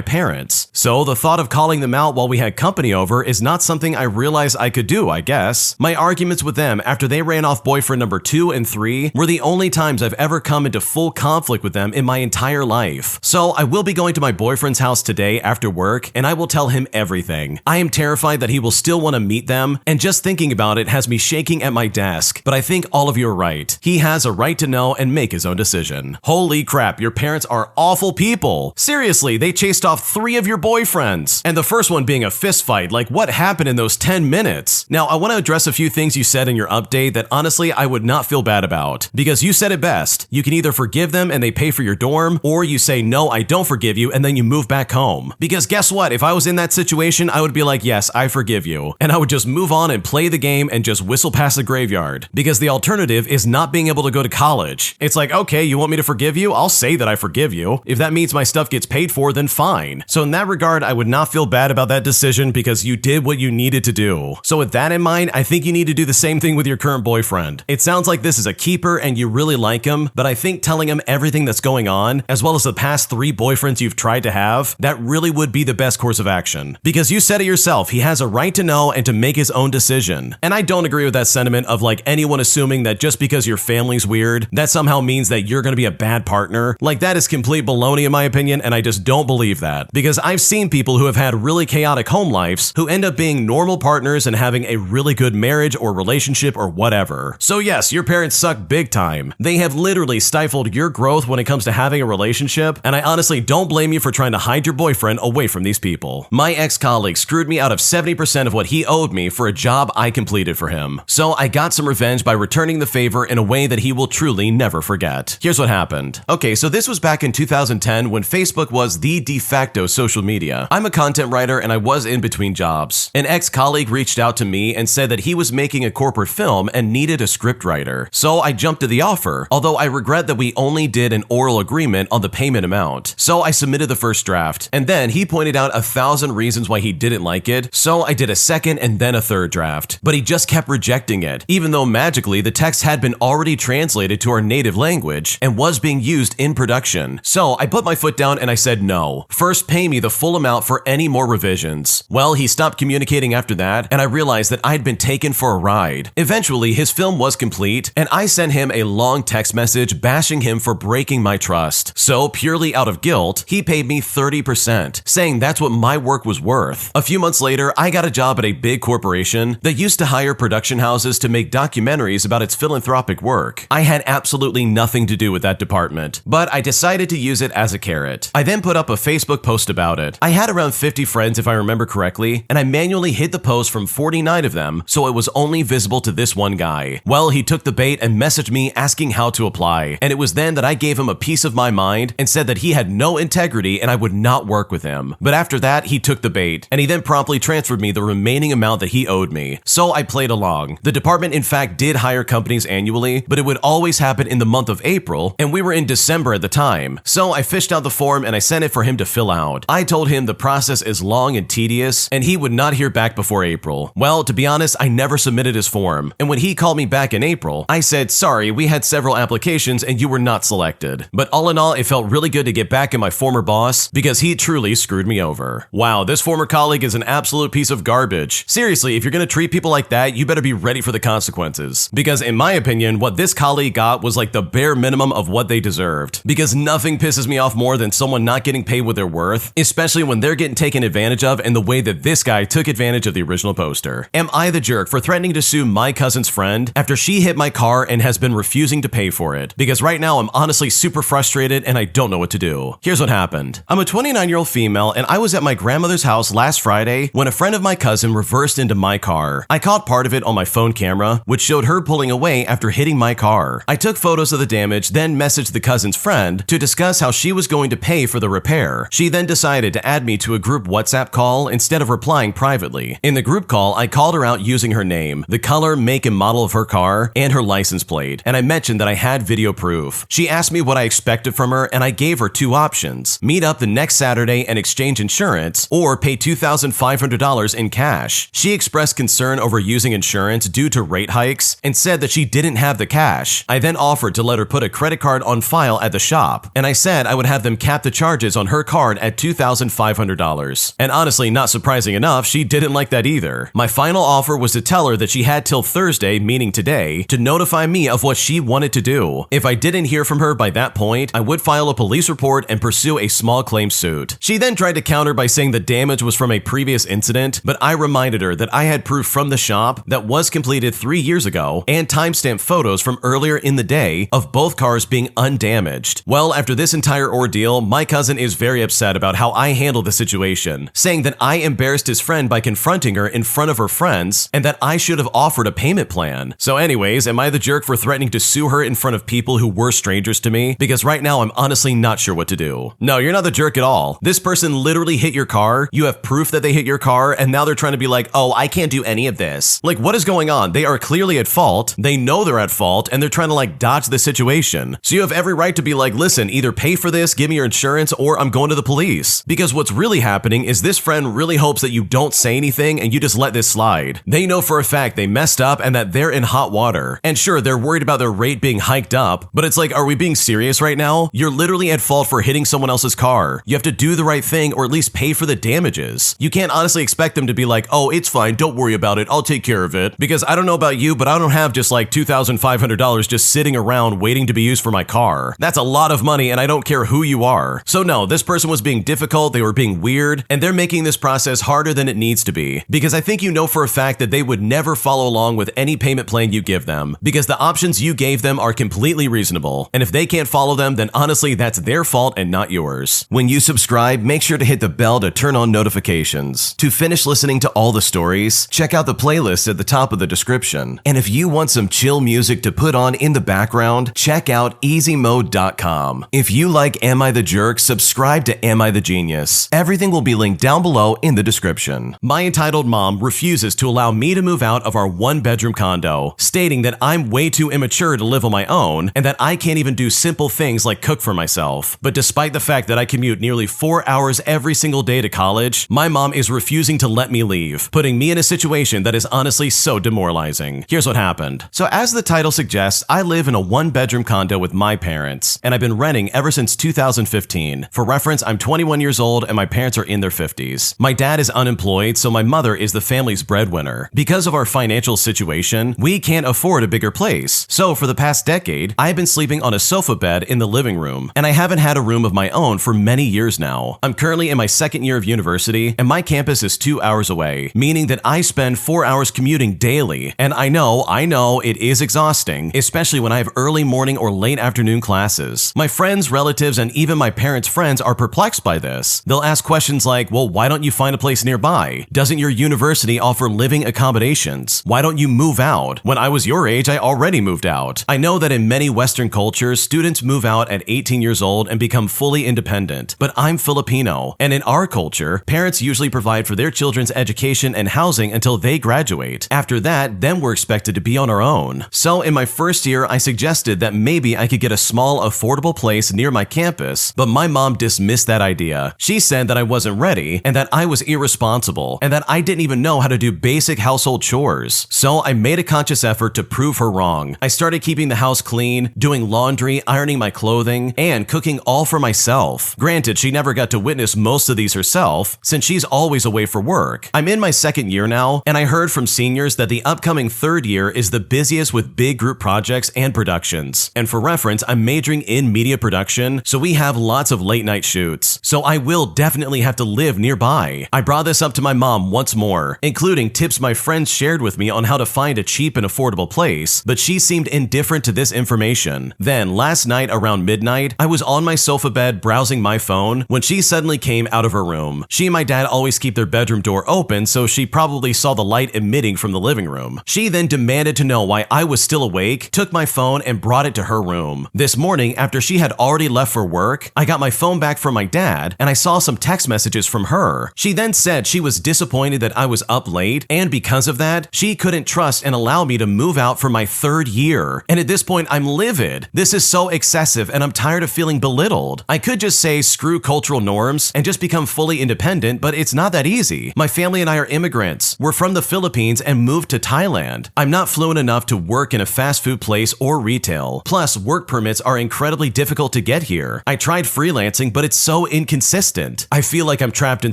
parents. So the thought of calling them out while we had company over is not something I realized I could do, I guess. My arguments with them after they ran off boyfriend number 2 and 3 were the only times I've ever come into full conflict with them in my entire life. So I will be going to my boyfriend's house today after work and I will tell him everything. I am terrified that he will still want to meet them, and just thinking about it has me shaking at my desk, but I think all of you are right. He has a right to know and make his own decision. Holy crap, your parents are awful people. Seriously, they chased off 3 of your boyfriends, and the first one being a fist fight. Like, what happened in those 10 minutes? Now, I want to address a few things you said in your update that honestly I would not feel bad about, because you said it best. You can either forgive them and they pay for your dorm, or you say, no, I don't forgive you, and then you move back home. Because guess what? If I was in that situation, I would be like, yes, I forgive you. And I would just move on and play the game and just whistle past the graveyard. Because the alternative is not being able to go to college. It's like, okay, you want me to forgive you? I'll say that I forgive you. If that means my stuff gets paid for, then fine. So in that regard, I would not feel bad about that decision because you did what you needed to do. So with that in mind, I think you need to do the same thing with your current boyfriend. It sounds like this is a keeper and you really like him, but I think telling him everything that's going on, as well as the past 3 boyfriends you've tried to have, that really would be the best course of action. Because you said it yourself, he has a right to know and to make his own decision. And I don't agree with that sentiment of like anyone assuming that just because your family's weird, that somehow means that you're gonna be a bad partner. Like, that is complete baloney in my opinion, and I just don't believe that. Because I've seen people who have had really chaotic home lives who end up being normal partners and having a really good marriage or relationship or whatever. So yes, your parents suck big time. They have literally stifled your growth when it comes to having a relationship, and I honestly don't blame you for trying to hide your boyfriend away from these people. My ex-colleague screwed me out of 70% of what he owed me for a job I completed for him. So I got some revenge by returning the favor in a way that he will truly never forget. Here's what happened. Okay, so this was back in 2010 when Facebook was the de facto social media. I'm a content writer and I was in between jobs. An ex-colleague reached out to me and said that he was making a corporate film and needed a script writer. So I jumped to the offer, although I regret that we only did an oral agreement on the payment amount. So I submitted the first draft, and then he pointed out 1,000 reasons why he didn't like it, so I did a second and then a third draft. But he just kept rejecting it, even though magically the text had been already translated to our native language and was being used in production. So I put my foot down and I said no. First, pay me the full amount for any more revisions. Well, he stopped communicating after that, and I realized that I'd been taken for a ride. Eventually, his film was complete, and I sent him a long text message bashing him for breaking my trust. So, purely out of guilt, he paid me 30%, saying that's what my work was worth. A few months later, I got a job at a big corporation that used to hire production houses to make documentaries about its philanthropic work. I had absolutely nothing to do with that department, but I decided to use it as a carrot. I then put up a Facebook post about it. I had around 50 friends if I remember correctly, and I manually hid the post from 49 of them, so it was only visible to this one guy. Well, he took the bait and messaged me asking how to apply, and it was then that I gave him a piece of my mind and said that he had no integrity and I would not work with him. But after that, he took the bait, and he then promptly transferred me the remaining amount that he owed me. So I played along. The department in fact did hire companies annually, but it would always happen in the month of April, and we were in December at the time. So I fished out the form and I sent it for him to fill out. I told him the process is long and tedious, and he would not hear back before April. Well, to be honest, I never submitted his form, and when he called me back in April, I said, sorry, we had several applications and you were not selected. But all in all, it felt really good to get back at my former boss because he truly screwed me over. Wow, this former colleague is an absolute piece of garbage. Seriously, if you're gonna treat people like that, you better be ready for the consequences. Because in my opinion, what this colleague got was like the bare minimum of what they deserved. Because nothing pisses me off more than someone not getting paid what they're worth, especially when they're getting taken advantage of in the way that this guy took advantage of the original poster. Am I the jerk for threatening to sue my cousin's friend after she hit my car and has been refusing to pay for it? because right now I'm honestly super frustrated and I don't know what to do. Here's what happened. I'm a 29-year-old female and I was at my grandmother's house last Friday when a friend of my cousin reversed into my car. I caught part of it on my phone camera, which showed her pulling away after hitting my car. I took photos of the damage, then messaged the cousin's friend to discuss how she was going to pay for the repair. She then decided to add me to a group WhatsApp call instead of replying privately. In the group call, I called her out using her name, the color, make, and model of her car, and her license plate, and I mentioned that I had video proof. She asked me what I expected from her, and I gave her two options: meet up the next Saturday and exchange insurance, or pay $2,500 in cash. She expressed concern over using insurance due to rate hikes and said that she didn't have the cash. I then offered to let her put a credit card on file at the shop, and I said I would have them cap the charges on her card at $2,500. And honestly, not surprising enough, she didn't like that either. My final offer was to tell her that she had till Thursday, meaning today, to notify me of what she wanted to do. If I didn't hear from her by that point, I would file a police report and pursue a small claim suit. She then tried to counter by saying the damage was from a previous incident, but I reminded her that I had proof from the shop that was completed 3 years ago and timestamp photos from earlier in the day of both cars being undamaged. Well, after this entire ordeal, my cousin is very upset about how I handled the situation, saying that I embarrassed his friend by confronting her in front of her friends and that I should have offered a payment plan. So anyways, am I the jerk for threatening to sue her in front of people who were strangers to me? Because right now I'm honestly not sure what to do. No, you're not the jerk at all. This person literally hit your car, you have proof that they hit your car, and now they're trying to be like, oh, I can't do any of this. Like, what is going on? They are clearly at fault, they know they're at fault, and they're trying to like dodge the situation. So you have every right to be like, listen, either pay for this, give me your insurance, or I'm going to the police. Because what's really happening is this friend really hopes that you don't say anything and you just let this slide. They know for a fact they messed up and that they're in hot water. And sure, they're worried about their rate being hiked up, but it's like, are we being serious right now? You're literally at fault for hitting someone else's car. You have to do the right thing or at least pay for the damages. You can't honestly expect them to be like, oh, it's fine, don't worry about it, I'll take care of it. Because I don't know about you, but I don't have just like $2,500 just sitting around waiting to be used for my car. That's a lot of money and I don't care who you are. So no, this person was being difficult, they were being weird, and they're making this process harder than it needs to be. Because I think you know for a fact that they would never follow along with any payment plan you give them. Because the options you gave them are completely reasonable. And if they can't follow them, then honestly that's their fault and not yours. When you subscribe, make sure to hit the bell to turn on notifications. To finish listening to all the stories, check out the playlist at the top of the description. And if you want some chill music to put on in the background, check out easymode.com. If you like Am I the Jerk, subscribe to Am I the Genius. Everything will be linked down below in the description. My entitled mom refuses to allow me to move out of our one-bedroom condo, stating that I'm way too immature to live on my own and that I can't even do simple things like cook for myself. But despite the fact that I commute nearly 4 hours every single day to college, my mom is refusing to let me leave, putting me in a situation that is honestly so demoralizing. Here's what happened. So as the title suggests, I live in a one-bedroom condo with my parents, and I've been renting ever since 2015. For reference, I'm 21 years old and my parents are in their 50s. My dad is unemployed, so my mother is the family's breadwinner. Because of our financial situation, we can't afford a bigger place. So for the past decade, I've been sleeping on a sofa bed in the living room, and I haven't had a room of my own for many years now. I'm currently in my second year of university, and my campus is 2 hours away, meaning that I spend 4 hours commuting daily. And I know, it is exhausting, especially when I have early morning or late afternoon classes. My friends, relatives, and even my parents' friends are perplexed by this. They'll ask questions like, well, why don't you find a place nearby? Doesn't your university offer living accommodations? Why don't you move out? When I was your age, I already moved out. I know that in many Western cultures, students move out at 18 years old and become fully independent, but I'm Filipino, and in our culture, parents usually provide for their children's education and housing until they graduate. After that, then we're expected to be on our own. So in my first year, I suggested that maybe I could get a small, affordable place near my campus, but my mom dismissed that idea. She said that I wasn't ready, and that I was irresponsible, and that I didn't even know how to do basic household chores. So I made a conscious effort to prove her wrong. I started keeping the house clean, doing laundry, ironing my clothing, and cooking all for myself. Granted, she never got to witness most of these herself, since she's always away for work. I'm in my second year now, and I heard from seniors that the upcoming third year is the busiest with big group projects and productions. And for reference, I'm majoring in media production, so we have lots of late night shoots. So I will definitely have to live nearby. I brought this up to my mom once more, including tips my friends shared with me on how to find a cheap and affordable place, but she seemed indifferent to this information information. Then, last night around midnight, I was on my sofa bed browsing my phone when she suddenly came out of her room. She and my dad always keep their bedroom door open, so she probably saw the light emitting from the living room. She then demanded to know why I was still awake, took my phone, and brought it to her room. This morning, after she had already left for work, I got my phone back from my dad, and I saw some text messages from her. She then said she was disappointed that I was up late, and because of that, she couldn't trust and allow me to move out for my 3rd year. And at this point, I'm livid. This is so excessive, and I'm tired of feeling belittled. I could just say screw cultural norms and just become fully independent, but it's not that easy. My family and I are immigrants. We're from the Philippines and moved to Thailand. I'm not fluent enough to work in a fast food place or retail. Plus, work permits are incredibly difficult to get here. I tried freelancing, but it's so inconsistent. I feel like I'm trapped in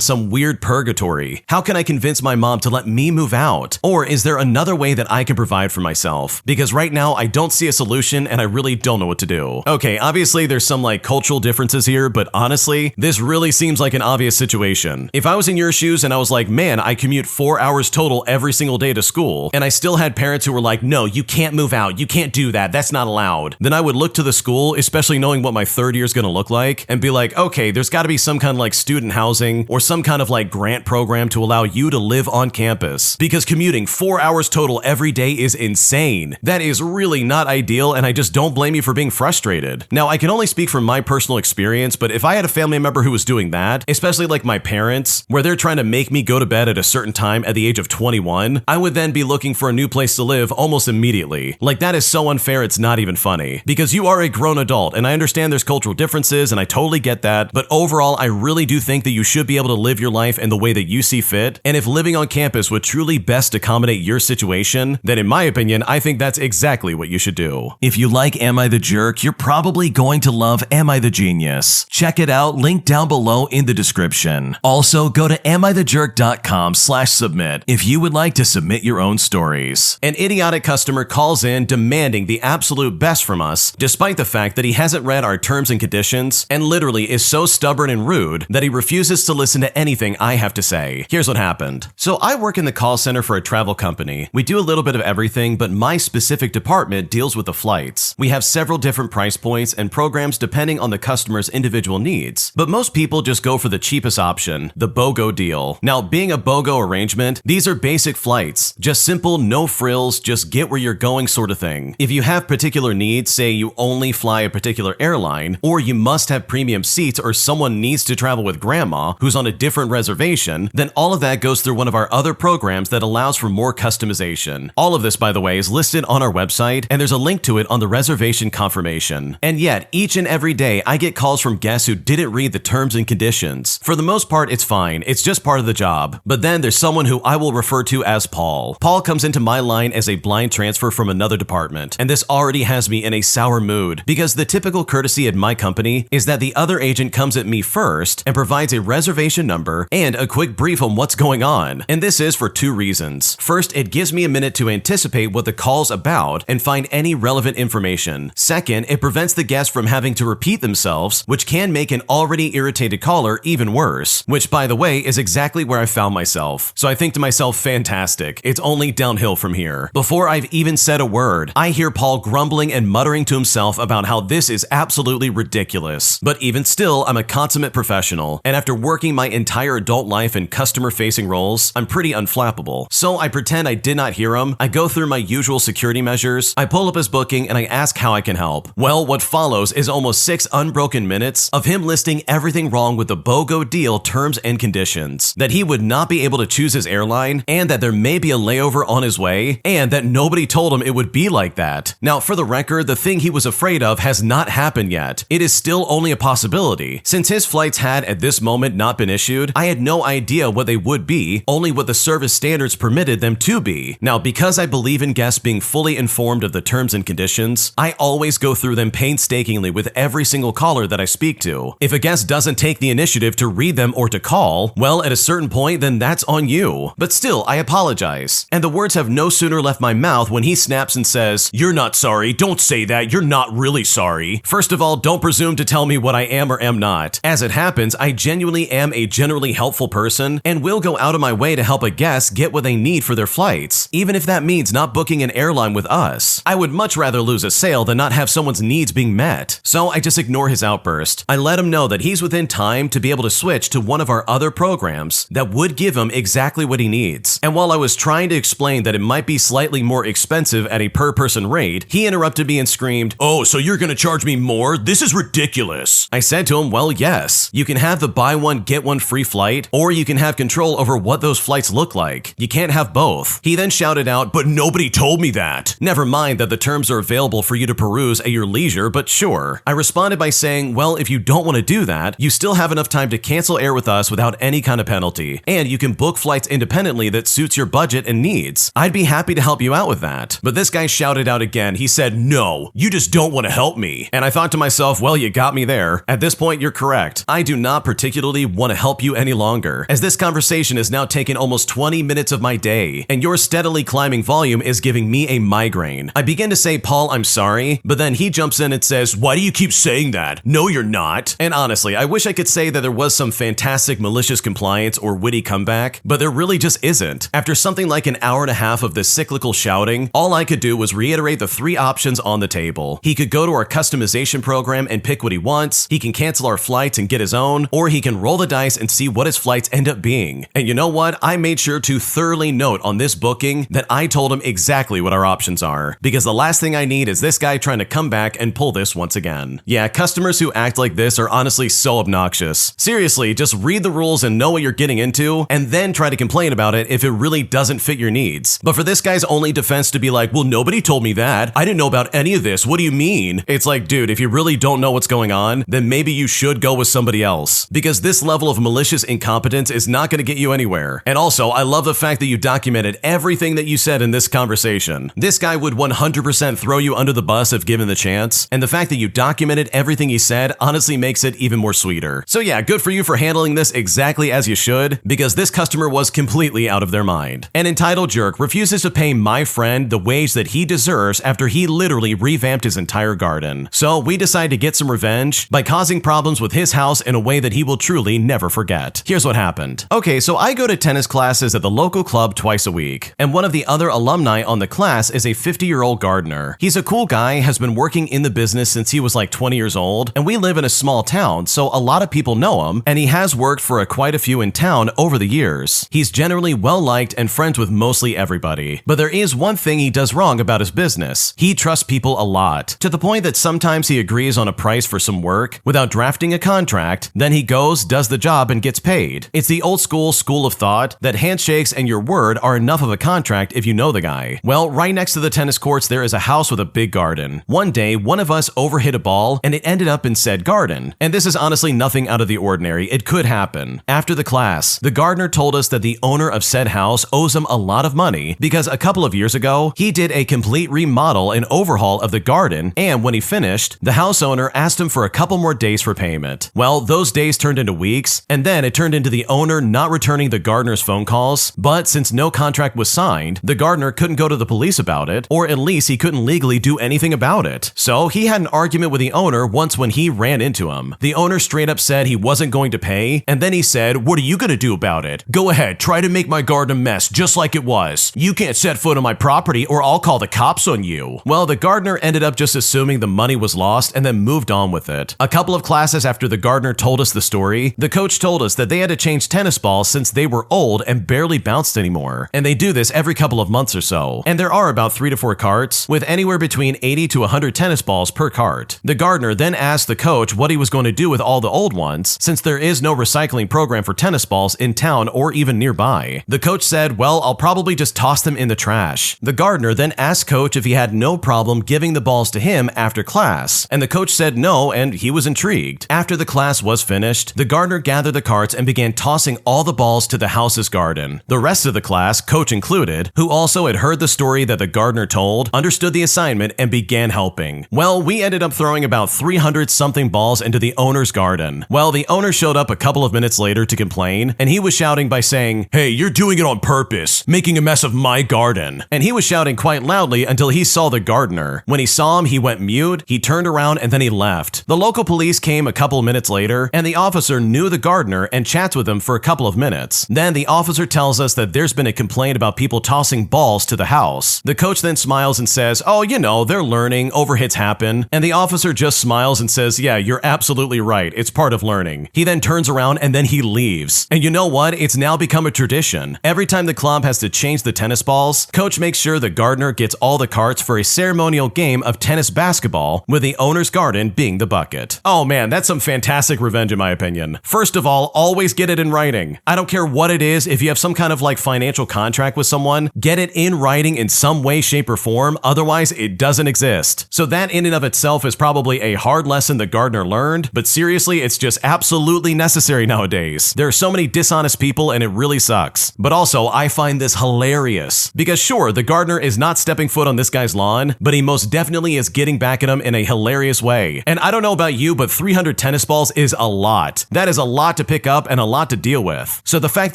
some weird purgatory. How can I convince my mom to let me move out? Or is there another way that I can provide for myself? Because right now, I don't see a solution and I really don't know what to do. Okay, obviously there's some cultural differences here, but honestly, this really seems like an obvious situation. If I was in your shoes and I was like, man, I commute 4 hours total every single day to school, and I still had parents who were like, no, you can't move out, you can't do that, that's not allowed, then I would look to the school, especially knowing what my 3rd year is going to look like, and be like, okay, there's got to be some kind of student housing or some kind of grant program to allow you to live on campus. Because commuting 4 hours total every day is insane. That is really not ideal, and I just don't blame you for being frustrated. Now, I can only speak from my personal experience, but if I had a family member who was doing that, especially my parents, where they're trying to make me go to bed at a certain time at the age of 21, I would then be looking for a new place to live almost immediately. That is so unfair, it's not even funny. Because you are a grown adult, and I understand there's cultural differences, and I totally get that, but overall, I really do think that you should be able to live your life in the way that you see fit, and if living on campus would truly best accommodate your situation, then in my opinion, I think that's exactly what you should do. If you like Am I the Jerk, you're probably going to love Am I the Genius. Check it out, link down below in the description. Also, go to amithejerk.com/submit if you would like to submit your own stories. An idiotic customer calls in demanding the absolute best from us, despite the fact that he hasn't read our terms and conditions, and literally is so stubborn and rude that he refuses to listen to anything I have to say. Here's what happened. So I work in the call center for a travel company. We do a little bit of everything, but my specific department deals with the flights. We have several different price points and programs depending on the customer's individual needs, but most people just go for the cheapest option, the BOGO deal. Now, being a BOGO arrangement, these are basic flights, just simple, no frills, just get where you're going sort of thing. If you have particular needs, say you only fly a particular airline, or you must have premium seats or someone needs to travel with grandma who's on a different reservation, then all of that goes through one of our other programs that allows for more customization. All of this, by the way, is listed on our website, and there's a link to it on the reservation confirmation. And yet, each and every day, I get calls from guests who didn't read the terms and conditions. For the most part, it's fine. It's just part of the job. But then there's someone who I will refer to as Paul. Paul comes into my line as a blind transfer from another department, and this already has me in a sour mood because the typical courtesy at my company is that the other agent comes at me first and provides a reservation number and a quick brief on what's going on. And this is for 2 reasons. First, it gives me a minute to anticipate what the call's about and find any relevant information. Second, it prevents the guest from having to repeat themselves, which can make an already irritated caller even worse, which, by the way, is exactly where I found myself. So I think to myself, fantastic. It's only downhill from here. Before I've even said a word, I hear Paul grumbling and muttering to himself about how this is absolutely ridiculous. But even still, I'm a consummate professional, and after working my entire adult life in customer-facing roles, I'm pretty unflappable. So I pretend I did not hear him, I go through my usual security measures, I pull up his booking, and I ask how I can help. Well, what follows is almost 6 unbroken minutes of him listing everything wrong with the BOGO deal terms and conditions, that he would not be able to choose his airline, and that there may be a layover on his way, and that nobody told him it would be like that. Now, for the record, the thing he was afraid of has not happened yet. It is still only a possibility. Since his flights had, at this moment, not been issued, I had no idea what they would be, only what the service standards permitted them to be. Now, because I believe in guests being fully informed of the terms and conditions, I always go through them painstakingly with every single caller that I speak to. If a guest doesn't take the initiative to read them or to call, well, at a certain point, then that's on you. But still, I apologize. And the words have no sooner left my mouth when he snaps and says, "You're not sorry, don't say that, you're not really sorry. First of all, don't presume to tell me what I am or am not. As it happens, I genuinely am a generally helpful person and will go out of my way to help a guest get what they need for their flights, even if that means not booking an airline with us. I would much rather lose a sale than not have someone's needs being met. So I just ignore his outburst. I let him know that he's within time to be able to switch to one of our other programs that would give him exactly what he needs. And while I was trying to explain that it might be slightly more expensive at a per person rate, he interrupted me and screamed, "Oh, so you're gonna charge me more? This is ridiculous." I said to him, well, yes, you can have the buy one, get one free flight, or you can have control over what those flights look like. You can't have both. He then shouted out, "But nobody told me that." Never mind that the terms are available for you to peruse at your leisure, but sure. I responded by saying, well, if you don't want to do that, you still have enough time to cancel air with us without any kind of penalty, and you can book flights independently that suits your budget and needs. I'd be happy to help you out with that. But this guy shouted out again. He said, "No, you just don't want to help me." And I thought to myself, well, you got me there. At this point, you're correct. I do not particularly want to help you any longer, as this conversation has now taken almost 20 minutes of my day, and your steadily climbing volume is giving me a migraine. I begin to say, "Paul, I'm sorry," but then he jumps in and says, "Why do you keep saying that? No, you're not." And honestly, I wish I could say that there was some fantastic malicious compliance or witty comeback, but there really just isn't. After something like an hour and a half of this cyclical shouting, all I could do was reiterate the 3 options on the table. He could go to our customization program and pick what he wants, he can cancel our flights and get his own, or he can roll the dice and see what his flights end up being. And you know what? I made sure to thoroughly note on this booking that I told him exactly what our options are, because the last thing I need is this guy trying to come back and pull this once again. Yeah, customers who act like this are honestly so obnoxious. Seriously, just read the rules and know what you're getting into, and then try to complain about it if it really doesn't fit your needs. But for this guy's only defense to be like, "Well, nobody told me that. I didn't know about any of this. What do you mean?" It's like, dude, if you really don't know what's going on, then maybe you should go with somebody else, because this level of malicious incompetence is not going to get you anywhere. And also, I love the fact that you documented everything that you said in this conversation. This guy would 100% throw you under the bus if given the chance, and the fact that you documented everything he said honestly makes it even more sweeter. So yeah, good for you for handling this exactly as you should, because this customer was completely out of their mind. An entitled jerk refuses to pay my friend the wage that he deserves after he literally revamped his entire garden. So we decide to get some revenge by causing problems with his house in a way that he will truly never forget. Here's what happened. Okay, so I go to tennis classes at the local club twice a week, and one of the other alumni on the class is a 50-year-old gardener. He's a cool guy, has been working in the business since he was like 20 years old, and we live in a small town, so a lot of people know him, and he has worked for quite a few in town over the years. He's generally well-liked and friends with mostly everybody. But there is one thing he does wrong about his business. He trusts people a lot, to the point that sometimes he agrees on a price for some work without drafting a contract, then he goes, does the job, and gets paid. It's the old school of thought that handshakes and your word are enough of a contract if you know the guy. Well, right next to the tennis courts there is a house with a big garden. One day, one of us overhit a ball and it ended up in said garden. And this is honestly nothing out of the ordinary. It could happen. After the class, the gardener told us that the owner of said house owes him a lot of money because a couple of years ago, he did a complete remodel and overhaul of the garden, and when he finished, the house owner asked him for a couple more days for payment. Well, those days turned into weeks, and then it turned into the owner not returning the gardener's phone calls, but since no contract was signed, the gardener couldn't go to the police about it, or at least he couldn't legally do anything about it. So he had an argument with the owner once when he ran into him. The owner straight up said he wasn't going to pay, and then he said, "What are you gonna do about it? Go ahead, try to make my garden a mess just like it was. You can't set foot on my property or I'll call the cops on you." Well, the gardener ended up just assuming the money was lost and then moved on with it. A couple of classes after the gardener told us the story, the coach told us that they had to change tennis balls since they were old and barely bounced anymore, and they do this every couple of months or so. And there are about 3 to 4 carts, with anywhere between 80 to 100 tennis balls per cart. The gardener then asked the coach what he was going to do with all the old ones, since there is no recycling program for tennis balls in town or even nearby. The coach said, "Well, I'll probably just toss them in the trash." The gardener then asked coach if he had no problem giving the balls to him after class, and the coach said no, and he was intrigued. After the class was finished, the gardener gathered the carts and began tossing all the balls to the house's garden. The rest of the class, coach included, who also had heard the story that the gardener told, understood the assignment and began helping. Well, we ended up throwing about 300 something balls into the owner's garden. Well, the owner showed up a couple of minutes later to complain, and he was shouting by saying, "Hey, you're doing it on purpose, making a mess of my garden." And he was shouting quite loudly until he saw the gardener. When he saw him, he went mute, he turned around, and then he left. The local police came a couple of minutes later, and the officer knew the gardener and chats with him for a couple of minutes. Then the officer tells us that there's been a complaint about people tossing balls to the house. The coach then smiles and says, "Oh, you know, they're learning, overhits happen." And the officer just smiles and says, "Yeah, you're absolutely right. It's part of learning." He then turns around and then he leaves. And you know what? It's now become a tradition. Every time the club has to change the tennis balls, coach makes sure the gardener gets all the carts for a ceremonial game of tennis basketball, with the owner's garden being the bucket. Oh man, that's some fantastic revenge in my opinion. First of all, always get it in writing. I don't care what it is, if you have some kind of like financial contract with someone, get it in writing in some way, shape, or form, otherwise it doesn't exist. So that in and of itself is probably a hard lesson the gardener learned, but seriously, it's just absolutely necessary nowadays. There are so many dishonest people and it really sucks. But also, I find this hilarious. Because sure, the gardener is not stepping foot on this guy's lawn, but he most definitely is getting back at him in a hilarious way. And I don't know about you, but 300 tennis balls is a lot. That is a lot to pick up and a lot to deal with. So the fact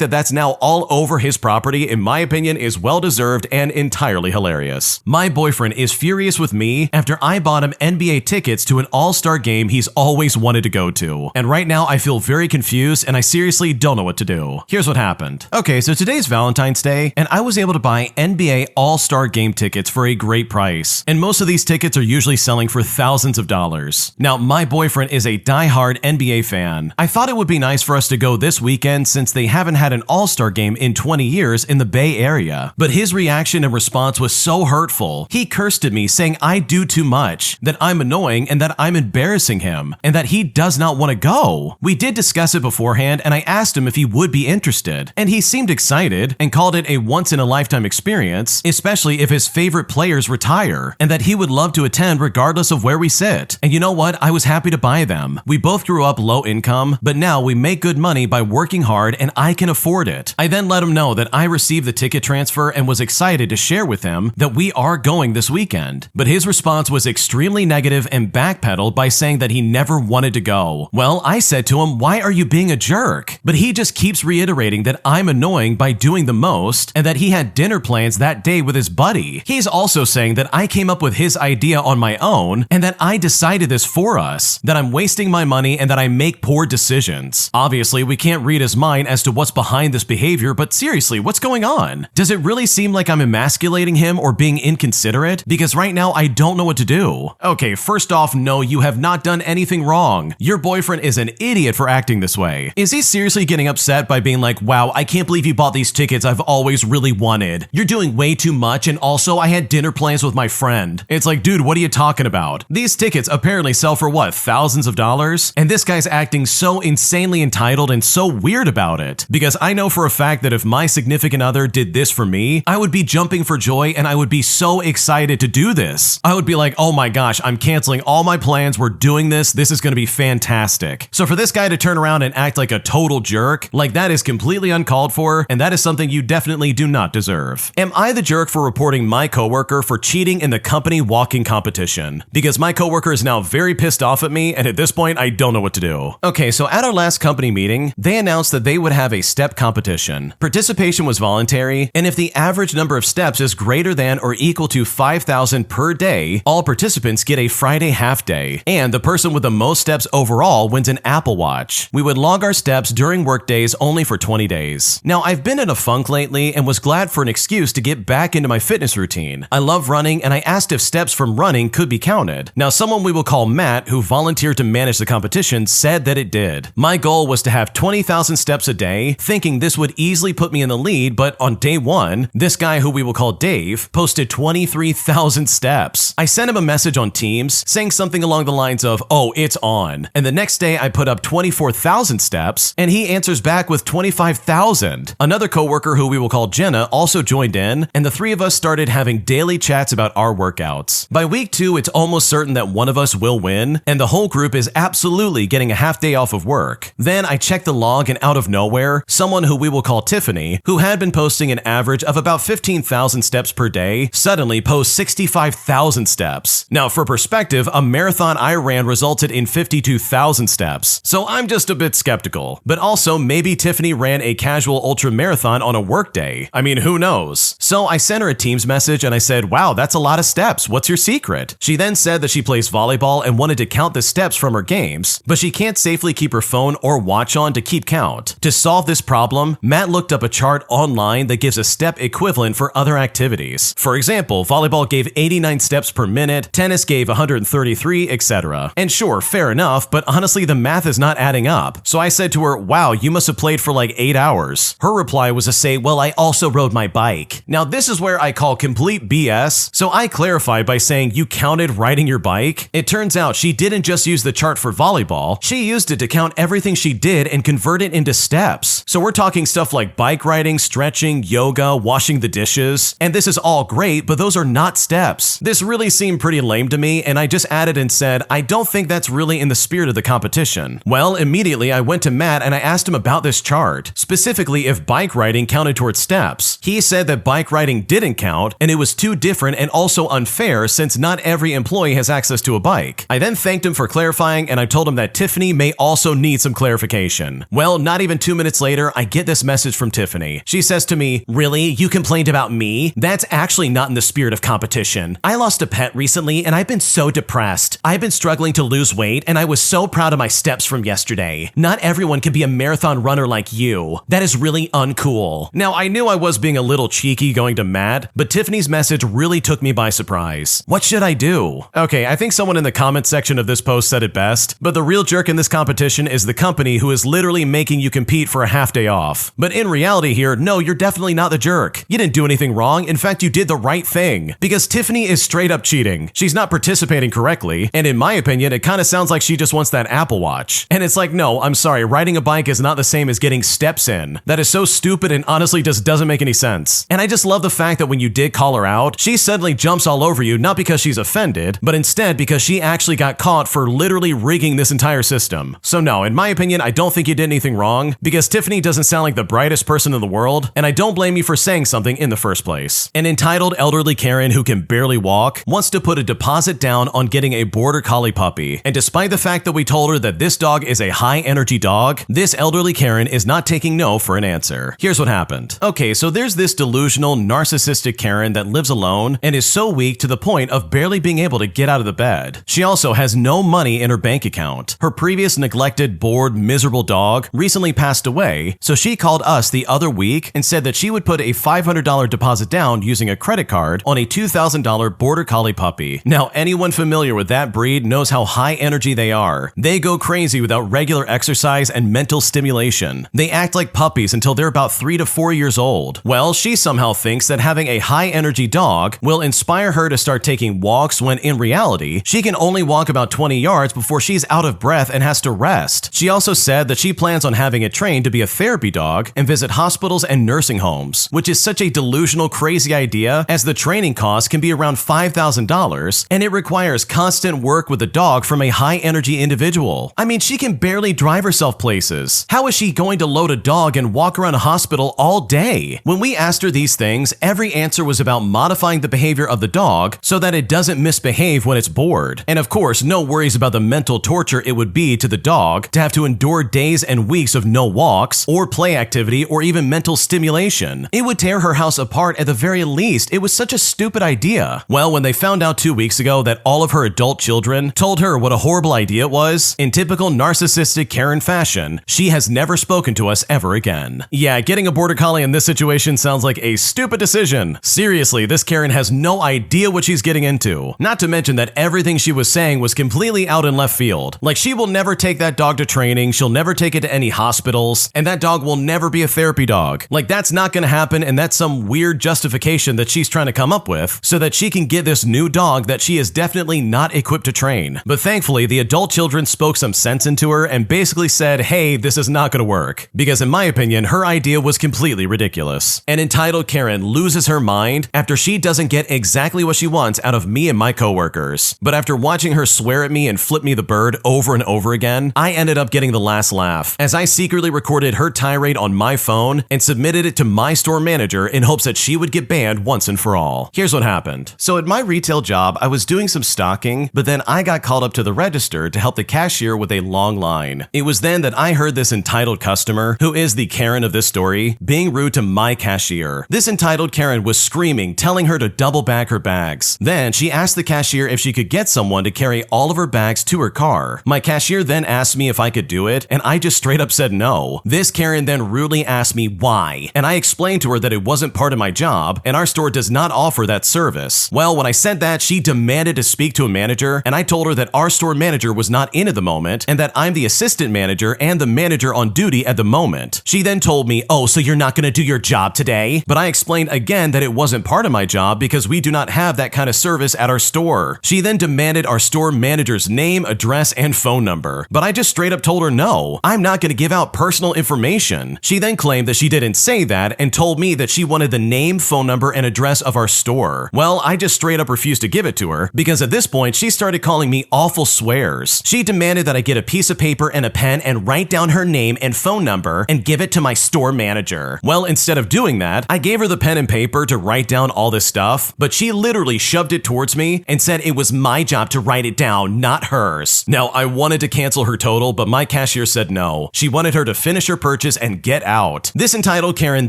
that that's now all over his property, in my opinion, is well-deserved and entirely hilarious. My boyfriend is furious with me after I bought him NBA tickets to an all-star game he's always wanted to go to. And right now I feel very confused and I seriously don't know what to do. Here's what happened. Okay, so today's Valentine's Day and I was able to buy NBA all-star game tickets for a great price. And most of these tickets are usually selling for thousands of dollars. Now, my boyfriend is a die-hard NBA fan. I thought it would be nice for us to go this weekend since they haven't had an all-star game in 20 years in the Bay Area. But his reaction and response was so hurtful. He cursed at me saying I do too much, that I'm annoying and that I'm embarrassing him, and that he does not want to go. We did discuss it beforehand and I asked him if he would be interested, and he seemed excited and called it a once-in-a-lifetime experience, especially if his favorite players retire, and that he would love to attend regardless of where we sit. And you know what? I was happy to buy them. We both grew up low income, but now we make good money by working hard and I can afford it. I then let him know that I received the ticket transfer and was excited to share with him that we are going this weekend. But his response was extremely negative and backpedaled by saying that he never wanted to go. Well, I said to him, "Why are you being a jerk?" But he just keeps reiterating that I'm annoying by doing the most and that he had dinner plans that day with his buddy. He's also saying that I came up with his idea on my own and that I decided this for us, that I'm wasting my money and that I make poor decisions. Obviously, we can't read his mind as to what's behind this behavior, but seriously, what's going on? Does it really seem like I'm emasculating him or being inconsiderate? Because right now, I don't know what to do. Okay, first off, no, you have not done anything wrong. Your boyfriend is an idiot for acting this way. Is he seriously getting upset by being like, "Wow, I can't believe you bought these tickets I've always really wanted. You're doing way too much, and also I had dinner plans with my friend." It's like, dude, what are you talking about? These tickets apparently sell for what, thousands of dollars? And this guy's acting so insanely entitled and so weird about it. Because I know for a fact that if my significant other did this for me, I would be jumping for joy and I would be so excited to do this. I would be like, oh my gosh, I'm canceling all my plans, we're doing this, this is gonna be fantastic. So for this guy to turn around and act like a total jerk, like that is completely uncalled for, and that is something you definitely do not deserve. Am I the jerk for reporting my coworker for cheating in the company walking competition? Because my coworker is now very pissed off at me, and at this point, I don't know what to do. Okay, so at our last company meeting, they announced that they would have a step competition. Participation was voluntary, and if the average number of steps is greater than or equal to 5,000 per day, all participants get a Friday half day, and the person with the most steps overall wins an Apple Watch. We would log our steps during work days only for 20 days. Now, I've been in a funk lately and was glad for an excuse to get back into my fitness routine. I love running, and I asked if steps from running could be counted. Now, someone we will call Matt, who volunteered to manage the competition, said that it did. My goal was to have 20,000 steps a day, thinking this would easily put me in the lead, but on day one, this guy, who we will call Dave, posted 23,000 steps. I sent him a message on Teams saying something along the lines of, "Oh, it's on." And the next day I put up 24,000 steps, and he answers back with 25,000. Another coworker, who we will call Jenna, also joined in, and the three of us started having daily chats about our workouts. By week 2, it's almost certain that one of us will win, and the whole group is absolutely getting a half day off of work. Then I checked the log, and out of nowhere, someone who we will call Tiffany, who had been posting an average of about 15,000 steps per day, suddenly posts 65,000 steps. Now, for perspective, a marathon I ran resulted in 52,000 steps, so I'm just a bit skeptical. But also, maybe Tiffany ran a casual ultra marathon on a work day. I mean, who knows? So I sent her a Teams message and I said, "Wow, that's a lot of steps. What's your secret?" She then said that she plays volleyball and wanted to count the steps from her games, but she can't safely keep her phone or watch on to keep count. To solve this problem, Matt looked up a chart online that gives a step equivalent for other activities. For example, example, volleyball gave 89 steps per minute, tennis gave 133, etc. And sure, fair enough, but honestly the math is not adding up. So I said to her, wow, you must have played for like 8 hours. Her reply was to say, well, I also rode my bike. Now this is where I call complete BS, so I clarified by saying you counted riding your bike? It turns out she didn't just use the chart for volleyball, she used it to count everything she did and convert it into steps. So we're talking stuff like bike riding, stretching, yoga, washing the dishes, and this is all great, but those are not steps. This really seemed pretty lame to me, and I just added and said, I don't think that's really in the spirit of the competition. Well, immediately I went to Matt and I asked him about this chart, specifically if bike riding counted towards steps. He said that bike riding didn't count, and it was too different and also unfair since not every employee has access to a bike. I then thanked him for clarifying, and I told him that Tiffany may also need some clarification. Well, not even 2 minutes later, I get this message from Tiffany. She says to me, really? You complained about me? That's actually not in the spirit of competition. I lost a pet recently and I've been so depressed. I've been struggling to lose weight and I was so proud of my steps from yesterday. Not everyone can be a marathon runner like you. That is really uncool. Now, I knew I was being a little cheeky going to Matt, but Tiffany's message really took me by surprise. What should I do? Okay, I think someone in the comment section of this post said it best, but the real jerk in this competition is the company who is literally making you compete for a half day off. But in reality here, no, you're definitely not the jerk. You didn't do anything wrong. In fact, you did the right thing. Because Tiffany is straight up cheating. She's not participating correctly, and in my opinion, it kind of sounds like she just wants that Apple Watch. And it's like, no, I'm sorry, riding a bike is not the same as getting steps in. That is so stupid and honestly just doesn't make any sense. And I just love the fact that when you did call her out, she suddenly jumps all over you, not because she's offended, but instead because she actually got caught for literally rigging this entire system. So no, in my opinion, I don't think you did anything wrong, because Tiffany doesn't sound like the brightest person in the world, and I don't blame you for saying something in the first place. An entitled elderly Karen who can barely walk wants to put a deposit down on getting a border collie puppy, and despite the fact that we told her that this dog is a high energy dog, this elderly Karen is not taking no for an answer. Here's what happened. Okay, so there's this delusional, narcissistic Karen that lives alone and is so weak to the point of barely being able to get out of the bed. She also has no money in her bank account. Her previous neglected, bored, miserable dog recently passed away, so she called us the other week and said that she would put a $500 deposit down using a credit card on a $2,000 border collie puppy. Now, anyone familiar with that breed knows how high energy they are. They go crazy without regular exercise and mental stimulation. They act like puppies until they're about 3 to 4 years old. Well, she somehow thinks that having a high energy dog will inspire her to start taking walks when in reality, she can only walk about 20 yards before she's out of breath and has to rest. She also said that she plans on having it trained to be a therapy dog and visit hospitals and nursing homes, which is such a delusional, crazy idea as the training cost can be around $5,000 and it requires constant work with the dog from a high energy individual. I mean, she can barely drive herself places. How is she going to load a dog and walk around a hospital all day? When we asked her these things, every answer was about modifying the behavior of the dog so that it doesn't misbehave when it's bored. And of course, no worries about the mental torture it would be to the dog to have to endure days and weeks of no walks or play activity or even mental stimulation. It would tear her house apart at the very least. It was such a stupid idea. Well, when they found out 2 weeks ago that all of her adult children told her what a horrible idea it was, in typical narcissistic Karen fashion, she has never spoken to us ever again. Yeah, getting a border collie in this situation sounds like a stupid decision. Seriously, this Karen has no idea what she's getting into. Not to mention that everything she was saying was completely out in left field. Like, she will never take that dog to training, she'll never take it to any hospitals, and that dog will never be a therapy dog. Like, that's not gonna happen, and that's some weird justification that she's trying to come up with so that she can get this new dog that she is definitely not equipped to train. But thankfully, the adult children spoke some sense into her and basically said, hey, this is not gonna work. Because in my opinion, her idea was completely ridiculous. An entitled Karen loses her mind after she doesn't get exactly what she wants out of me and my coworkers. But after watching her swear at me and flip me the bird over and over again, I ended up getting the last laugh as I secretly recorded her tirade on my phone and submitted it to my store manager in hopes that she would get banned once and for all. Here's what happened. So at my retail job, I was doing some stocking, but then I got called up to the register to help the cashier with a long line. It was then that I heard this entitled customer, who is the Karen of this story, being rude to my cashier. This entitled Karen was screaming, telling her to double bag her bags. Then she asked the cashier if she could get someone to carry all of her bags to her car. My cashier then asked me if I could do it, and I just straight up said no. This Karen then rudely asked me why, and I explained to her that it wasn't part of my job, and our store does not offer that service. Well, when I said that, she demanded to speak to a manager, and I told her that our store manager was not in at the moment and that I'm the assistant manager and the manager on duty at the moment. She then told me, "Oh, so you're not going to do your job today?" But I explained again that it wasn't part of my job because we do not have that kind of service at our store. She then demanded our store manager's name, address, and phone number. But I just straight up told her no, I'm not going to give out personal information. She then claimed that she didn't say that and told me that she wanted the name, phone number, and address of our store. Well, I just straight up refused to give it to her because at this point she started calling me awful swears. She demanded that I get a piece of paper and a pen and write down her name and phone number and give it to my store manager. Well, instead of doing that, I gave her the pen and paper to write down all this stuff, but she literally shoved it towards me and said it was my job to write it down, not hers. Now, I wanted to cancel her total, but my cashier said no. She wanted her to finish her purchase and get out. This entitled Karen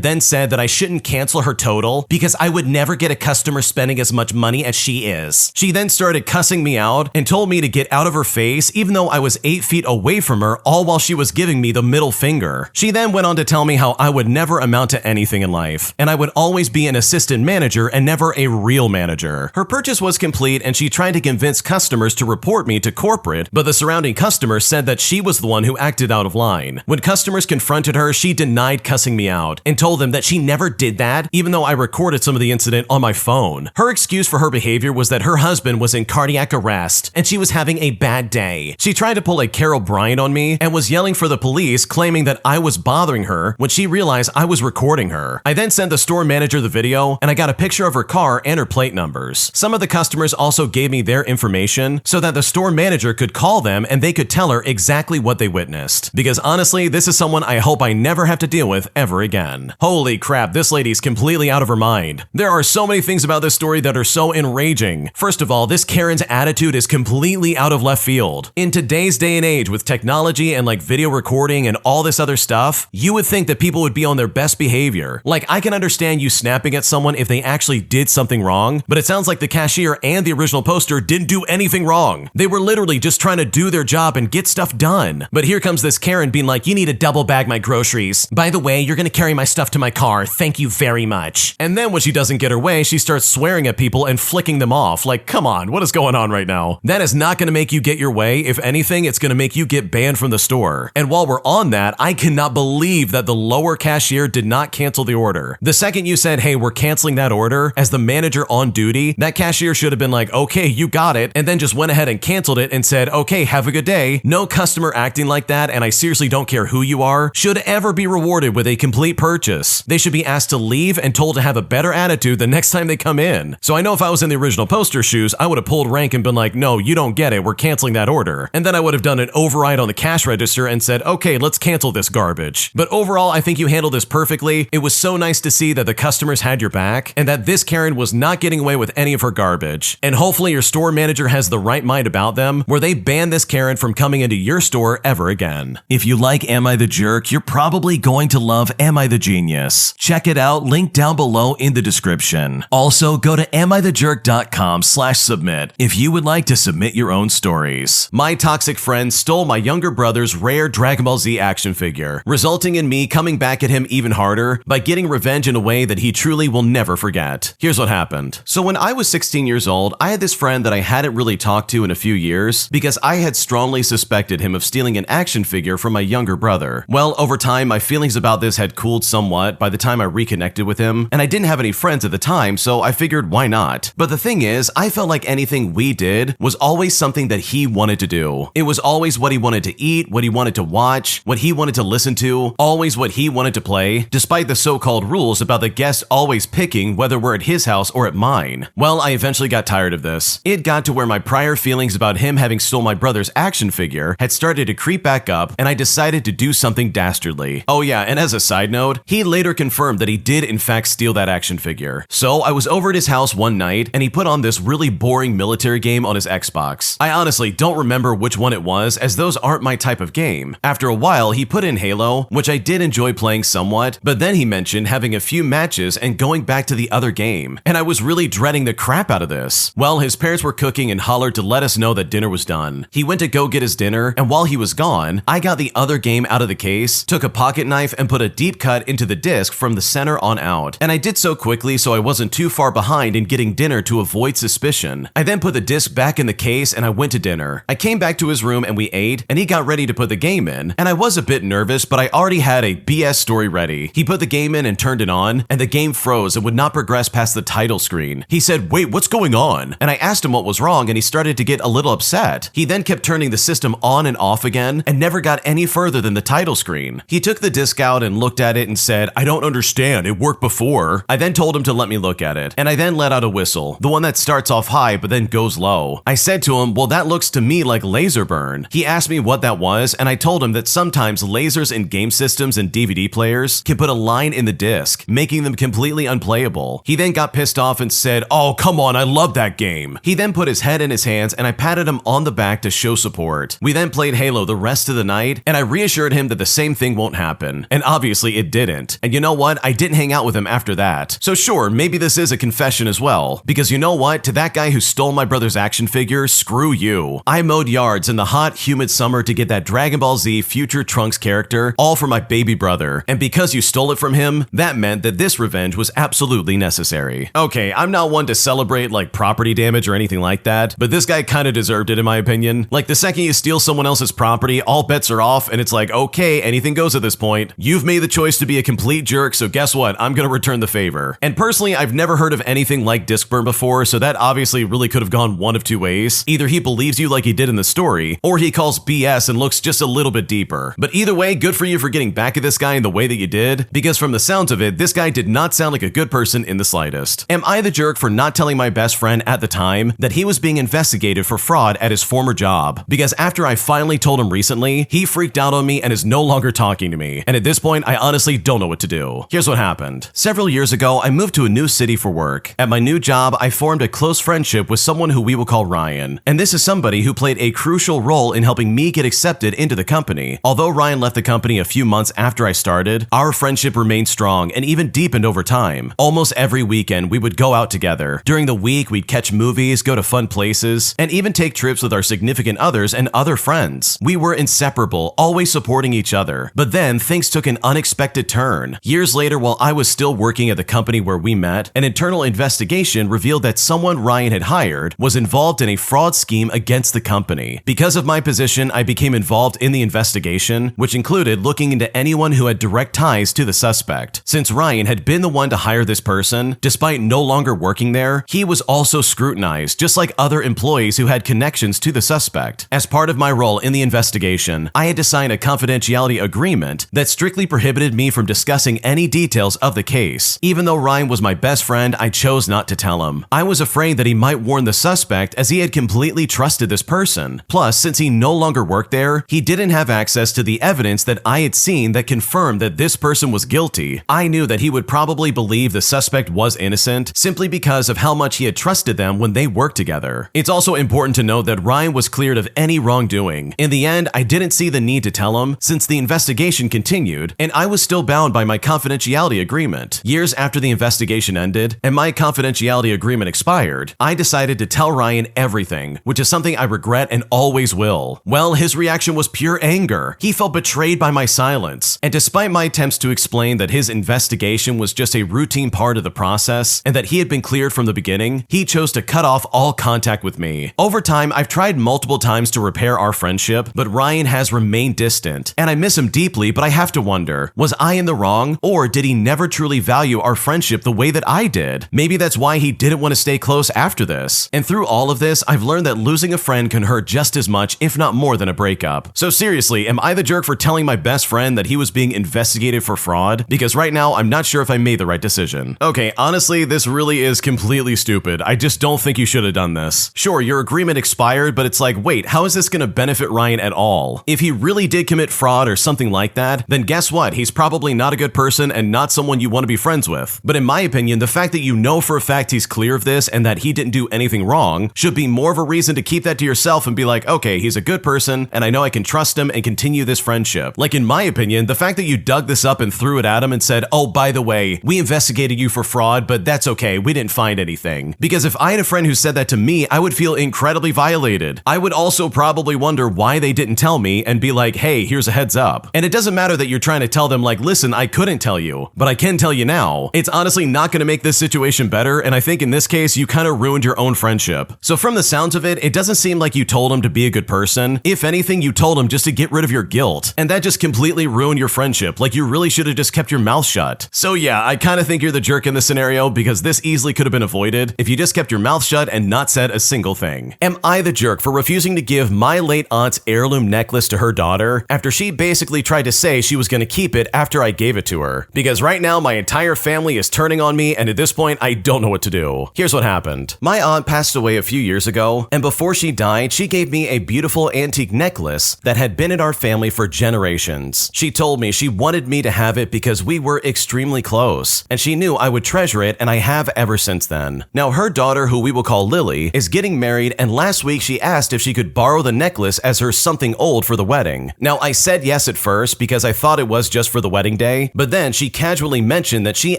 then said that I shouldn't cancel her total because I would never get a customer spending as much money as she is. She then started cussing me out and told me to get out of her face even though I was 8 feet away from her, all while she was giving me the middle finger. She then went on to tell me how I would never amount to anything in life, and I would always be an assistant manager and never a real manager. Her purchase was complete and she tried to convince customers to report me to corporate, but the surrounding customers said that she was the one who acted out of line. When customers confronted her, she denied cussing me out and told them that she never did that, even though I recorded some of the incident on my phone. Her excuse for her behavior was that her husband was in cardiac arrest and she was having a bad day. She tried to pull a Carol Bryant on me and was yelling for the police, claiming that I was bothering her when she realized I was recording her. I then sent the store manager the video and I got a picture of her car and her plate numbers. Some of the customers also gave me their information so that the store manager could call them and they could tell her exactly what they witnessed. Because honestly, this is someone I hope I never have to deal with ever again. Holy crap, this lady's completely out of her mind. There are so many things about this story that are so enraging. First of all, this Karen's attitude is completely out of left field. In today's day and age with technology and like video recording and all this other stuff, you would think that people would be on their best behavior. Like, I can understand you snapping at someone if they actually did something wrong, but it sounds like the cashier and the original poster didn't do anything wrong. They were literally just trying to do their job and get stuff done. But here comes this Karen being like, "You need to double bag my groceries. By the way, you're gonna carry my stuff to my car. Thank you very much." And then when she doesn't get her way, she starts swearing at people and flicking them off. Like, come on, what is going on right now? That is not gonna make you get your way. If anything, it's gonna make you get banned from the store. And while we're on that, I cannot believe that the lower cashier did not cancel the order. The second you said, "Hey, we're canceling that order," as the manager on duty, that cashier should have been like, "Okay, you got it," and then just went ahead and canceled it and said, "Okay, have a good day." No customer acting like that, and I seriously don't care who you are, should ever be rewarded with a complete purchase. They should be asked to leave and told to have a better attitude the next time they come in. So I know if I was in the original poster shoes, I would have pulled rank and been like, "No, you don't get it, we're canceling that order." And then I would have done an override on the cash register and said, "Okay, let's cancel this garbage." But overall, I think you handled this perfectly. It was so nice to see that the customers had your back and that this Karen was not getting away with any of her garbage. And hopefully your store manager has the right mind about them, where they ban this Karen from coming into your store ever again. If you like Am I the Jerk, you're probably going to love Am I the Genius. Check it out, link down below in the description. Also, go to amithejerk.com/submit if you would like to submit your own stories. My toxic friend stole my younger brother's rare Dragon Ball Z action figure, resulting in me coming back at him even harder by getting revenge in a way that he truly will never forget. Here's what happened. So when I was 16 years old, I had this friend that I hadn't really talked to in a few years because I had strongly suspected him of stealing an action figure from my younger brother. Well, over time, my feelings about this had cooled somewhat by the time I reconnected with him, and I didn't have any friends at the time, so I figured why not? But the thing is, I felt like anything we did was always something that he wanted to do. It was always what he wanted to eat, what he wanted to watch, what he wanted to listen to, always what he wanted to play, despite the so-called rules about the guest always picking whether we're at his house or at mine. Well, I eventually got tired of this. It got to where my prior feelings about him having stole my brother's action figure had started to creep back up, and I decided to do something dastardly. Oh yeah, and as a side note, he later confirmed that he did in fact steal that action figure. So I was over at his house one night, and he put on this really boring military game on his Xbox. I honestly don't remember which one it was, as those aren't my type of game. After a while, he put in Halo, which I did enjoy playing somewhat, but then he mentioned having a few matches and going back to the other game, and I was really dreading the crap out of this. Well, his parents were cooking and hollered to let us know that dinner was done. He went to go get his dinner, and while he was gone, I got the other game out of the case, took a pocket knife, and put a deep cut into the disc from the center on out. And I did so quickly so I wasn't wasn't too far behind in getting dinner to avoid suspicion. I then put the disc back in the case and I went to dinner. I came back to his room and we ate, and he got ready to put the game in, and I was a bit nervous, but I already had a BS story ready. He put the game in and turned it on, and the game froze and would not progress past the title screen. He said, "Wait, what's going on?" And I asked him what was wrong, and he started to get a little upset. He then kept turning the system on and off again and never got any further than the title screen. He took the disc out and looked at it and said, "I don't understand, it worked before." I then told him to let me look at it, and I then let out a whistle, the one that starts off high but then goes low. I said to him, "Well, that looks to me like laser burn." He asked me what that was, and I told him that sometimes lasers in game systems and DVD players can put a line in the disc, making them completely unplayable. He then got pissed off and said, "Oh, come on, I love that game." He then put his head in his hands and I patted him on the back to show support. We then played Halo the rest of the night, and I reassured him that the same thing won't happen. And obviously it didn't. And you know what? I didn't hang out with him after that. So sure, maybe this is a confession as well. Because you know what? To that guy who stole my brother's action figure, screw you. I mowed yards in the hot, humid summer to get that Dragon Ball Z Future Trunks character, all for my baby brother. And because you stole it from him, that meant that this revenge was absolutely necessary. Okay, I'm not one to celebrate like property damage or anything like that, but this guy kinda deserved it in my opinion. Like the second you steal someone else's property, all bets are off and it's like, okay, anything goes at this point. You've made the choice to be a complete jerk, so guess what? I'm gonna return the favor. And personally, I've never heard of anything like disc burn before, so that obviously really could have gone one of two ways. Either he believes you like he did in the story, or he calls BS and looks just a little bit deeper. But either way, good for you for getting back at this guy in the way that you did, because from the sounds of it, this guy did not sound like a good person in the slightest. Am I the jerk for not telling my best friend at the time that he was being investigated for fraud at his former job? Because after I finally told him recently, he freaked out on me and is no longer talking to me. And at this point, I honestly don't know what to do. Here's what happened. Several years ago, I moved to a new city for work. At my new job, I formed a close friendship with someone who we will call Ryan. And this is somebody who played a crucial role in helping me get accepted into the company. Although Ryan left the company a few months after I started, our friendship remained strong and even deepened over time. Almost every weekend, we would go out together. During the week, we'd catch movies, go to fun places, and even take trips with our significant others and other friends. We were inseparable, always supporting each other. But then, things took an unexpected turn. Years later, while I was still working at the company where we met, an internal investigation revealed that someone Ryan had hired was involved in a fraud scheme against the company. Because of my position, I became involved in the investigation, which included looking into anyone who had direct ties to the suspect. Since Ryan had been the one to hire this person, despite no longer working there, he was also scrutinized, just like other employees who had connections to the suspect. As part of my role in the investigation, I had to sign a confidentiality agreement that strictly prohibited me from discussing any details of the case. Even though Ryan was my best friend, I chose not to tell him. I was afraid that he might warn the suspect, as he had completely trusted this person. Plus, since he no longer worked there, he didn't have access to the evidence that I had seen that confirmed that this person was guilty. I knew that he would probably believe the suspect was innocent simply because of how much he had trusted them when they worked together. It's also important to note that Ryan was cleared of any wrongdoing. In the end, I didn't see the need to tell him since the investigation continued, and I was still bound by my confidentiality agreement. Years after the investigation ended and my confidentiality agreement expired, I decided to tell Ryan everything, which is something I regret and always will. Well, his reaction was pure anger. He felt betrayed by my silence. And despite my attempts to explain that his investigation was just a routine part of the process and that he had been cleared from the beginning, he chose to cut off all contact with me. Over time, I've tried multiple times to repair our friendship, but Ryan has remained distant. And I miss him deeply, but I have to wonder, was I in the wrong, or did he never truly value our friendship the way that I did? Maybe that's why he didn't want to stay close after this. And through all of this, I've learned that losing a friend can hurt just as much, if not more, than a breakup. So seriously, am I the jerk for telling my best friend that he was being investigated for fraud? Because right now, I'm not sure if I made the right decision. Okay, honestly, this really is completely stupid. I just don't think you should have done this. Sure, your agreement expired, but it's like, wait, how is this gonna benefit Ryan at all? If he really did commit fraud or something like that, then guess what? He's probably not a good person and not someone you want to be friends with. But in my opinion, the fact that you know for a fact he's clear of this and that he didn't do anything wrong should be more of a reason to keep that to yourself and be like, okay, he's a good person and I know I can trust him and continue this friendship. Like in my opinion, the fact that you dug this up and threw it at him and said, oh, by the way, we investigated you for fraud, but that's okay, we didn't find anything. Because if I had a friend who said that to me, I would feel incredibly violated. I would also probably wonder why they didn't tell me and be like, hey, here's a heads up. And it doesn't matter that you're trying to tell them like, listen, I couldn't tell you, but I can tell you now. It's honestly not going to make this situation better, and I think in this case, you kind of ruined your own friendship. So from the sounds of it, it doesn't seem like you told him to be a good person. If anything, you told him just to get rid of your guilt, and that just completely ruined your friendship. Like, you really should have just kept your mouth shut. So yeah, I kind of think you're the jerk in this scenario, because this easily could have been avoided if you just kept your mouth shut and not said a single thing. Am I the jerk for refusing to give my late aunt's heirloom necklace to her daughter after she basically tried to say she was going to keep it after I gave it to her? Because right now my entire family is turning on me, and at this point I don't know what to do. Here's what happened. My aunt passed away a few years ago, and before she died, she gave me a beautiful antique necklace that had been in our family for generations. She told me she wanted me to have it because we were extremely close, and she knew I would treasure it, and I have ever since then. Now, her daughter, who we will call Lily, is getting married, and last week she asked if she could borrow the necklace as her something old for the wedding. Now, I said yes at first because I thought it was just for the wedding day, but then she casually mentioned that she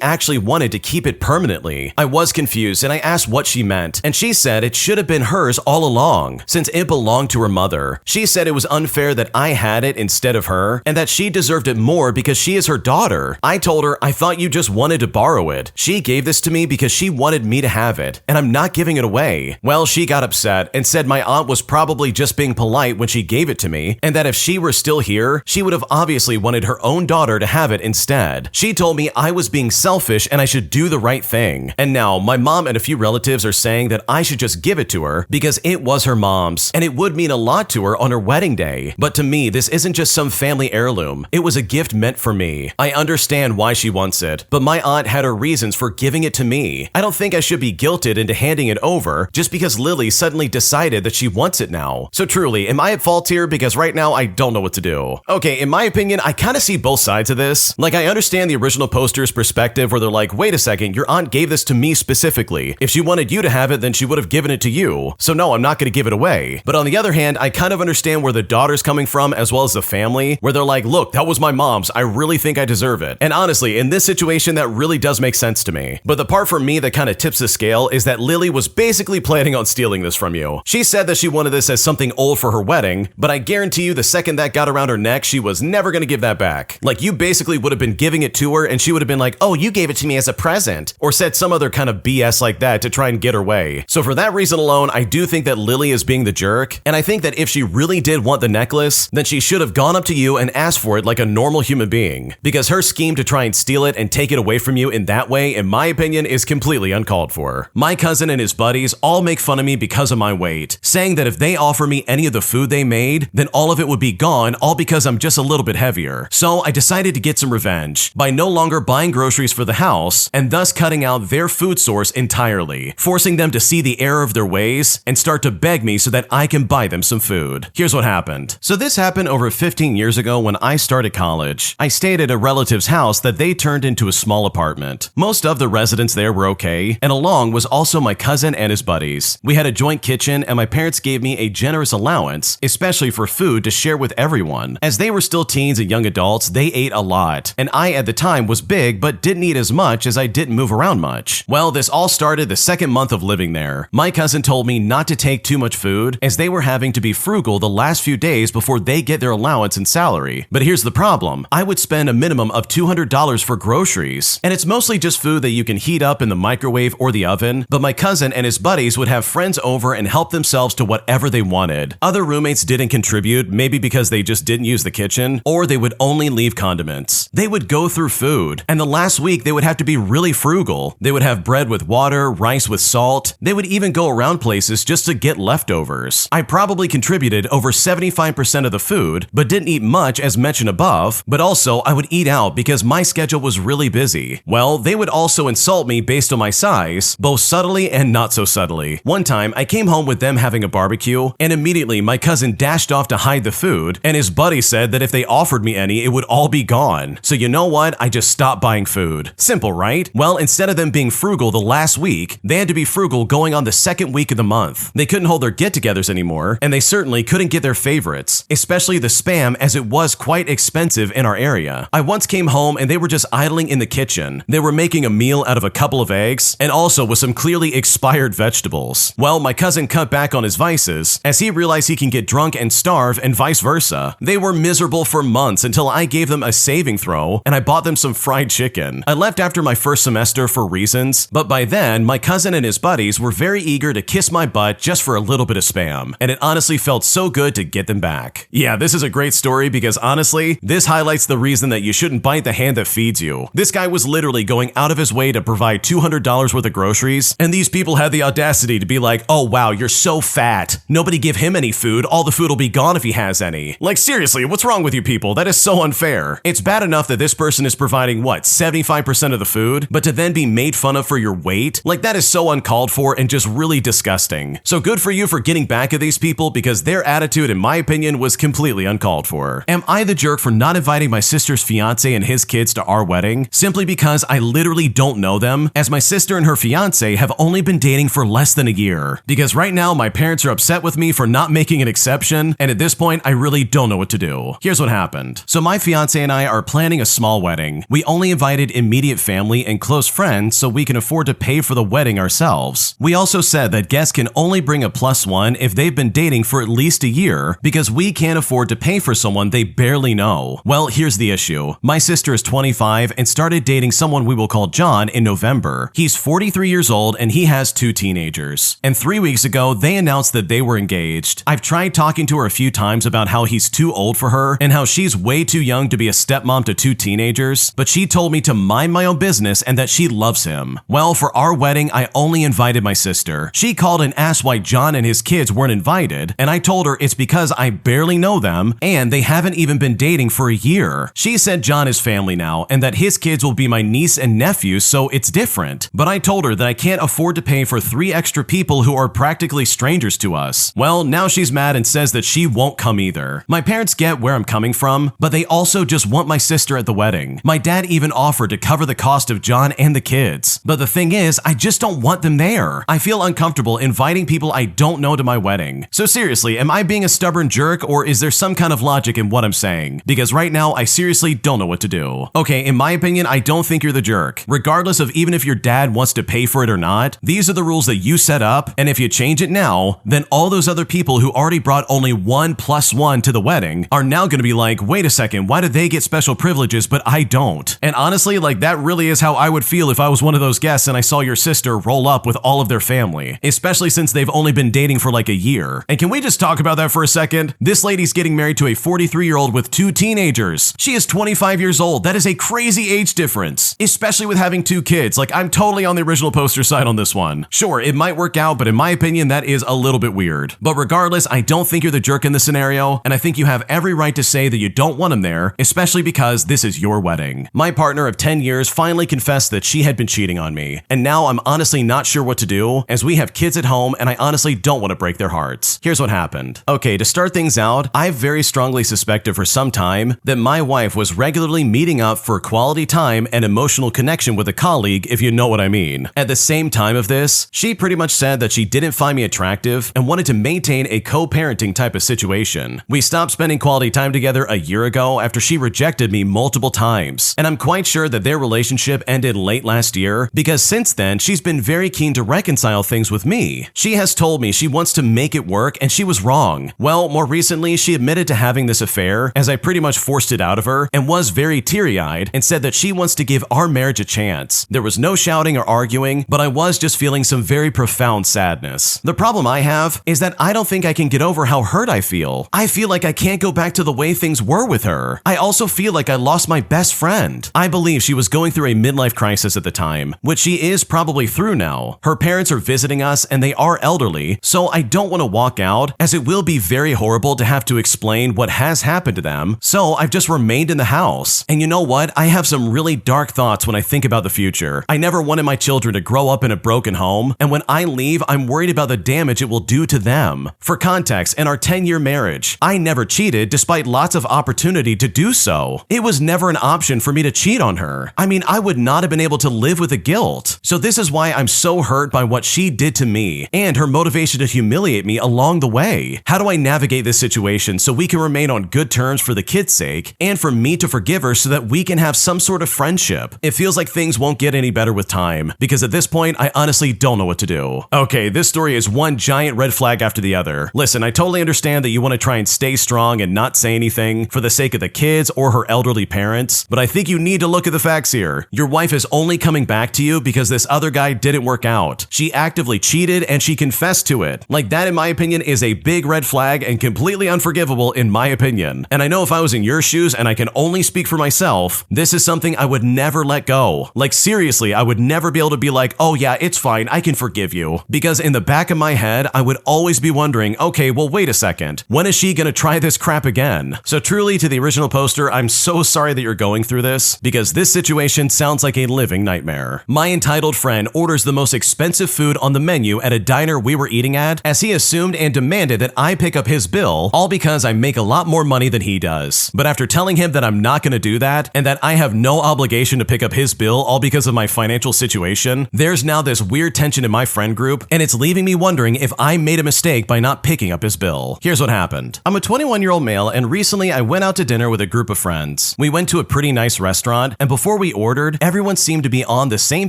actually wanted to keep it permanently. I was confused, and I asked what she meant, and she said it should have been hers all along, since it belonged to her mother. She said it was unfair that I had it instead of her, and that she deserved it more because she is her daughter. I told her I thought you just wanted to borrow it. She gave this to me because she wanted me to have it, and I'm not giving it away. Well, she got upset and said my aunt was probably just being polite when she gave it to me, and that if she were still here, she would have obviously wanted her own daughter to have it instead. She told me I was being selfish and I should do the right thing. And now my mom and a few relatives are saying that I should just give it to her because it was her mom's, and it would mean a lot to her on her wedding day. But to me, this isn't just some family heirloom. It was a gift meant for me. I understand why she wants it, but my aunt had her reasons for giving it to me. I don't think I should be guilted into handing it over just because Lily suddenly decided that she wants it now. So truly, am I at fault here? Because right now I don't know what to do. Okay, in my opinion, I kind of see both sides of this. Like, I understand the original poster's perspective where they're like, wait a second, your aunt gave this to me specifically. If she wanted you to have it, then she would have given it to you. So no, I'm not going to give it away. But on the other hand, I kind of understand where the daughter's coming from as well as the family, where they're like, look, that was my mom's. I really think I deserve it. And honestly, in this situation, that really does make sense to me. But the part for me that kind of tips the scale is that Lily was basically planning on stealing this from you. She said that she wanted this as something old for her wedding, but I guarantee you the second that got around her neck, she was never going to give that back. Like, you basically would have been giving it to her and she would have been like, oh, you gave it to me as a present, or said some other kind of BS like that to try and get her way. So for that reason alone, I do think that Lily is being the jerk, and I think that if she really did want the necklace, then she should have gone up to you and asked for it like a normal human being, because her scheme to try and steal it and take it away from you in that way, in my opinion, is completely uncalled for. My cousin and his buddies all make fun of me because of my weight, saying that if they offer me any of the food they made, then all of it would be gone, all because I'm just a little bit heavier. So I decided to get some revenge by no longer buying groceries for the house and thus cutting out their food source entirely, forcing them to see the error of their ways and start to beg me so that I can buy them some food. Here's what happened. So this happened over 15 years ago when I started college. I stayed at a relative's house that they turned into a small apartment. Most of the residents there were okay, and along was also my cousin and his buddies. We had a joint kitchen, and my parents gave me a generous allowance, especially for food, to share with everyone. As they were still teens and young adults, they ate a lot, and I at the time was big but didn't eat as much as I didn't move around much. Well, this all started the second month of living there. My cousin told me not to take too much food as they were having to be frugal the last few days before they get their allowance and salary. But here's the problem. I would spend a minimum of $200 for groceries, and it's mostly just food that you can heat up in the microwave or the oven, but my cousin and his buddies would have friends over and help themselves to whatever they wanted. Other roommates didn't contribute, maybe because they just didn't use the kitchen, or they would only leave condiments. They would go through food, and the last week they would have to be really frugal. They would have bread with water, rice with salt. They would even go around places just to get leftovers. I probably contributed over 75% of the food, but didn't eat much as mentioned above, but also I would eat out because my schedule was really busy. Well, they would also insult me based on my size, both subtly and not so subtly. One time, I came home with them having a barbecue, and immediately my cousin dashed off to hide the food, and his buddy said that if they offered me any, it would all be gone. So you know what? I just stopped buying food. Simple, right? Well, instead of them being frugal the last week, they had to be frugal going on the second week of the month. They couldn't hold their get-togethers anymore, and they certainly couldn't get their favorites, especially the Spam, as it was quite expensive in our area. I once came home and they were just idling in the kitchen. They were making a meal out of a couple of eggs and also with some clearly expired vegetables. Well, my cousin cut back on his vices as he realized he can get drunk and starve and vice versa. They were miserable for months until I gave them a saving throw and I bought them some fried chicken. I left after my first semester semester for reasons, but by then, my cousin and his buddies were very eager to kiss my butt just for a little bit of spam, and it honestly felt so good to get them back. Yeah, this is a great story because honestly, this highlights the reason that you shouldn't bite the hand that feeds you. This guy was literally going out of his way to provide $200 worth of groceries, and these people had the audacity to be like, oh wow, you're so fat. Nobody give him any food, all the food will be gone if he has any. Like seriously, what's wrong with you people? That is so unfair. It's bad enough that this person is providing what, 75% of the food, but to then be made fun of for your weight? Like that is so uncalled for and just really disgusting. So good for you for getting back at these people because their attitude, in my opinion, was completely uncalled for. Am I the jerk for not inviting my sister's fiance and his kids to our wedding simply because I literally don't know them, as my sister and her fiance have only been dating for less than a year? Because right now my parents are upset with me for not making an exception, and at this point I really don't know what to do. Here's what happened. So my fiance and I are planning a small wedding. We only invited immediate family and close friends so we can afford to pay for the wedding ourselves. We also said that guests can only bring a +1 if they've been dating for at least a year because we can't afford to pay for someone they barely know. Well, here's the issue. My sister is 25 and started dating someone we will call John in November. He's 43 years old and he has 2 teenagers. And 3 weeks ago, they announced that they were engaged. I've tried talking to her a few times about how he's too old for her and how she's way too young to be a stepmom to 2 teenagers, but she told me to mind my own business and that she loves him. Well, for our wedding, I only invited my sister. She called and asked why John and his kids weren't invited, and I told her it's because I barely know them and they haven't even been dating for a year. She said John is family now and that his kids will be my niece and nephew, so it's different. But I told her that I can't afford to pay for 3 extra people who are practically strangers to us. Well, now she's mad and says that she won't come either. My parents get where I'm coming from, but they also just want my sister at the wedding. My dad even offered to cover the cost of John and the kids. But the thing is, I just don't want them there. I feel uncomfortable inviting people I don't know to my wedding. So seriously, am I being a stubborn jerk, or is there some kind of logic in what I'm saying? Because right now, I seriously don't know what to do. Okay, in my opinion, I don't think you're the jerk. Regardless of even if your dad wants to pay for it or not, these are the rules that you set up, and if you change it now, then all those other people who already brought only 1 + 1 to the wedding are now gonna be like, wait a second, why do they get special privileges but I don't? And honestly, like that really is how I would feel if I was one of those guests and I saw your sister roll up with all of their family, especially since they've only been dating for like a year. And can we just talk about that for a second? This lady's getting married to a 43-year-old with 2 teenagers. She is 25 years old. That is a crazy age difference, especially with having 2 kids. Like, I'm totally on the original poster side on this one. Sure, it might work out, but in my opinion, that is a little bit weird. But regardless, I don't think you're the jerk in this scenario, and I think you have every right to say that you don't want him there, especially because this is your wedding. My partner of 10 years finally confessed that she had been cheating on me, and now I'm honestly not sure what to do, as we have kids at home and I honestly don't want to break their hearts. Here's what happened. Okay, to start things out, I've very strongly suspected for some time that my wife was regularly meeting up for quality time and emotional connection with a colleague, if you know what I mean. At the same time of this, she pretty much said that she didn't find me attractive and wanted to maintain a co-parenting type of situation. We stopped spending quality time together a year ago after she rejected me multiple times, and I'm quite sure that their relationship ended late last year because since then she's been very keen to reconcile things with me. She has told me she wants to make it work and she was wrong. Well, more recently she admitted to having this affair as I pretty much forced it out of her and was very teary-eyed and said that she wants to give our marriage a chance. There was no shouting or arguing, but I was just feeling some very profound sadness. The problem I have is that I don't think I can get over how hurt I feel. I feel like I can't go back to the way things were with her. I also feel like I lost my best friend. I believe she was going through a midlife crisis at the time, which she is probably through now. Her parents are visiting us and they are elderly, so I don't want to walk out as it will be very horrible to have to explain what has happened to them, so I've just remained in the house. And you know what? I have some really dark thoughts when I think about the future. I never wanted my children to grow up in a broken home, and when I leave, I'm worried about the damage it will do to them. For context, in our 10-year marriage, I never cheated despite lots of opportunity to do so. It was never an option for me to cheat on her. I mean, I would not have been able to live with the guilt. So this is why I'm so hurt by what she did to me and her motivation to humiliate me along the way. How do I navigate this situation so we can remain on good terms for the kids' sake and for me to forgive her so that we can have some sort of friendship? It feels like things won't get any better with time because at this point, I honestly don't know what to do. Okay, this story is one giant red flag after the other. Listen, I totally understand that you want to try and stay strong and not say anything for the sake of the kids or her elderly parents, but I think you need to look at the facts here. Your wife is only coming back to you because this other guy didn't work out. She actively cheated and she confessed to it. Like, that in my opinion is a big red flag and completely unforgivable in my opinion. And I know if I was in your shoes, and I can only speak for myself, this is something I would never let go. Like, seriously, I would never be able to be like, oh yeah, it's fine, I can forgive you. Because in the back of my head, I would always be wondering, okay, well wait a second, when is she gonna try this crap again? So truly, to the original poster, I'm so sorry that you're going through this, because this situation sounds like a living nightmare. My entitled friend orders the most expensive food on the menu at a diner we were eating at, as he assumed and demanded that I pick up his bill, all because I make a lot more money than he does. But after telling him that I'm not gonna do that, and that I have no obligation to pick up his bill all because of my financial situation, there's now this weird tension in my friend group, and it's leaving me wondering if I made a mistake by not picking up his bill. Here's what happened. I'm a 21-year-old male, and recently I went out to dinner with a group of friends. We went to a pretty nice restaurant, and before we ordered, everyone seemed to be on the same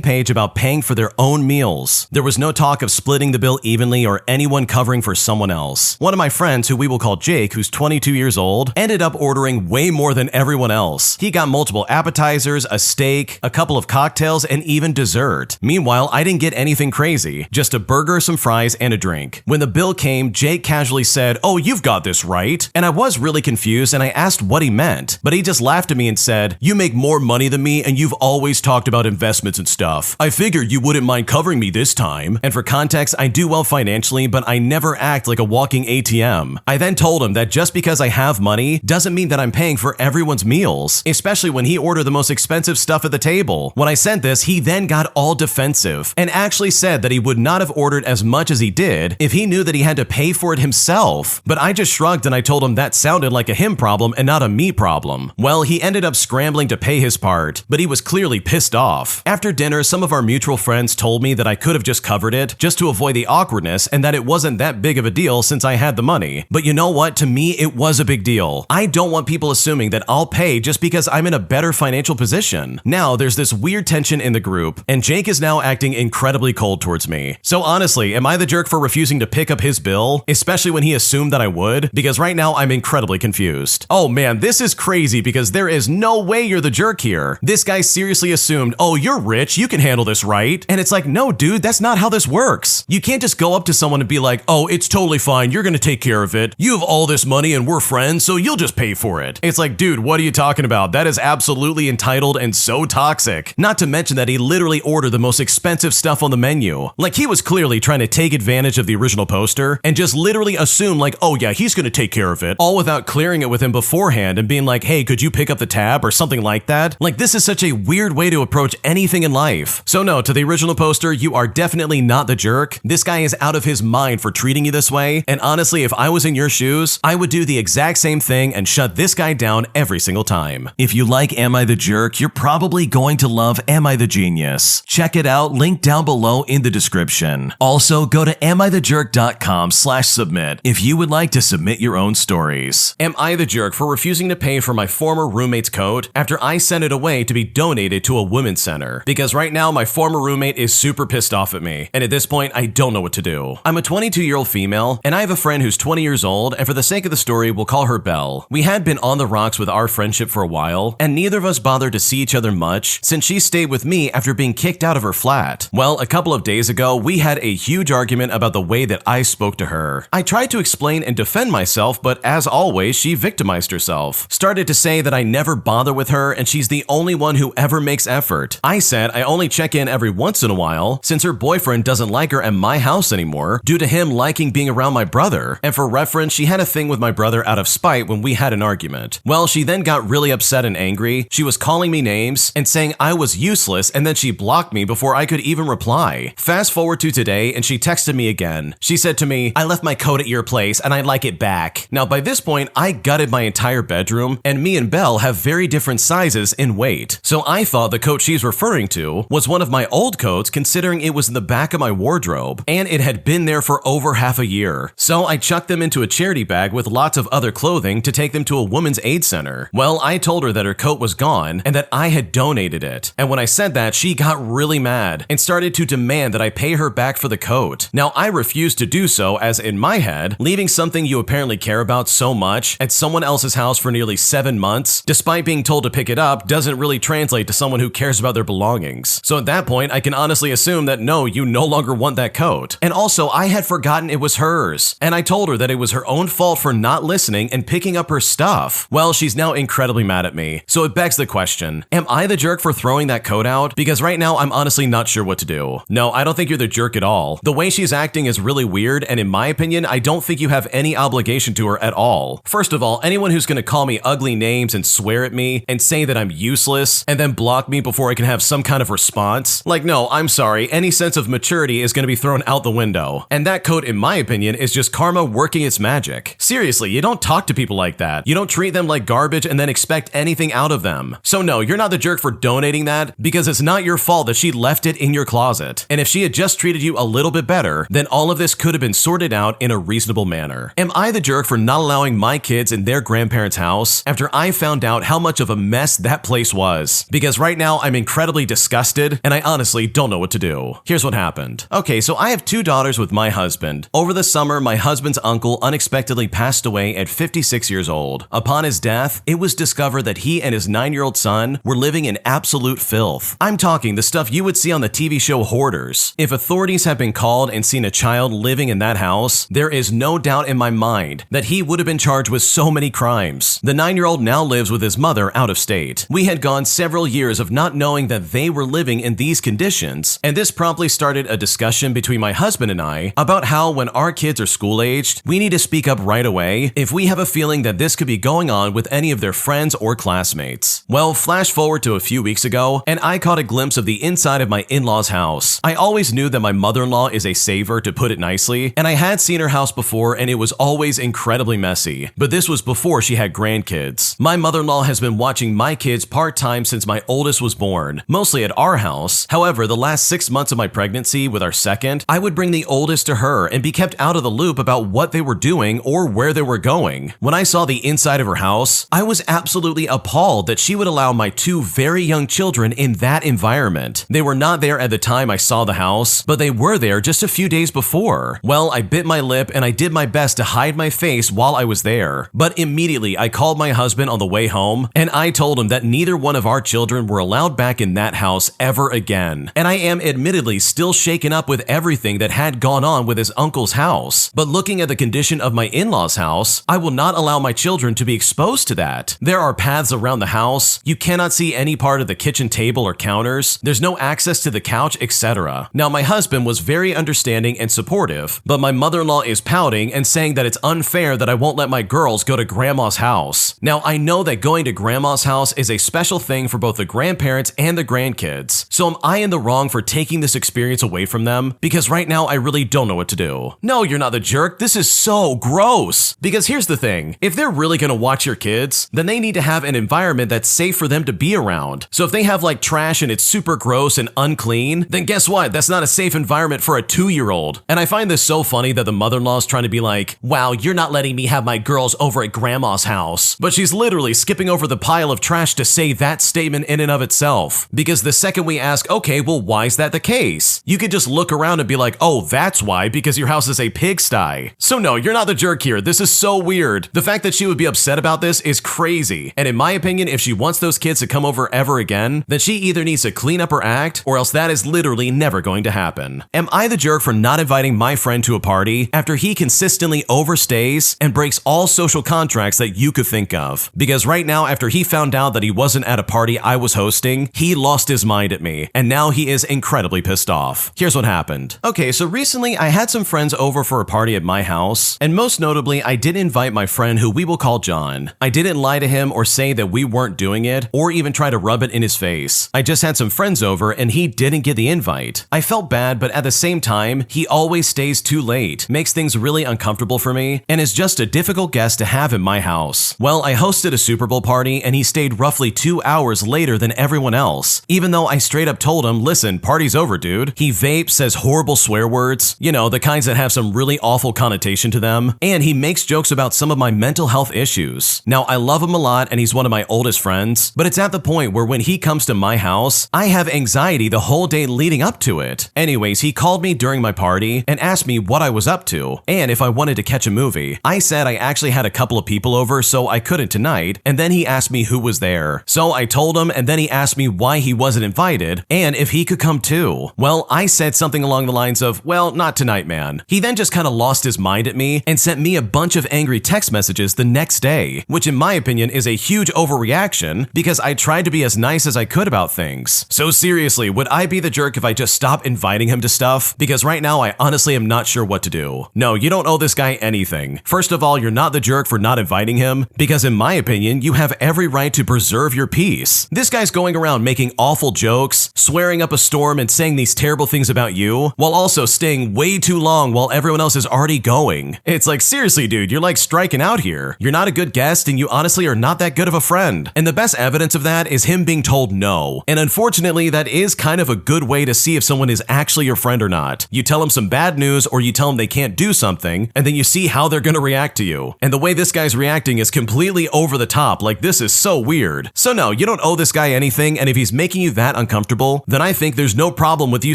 page about paying for their own meals. There was no talk of splitting the bill evenly or anyone covering for someone else. One of my friends, who we will call Jake, who's 22 years old, ended up ordering way more than everyone else. He got multiple appetizers, a steak, a couple of cocktails, and even dessert. Meanwhile, I didn't get anything crazy, just a burger, some fries, and a drink. When the bill came, Jake casually said, "Oh, you've got this right." And I was really confused, and I asked what he meant, but he just laughed at me and said, "You make more money than me, and you've always talked about investments and stuff. I figured you wouldn't mind covering me this time." And for context, I do well financially, but I never act like a walking ATM. I then told him that just because I have money doesn't mean that I'm paying for everyone's meals, especially when he ordered the most expensive stuff at the table. When I said this, he then got all defensive and actually said that he would not have ordered as much as he did if he knew that he had to pay for it himself. But I just shrugged and I told him that sounded like a him problem and not a me problem. Well, he ended up scrambling to pay his part, but he was clearly pissed off. After dinner, some of our mutual friends told me that I could have just covered it just to avoid the awkwardness and that it wasn't that big of a deal since I had the money. But you know what? To me, it was a big deal. I don't want people assuming that I'll pay just because I'm in a better financial position. Now, there's this weird tension in the group, and Jake is now acting incredibly cold towards me. So honestly, am I the jerk for refusing to pick up his bill, especially when he assumed that I would? Because right now, I'm incredibly confused. Oh man, this is crazy because there is no way you're the jerk here. This guy seriously assumed, oh, you're rich, you can handle this, right? And it's like, no dude, that's not how this works. You can't just go up to someone and be like, oh, it's totally fine, you're gonna take care of it. You have all this money and we're friends, so you'll just pay for it. It's like, dude, what are you talking about? That is absolutely entitled and so toxic. Not to mention that he literally ordered the most expensive stuff on the menu. Like, he was clearly trying to take advantage of the original poster and just literally assume like, oh yeah, he's gonna take care of it, all without clearing it with him beforehand and being like, hey, could you pick up the tab or something like that? Like, this is such a weird way to approach anything in life. So no, to the original poster, you are definitely not the jerk. This guy is out of his mind for treating you this way, and honestly, if I was in your shoes, I would do the exact same thing and shut this guy down every single time. If you like Am I the Jerk, you're probably going to love Am I the Genius. Check it out, link down below in the description. Also, go to amithejerk.com/submit if you would like to submit your own stories. Am I the jerk for refusing to pay for my former roommate's coat after I sent it away to be donated to a women's center? Because right now, my former roommate is super pissed off at me, and at this point, I don't know what to do. I'm a 22-year-old female, and I have a friend who's 20 years old, and for the sake of the story, we'll call her Belle. We had been on the rocks with our friendship for a while, and neither of us bothered to see each other much since she stayed with me after being kicked out of her flat. Well, a couple of days ago, we had a huge argument about the way that I spoke to her. I tried to explain and defend myself, but as always, she victimized herself. Started to say that I never bother with her and she's the only one who ever makes effort. I said I only check in every once in a while since her boyfriend doesn't like her at my house anymore due to him liking being around my brother. And for reference, she had a thing with my brother out of spite when we had an argument. Well, she then got really upset and angry. She was calling me names and saying I was useless, and then she blocked me before I could even reply. Fast forward to today, and she texted me again. She said to me, I left my coat at your place and I'd like it back. Now by this point, I gutted my entire bedroom, and me and Belle have very different sizes in weight. So I thought the coat she's referring to was one of my old coats, considering it was in the back of my wardrobe, and it had been there for over half a year. So I chucked them into a charity bag with lots of other clothing to take them to a women's aid center. Well, I told her that her coat was gone and that I had donated it. And when I said that, she got really mad and started to demand that I pay her back for the coat. Now, I refused to do so, as in my head, leaving something you apparently care about so much at someone else's house for nearly 7 months, despite being told to pick it up, doesn't really translate to someone who cares about their belongings. So at that point, I can honestly assume that no, you no longer want that coat. And also, I had forgotten it was hers. And I told her that it was her own fault for not listening and picking up her stuff. Well, she's now incredibly mad at me. So it begs the question, am I the jerk for throwing that coat out? Because right now, I'm honestly not sure what to do. No, I don't think you're the jerk at all. The way she's acting is really weird, and in my opinion, I don't think you have any obligation to her at all. First of all, anyone who's gonna call me ugly names and swear at me and say that I'm useless and then block me before I can have some kind of response, like, no, I'm sorry, any sense of maturity is gonna be thrown out the window. And that coat, in my opinion, is just karma working its magic. Seriously, you don't talk to people like that. You don't treat them like garbage and then expect anything out of them. So no, you're not the jerk for donating that, because it's not your fault that she left it in your closet. And if she had just treated you a little bit better, then all of this could have been sorted out in a reasonable manner. Am I the jerk for not allowing my kids in their grandparents' house after I found out how much of a mess that place was? Because right now I'm incredibly disgusted and I honestly don't know what to do. Here's what happened. Okay, so I have 2 daughters with my husband. Over the summer, my husband's uncle unexpectedly passed away at 56 years old. Upon his death, it was discovered that he and his 9-year-old son were living in absolute filth. I'm talking the stuff you would see on the TV show Hoarders. If authorities have been called and seen a child living in that house, there is no doubt in my mind that he would have been charged with so many crimes. The 9-year-old now lives with his mother out of state. We had gone several years of not knowing that they were living in these conditions, and this promptly started a discussion between my husband and I about how when our kids are school-aged, we need to speak up right away if we have a feeling that this could be going on with any of their friends or classmates. Well, flash forward to a few weeks ago, and I caught a glimpse of the inside of my in-laws' house. I always knew that my mother-in-law is a saver, to put it nicely, and I had seen her house before and it was always incredibly messy, but this was before she had grandkids. My mother-in-law has been watching my kids part-time since my oldest was born, mostly at our house. However, the last 6 months of my pregnancy with our second, I would bring the oldest to her and be kept out of the loop about what they were doing or where they were going. When I saw the inside of her house, I was absolutely appalled that she would allow my 2 very young children in that environment. They were not there at the time I saw the house, but they were there just a few days before. Well, I bit my lip and I did my best to hide my face while I was there. But immediately I called my husband on the way home and I told him that neither one of our children were allowed back in that house ever again. And I am admittedly still shaken up with everything that had gone on with his uncle's house. But looking at the condition of my in-laws' house, I will not allow my children to be exposed to that. There are paths around the house. You cannot see any part of the kitchen table or counters. There's no access to the couch, etc. Now, my husband was very understanding and supportive, but my mother-in-law is pouting and saying that it's unfair that I won't let my girls go to grandma's house. Now, I know that going to grandma's house is a special thing for both the grandparents and the grandkids. So am I in the wrong for taking this experience away from them? Because right now, I really don't know what to do. No, you're not the jerk. This is so gross. Because here's the thing. If they're really gonna watch your kids, then they need to have an environment that's safe for them to be around. So if they have like trash and it's super gross and unclean, then guess what? That's not a safe environment for a 2-year-old. And I find this so funny that the mother-in-law is trying to be like, wow, you're not letting me have my girls over at grandma's house. But she's literally skipping over the pile of trash to say that statement in and of itself. Because the second we ask, okay, well, why is that the case? You could just look around and be like, oh, that's why, because your house is a pigsty. So no, you're not the jerk here. This is so weird. The fact that she would be upset about this is crazy. And in my opinion, if she wants those kids to come over ever again, then she either needs to clean up her act or else that is literally never going to happen. Am I the jerk for not inviting my friend to a party after he consistently overstays and breaks all social contracts that you could think of? Because right now, after he found out that he wasn't at a party I was hosting, he lost his mind at me, and now he is incredibly pissed off. Here's what happened. Okay, so recently I had some friends over for a party at my house, and most notably, I did invite my friend who we will call John. I didn't lie to him or say that we weren't doing it, or even try to rub it in his face. I just had some friends over and he didn't get the invite. I felt bad, but at the same time, he always stays too late, makes things really uncomfortable for me, and is just a difficult guest to have in my house. Well, I hosted a Super Bowl party and he stayed roughly 2 hours later than everyone else, even though I straight up told him, listen, party's over, dude. He vapes, says horrible swear words, you know, the kinds that have some really awful connotation to them, and he makes jokes about some of my mental health issues. Now, I love him a lot and he's one of my oldest friends, but it's at the point where when he comes to my house, I have anxiety the whole day leading up to it. Anyways, he called me during my party and asked me what I was up to and if I wanted to catch a movie. I said I actually had a couple of people over, so I couldn't tonight, and then he asked me who was there. So I told him, and then he asked asked me why he wasn't invited and if he could come too. Well, I said something along the lines of, well, not tonight, man. He then just kind of lost his mind at me and sent me a bunch of angry text messages the next day, which in my opinion is a huge overreaction because I tried to be as nice as I could about things. So seriously, would I be the jerk if I just stopped inviting him to stuff? Because right now I honestly am not sure what to do. No, you don't owe this guy anything. First of all, you're not the jerk for not inviting him because in my opinion, you have every right to preserve your peace. This guy's going around making awful jokes, swearing up a storm and saying these terrible things about you, while also staying way too long while everyone else is already going. It's like, seriously, dude, you're like striking out here. You're not a good guest and you honestly are not that good of a friend. And the best evidence of that is him being told no. And unfortunately, that is kind of a good way to see if someone is actually your friend or not. You tell them some bad news or you tell them they can't do something, and then you see how they're gonna react to you. And the way this guy's reacting is completely over the top, like this is so weird. So no, you don't owe this guy anything, and if he's making you that uncomfortable, then I think there's no problem with you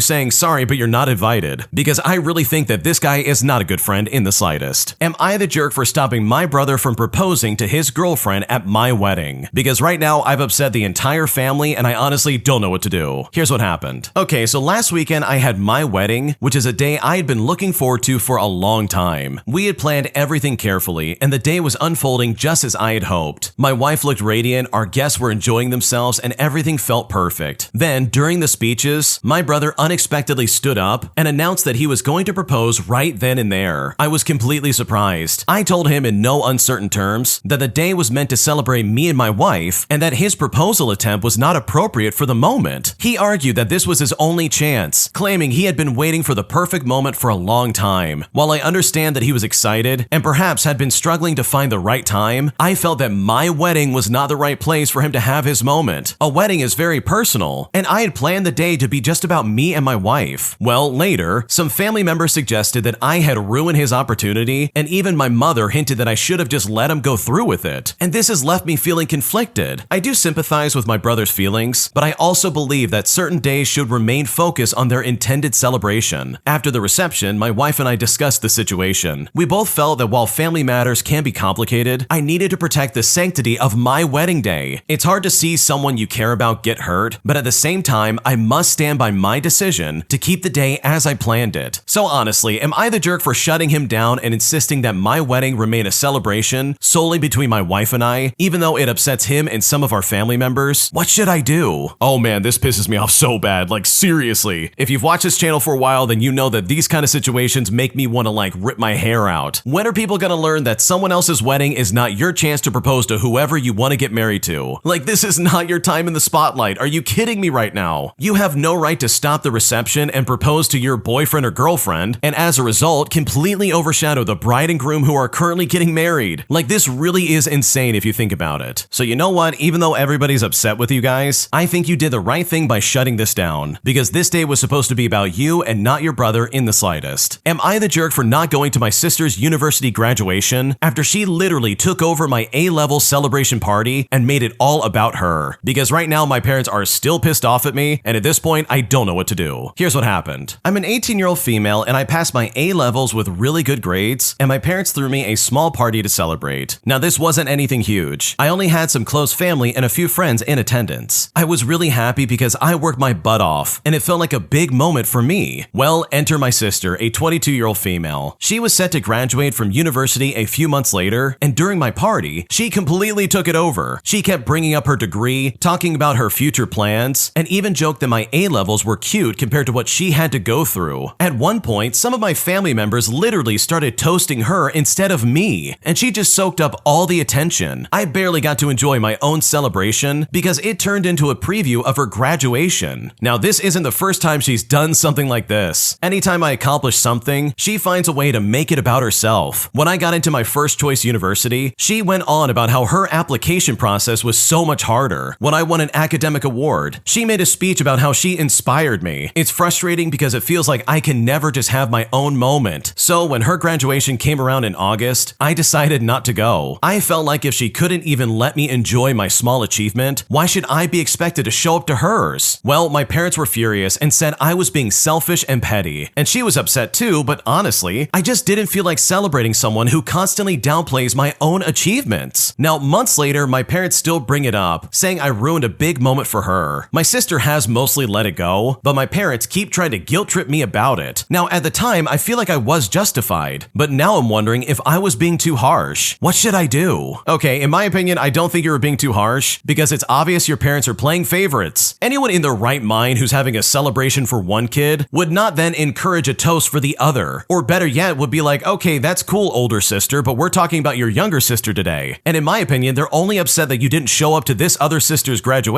saying sorry, but you're not invited. Because I really think that this guy is not a good friend in the slightest. Am I the jerk for stopping my brother from proposing to his girlfriend at my wedding? Because right now I've upset the entire family and I honestly don't know what to do. Here's what happened. Okay, so last weekend I had my wedding, which is a day I had been looking forward to for a long time. We had planned everything carefully and the day was unfolding just as I had hoped. My wife looked radiant, our guests were enjoying themselves, and everything felt perfect. Then, during the speeches, my brother unexpectedly stood up and announced that he was going to propose right then and there. I was completely surprised. I told him in no uncertain terms that the day was meant to celebrate me and my wife and that his proposal attempt was not appropriate for the moment. He argued that this was his only chance, claiming he had been waiting for the perfect moment for a long time. While I understand that he was excited and perhaps had been struggling to find the right time, I felt that my wedding was not the right place for him to have his moment. A wedding is very personal, and I had planned the day to be just about me and my wife. Well, later, some family members suggested that I had ruined his opportunity, and even my mother hinted that I should have just let him go through with it. And this has left me feeling conflicted. I do sympathize with my brother's feelings, but I also believe that certain days should remain focused on their intended celebration. After the reception, my wife and I discussed the situation. We both felt that while family matters can be complicated, I needed to protect the sanctity of my wedding day. It's hard to see someone you care about get hurt, but at the same time, I must stand by my decision to keep the day as I planned it. So honestly, am I the jerk for shutting him down and insisting that my wedding remain a celebration solely between my wife and I, even though it upsets him and some of our family members? What should I do? Oh man, this pisses me off so bad, like seriously. If you've watched this channel for a while, then you know that these kind of situations make me want to like rip my hair out. When are people gonna learn that someone else's wedding is not your chance to propose to whoever you want to get married to? Like, this is not your time in the spotlight. Are you kidding me right now? You have no right to stop the reception and propose to your boyfriend or girlfriend, and as a result, completely overshadow the bride and groom who are currently getting married. Like, this really is insane if you think about it. So you know what? Even though everybody's upset with you guys, I think you did the right thing by shutting this down, because this day was supposed to be about you and not your brother in the slightest. Am I the jerk for not going to my sister's university graduation after she literally took over my A-level celebration party and made it all about her? Because right now my parents are still pissed off at me, and at this point I don't know what to do. Here's what happened. I'm an 18-year-old female and I passed my A-levels with really good grades, and my parents threw me a small party to celebrate. Now this wasn't anything huge. I only had some close family and a few friends in attendance. I was really happy because I worked my butt off and it felt like a big moment for me. Well, enter my sister, a 22-year-old female. She was set to graduate from university a few months later, and during my party, she completely took it over. She kept bringing up her degree, talking about her future plans, and even joked that my A-levels were cute compared to what she had to go through. At one point, some of my family members literally started toasting her instead of me, and she just soaked up all the attention. I barely got to enjoy my own celebration because it turned into a preview of her graduation. Now, this isn't the first time she's done something like this. Anytime I accomplish something, she finds a way to make it about herself. When I got into my first choice university, she went on about how her application process was so much harder. When I won an academic award, she made a speech about how she inspired me. It's frustrating because it feels like I can never just have my own moment. So when her graduation came around in August, I decided not to go. I felt like if she couldn't even let me enjoy my small achievement, why should I be expected to show up to hers? Well, my parents were furious and said I was being selfish and petty, and she was upset too, but honestly, I just didn't feel like celebrating someone who constantly downplays my own achievements. Now, months later, my parents still bring it up, saying I ruined a big big moment for her. My sister has mostly let it go, but my parents keep trying to guilt trip me about it. Now, at the time, I feel like I was justified, but now I'm wondering if I was being too harsh. What should I do? Okay, in my opinion, I don't think you were being too harsh because it's obvious your parents are playing favorites. Anyone in their right mind who's having a celebration for one kid would not then encourage a toast for the other. Or better yet, would be like, okay, that's cool, older sister, but we're talking about your younger sister today. And in my opinion, they're only upset that you didn't show up to this other sister's graduation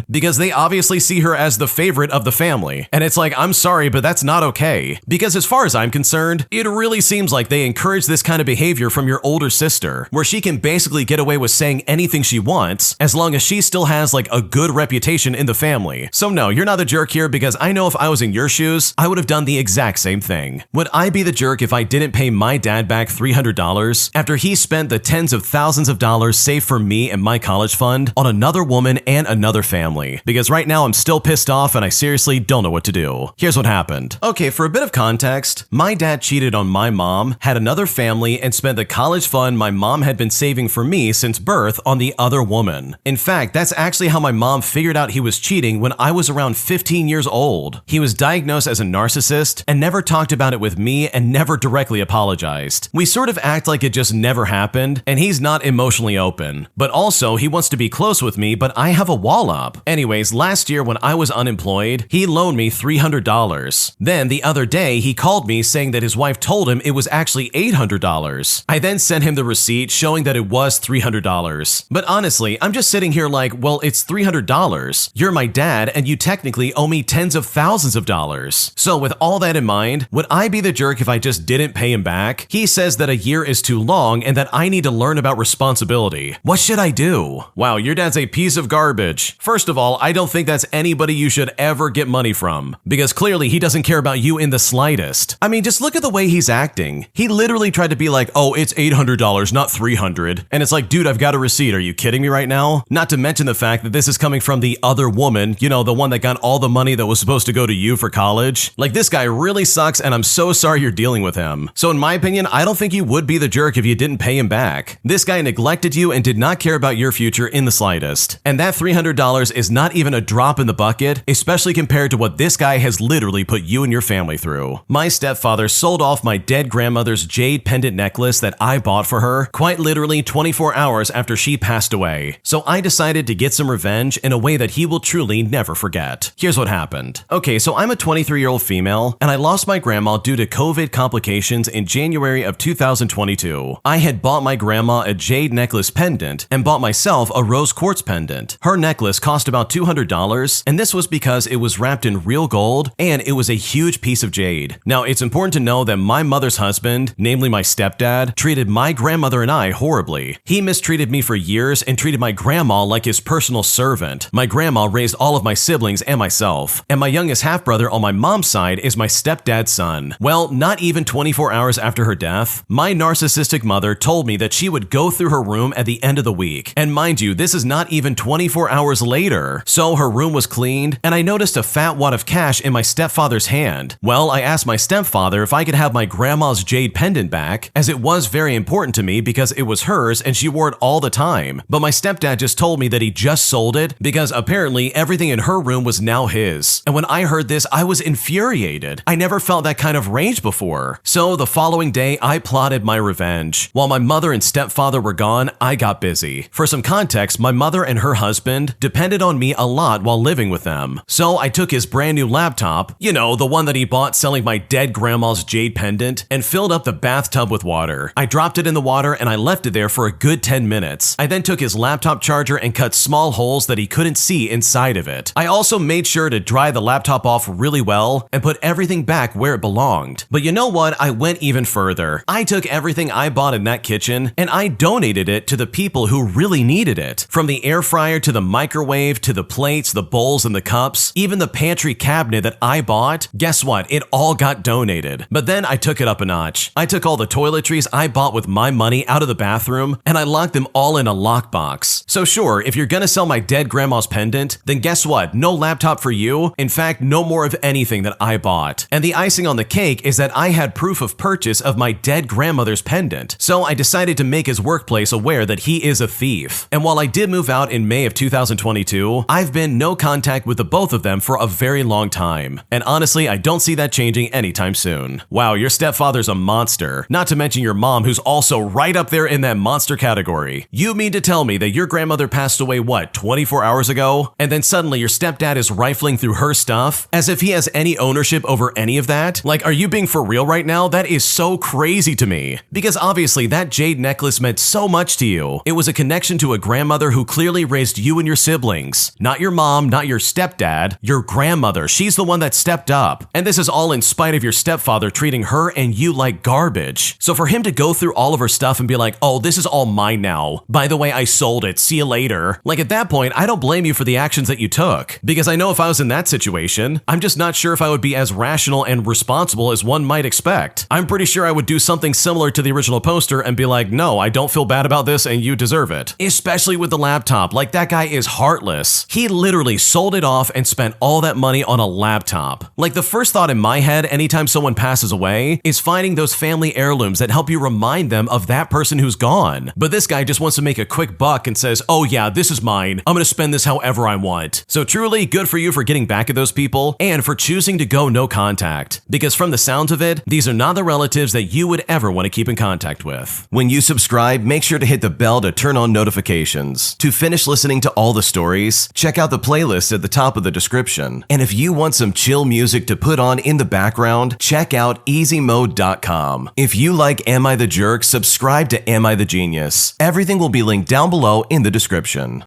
because they obviously see her as the favorite of the family. And it's like, I'm sorry, but that's not okay. Because as far as I'm concerned, it really seems like they encourage this kind of behavior from your older sister, where she can basically get away with saying anything she wants as long as she still has like a good reputation in the family. So no, you're not the jerk here, because I know if I was in your shoes, I would have done the exact same thing. Would I be the jerk if I didn't pay my dad back $300 after he spent the tens of thousands of dollars saved for me and my college fund on another woman and another family? Because right now I'm still pissed off and I seriously don't know what to do. Here's what happened. Okay, for a bit of context, my dad cheated on my mom, had another family, and spent the college fund my mom had been saving for me since birth on the other woman. In fact, that's actually how my mom figured out he was cheating when I was around 15 years old. He was diagnosed as a narcissist and never talked about it with me and never directly apologized. We sort of act like it just never happened, and he's not emotionally open. But also, he wants to be close with me, but I have a wall up. Anyways, last year when I was unemployed, he loaned me $300. Then the other day, he called me saying that his wife told him it was actually $800. I then sent him the receipt showing that it was $300. But honestly, I'm just sitting here like, well, it's $300. You're my dad, and you technically owe me tens of thousands of dollars. So with all that in mind, would I be the jerk if I just didn't pay him back? He says that a year is too long and that I need to learn about responsibility. What should I do? Wow, your dad's a piece of garbage. First of all, I don't think that's anybody you should ever get money from, because clearly he doesn't care about you in the slightest. I mean, just look at the way he's acting. He literally tried to be like, oh, it's $800, not $300. And it's like, dude, I've got a receipt. Are you kidding me right now? Not to mention the fact that this is coming from the other woman, you know, the one that got all the money that was supposed to go to you for college. Like, this guy really sucks, and I'm so sorry you're dealing with him. So in my opinion, I don't think you would be the jerk if you didn't pay him back. This guy neglected you and did not care about your future in the slightest. And that $300 is not even a drop in the bucket, especially compared to what this guy has literally put you and your family through. My stepfather sold off my dead grandmother's jade pendant necklace that I bought for her quite literally 24 hours after she passed away. So I decided to get some revenge in a way that he will truly never forget. Here's what happened. Okay, so I'm a 23-year-old female, and I lost my grandma due to COVID complications in January of 2022. I had bought my grandma a jade necklace pendant and bought myself a rose quartz pendant. Her necklace cost about $200, and this was because it was wrapped in real gold and it was a huge piece of jade. Now, it's important to know that my mother's husband, namely my stepdad, treated my grandmother and I horribly. He mistreated me for years and treated my grandma like his personal servant. My grandma raised all of my siblings and myself, and my youngest half-brother on my mom's side is my stepdad's son. Well, not even 24 hours after her death, my narcissistic mother told me that she would go through her room at the end of the week. And mind you, this is not even 24 hours later. So her room was cleaned, and I noticed a fat wad of cash in my stepfather's hand. Well, I asked my stepfather if I could have my grandma's jade pendant back, as it was very important to me because it was hers and she wore it all the time. But my stepdad just told me that he just sold it because apparently everything in her room was now his. And when I heard this, I was infuriated. I never felt that kind of rage before. So the following day, I plotted my revenge. While my mother and stepfather were gone, I got busy. For some context, my mother and her husband depended on me a lot while living with them. So I took his brand new laptop, you know, the one that he bought selling my dead grandma's jade pendant, and filled up the bathtub with water. I dropped it in the water and I left it there for a good 10 minutes. I then took his laptop charger and cut small holes that he couldn't see inside of it. I also made sure to dry the laptop off really well and put everything back where it belonged. But you know what? I went even further. I took everything I bought in that kitchen and I donated it to the people who really needed it. From the air fryer to the microwave to the plates, the bowls, and the cups, even the pantry cabinet that I bought, guess what? It all got donated. But then I took it up a notch. I took all the toiletries I bought with my money out of the bathroom and I locked them all in a lockbox. So sure, if you're gonna sell my dead grandma's pendant, then guess what? No laptop for you. In fact, no more of anything that I bought. And the icing on the cake is that I had proof of purchase of my dead grandmother's pendant. So I decided to make his workplace aware that he is a thief. And while I did move out in May of 2022, 2022, I've been no contact with the both of them for a very long time. And honestly, I don't see that changing anytime soon. Wow, your stepfather's a monster. Not to mention your mom, who's also right up there in that monster category. You mean to tell me that your grandmother passed away, what, 24 hours ago? And then suddenly your stepdad is rifling through her stuff as if he has any ownership over any of that? Like, are you being for real right now? That is so crazy to me. Because obviously that jade necklace meant so much to you. It was a connection to a grandmother who clearly raised you and your siblings. Not your mom, not your stepdad, your grandmother. She's the one that stepped up. And this is all in spite of your stepfather treating her and you like garbage. So for him to go through all of her stuff and be like, oh, this is all mine now. By the way, I sold it. See you later. Like, at that point, I don't blame you for the actions that you took. Because I know if I was in that situation, I'm just not sure if I would be as rational and responsible as one might expect. I'm pretty sure I would do something similar to the original poster and be like, no, I don't feel bad about this and you deserve it. Especially with the laptop. Like, that guy is heartless. He literally sold it off and spent all that money on a laptop. Like, the first thought in my head anytime someone passes away is finding those family heirlooms that help you remind them of that person who's gone. But this guy just wants to make a quick buck and says, oh yeah, this is mine. I'm gonna spend this however I want. So truly, good for you for getting back at those people and for choosing to go no contact. Because from the sounds of it, these are not the relatives that you would ever want to keep in contact with. When you subscribe, make sure to hit the bell to turn on notifications. To finish listening to all the stories, check out the playlist at the top of the description. And if you want some chill music to put on in the background, check out easymode.com. If you like Am I the Jerk, subscribe to Am I the Genius. Everything will be linked down below in the description.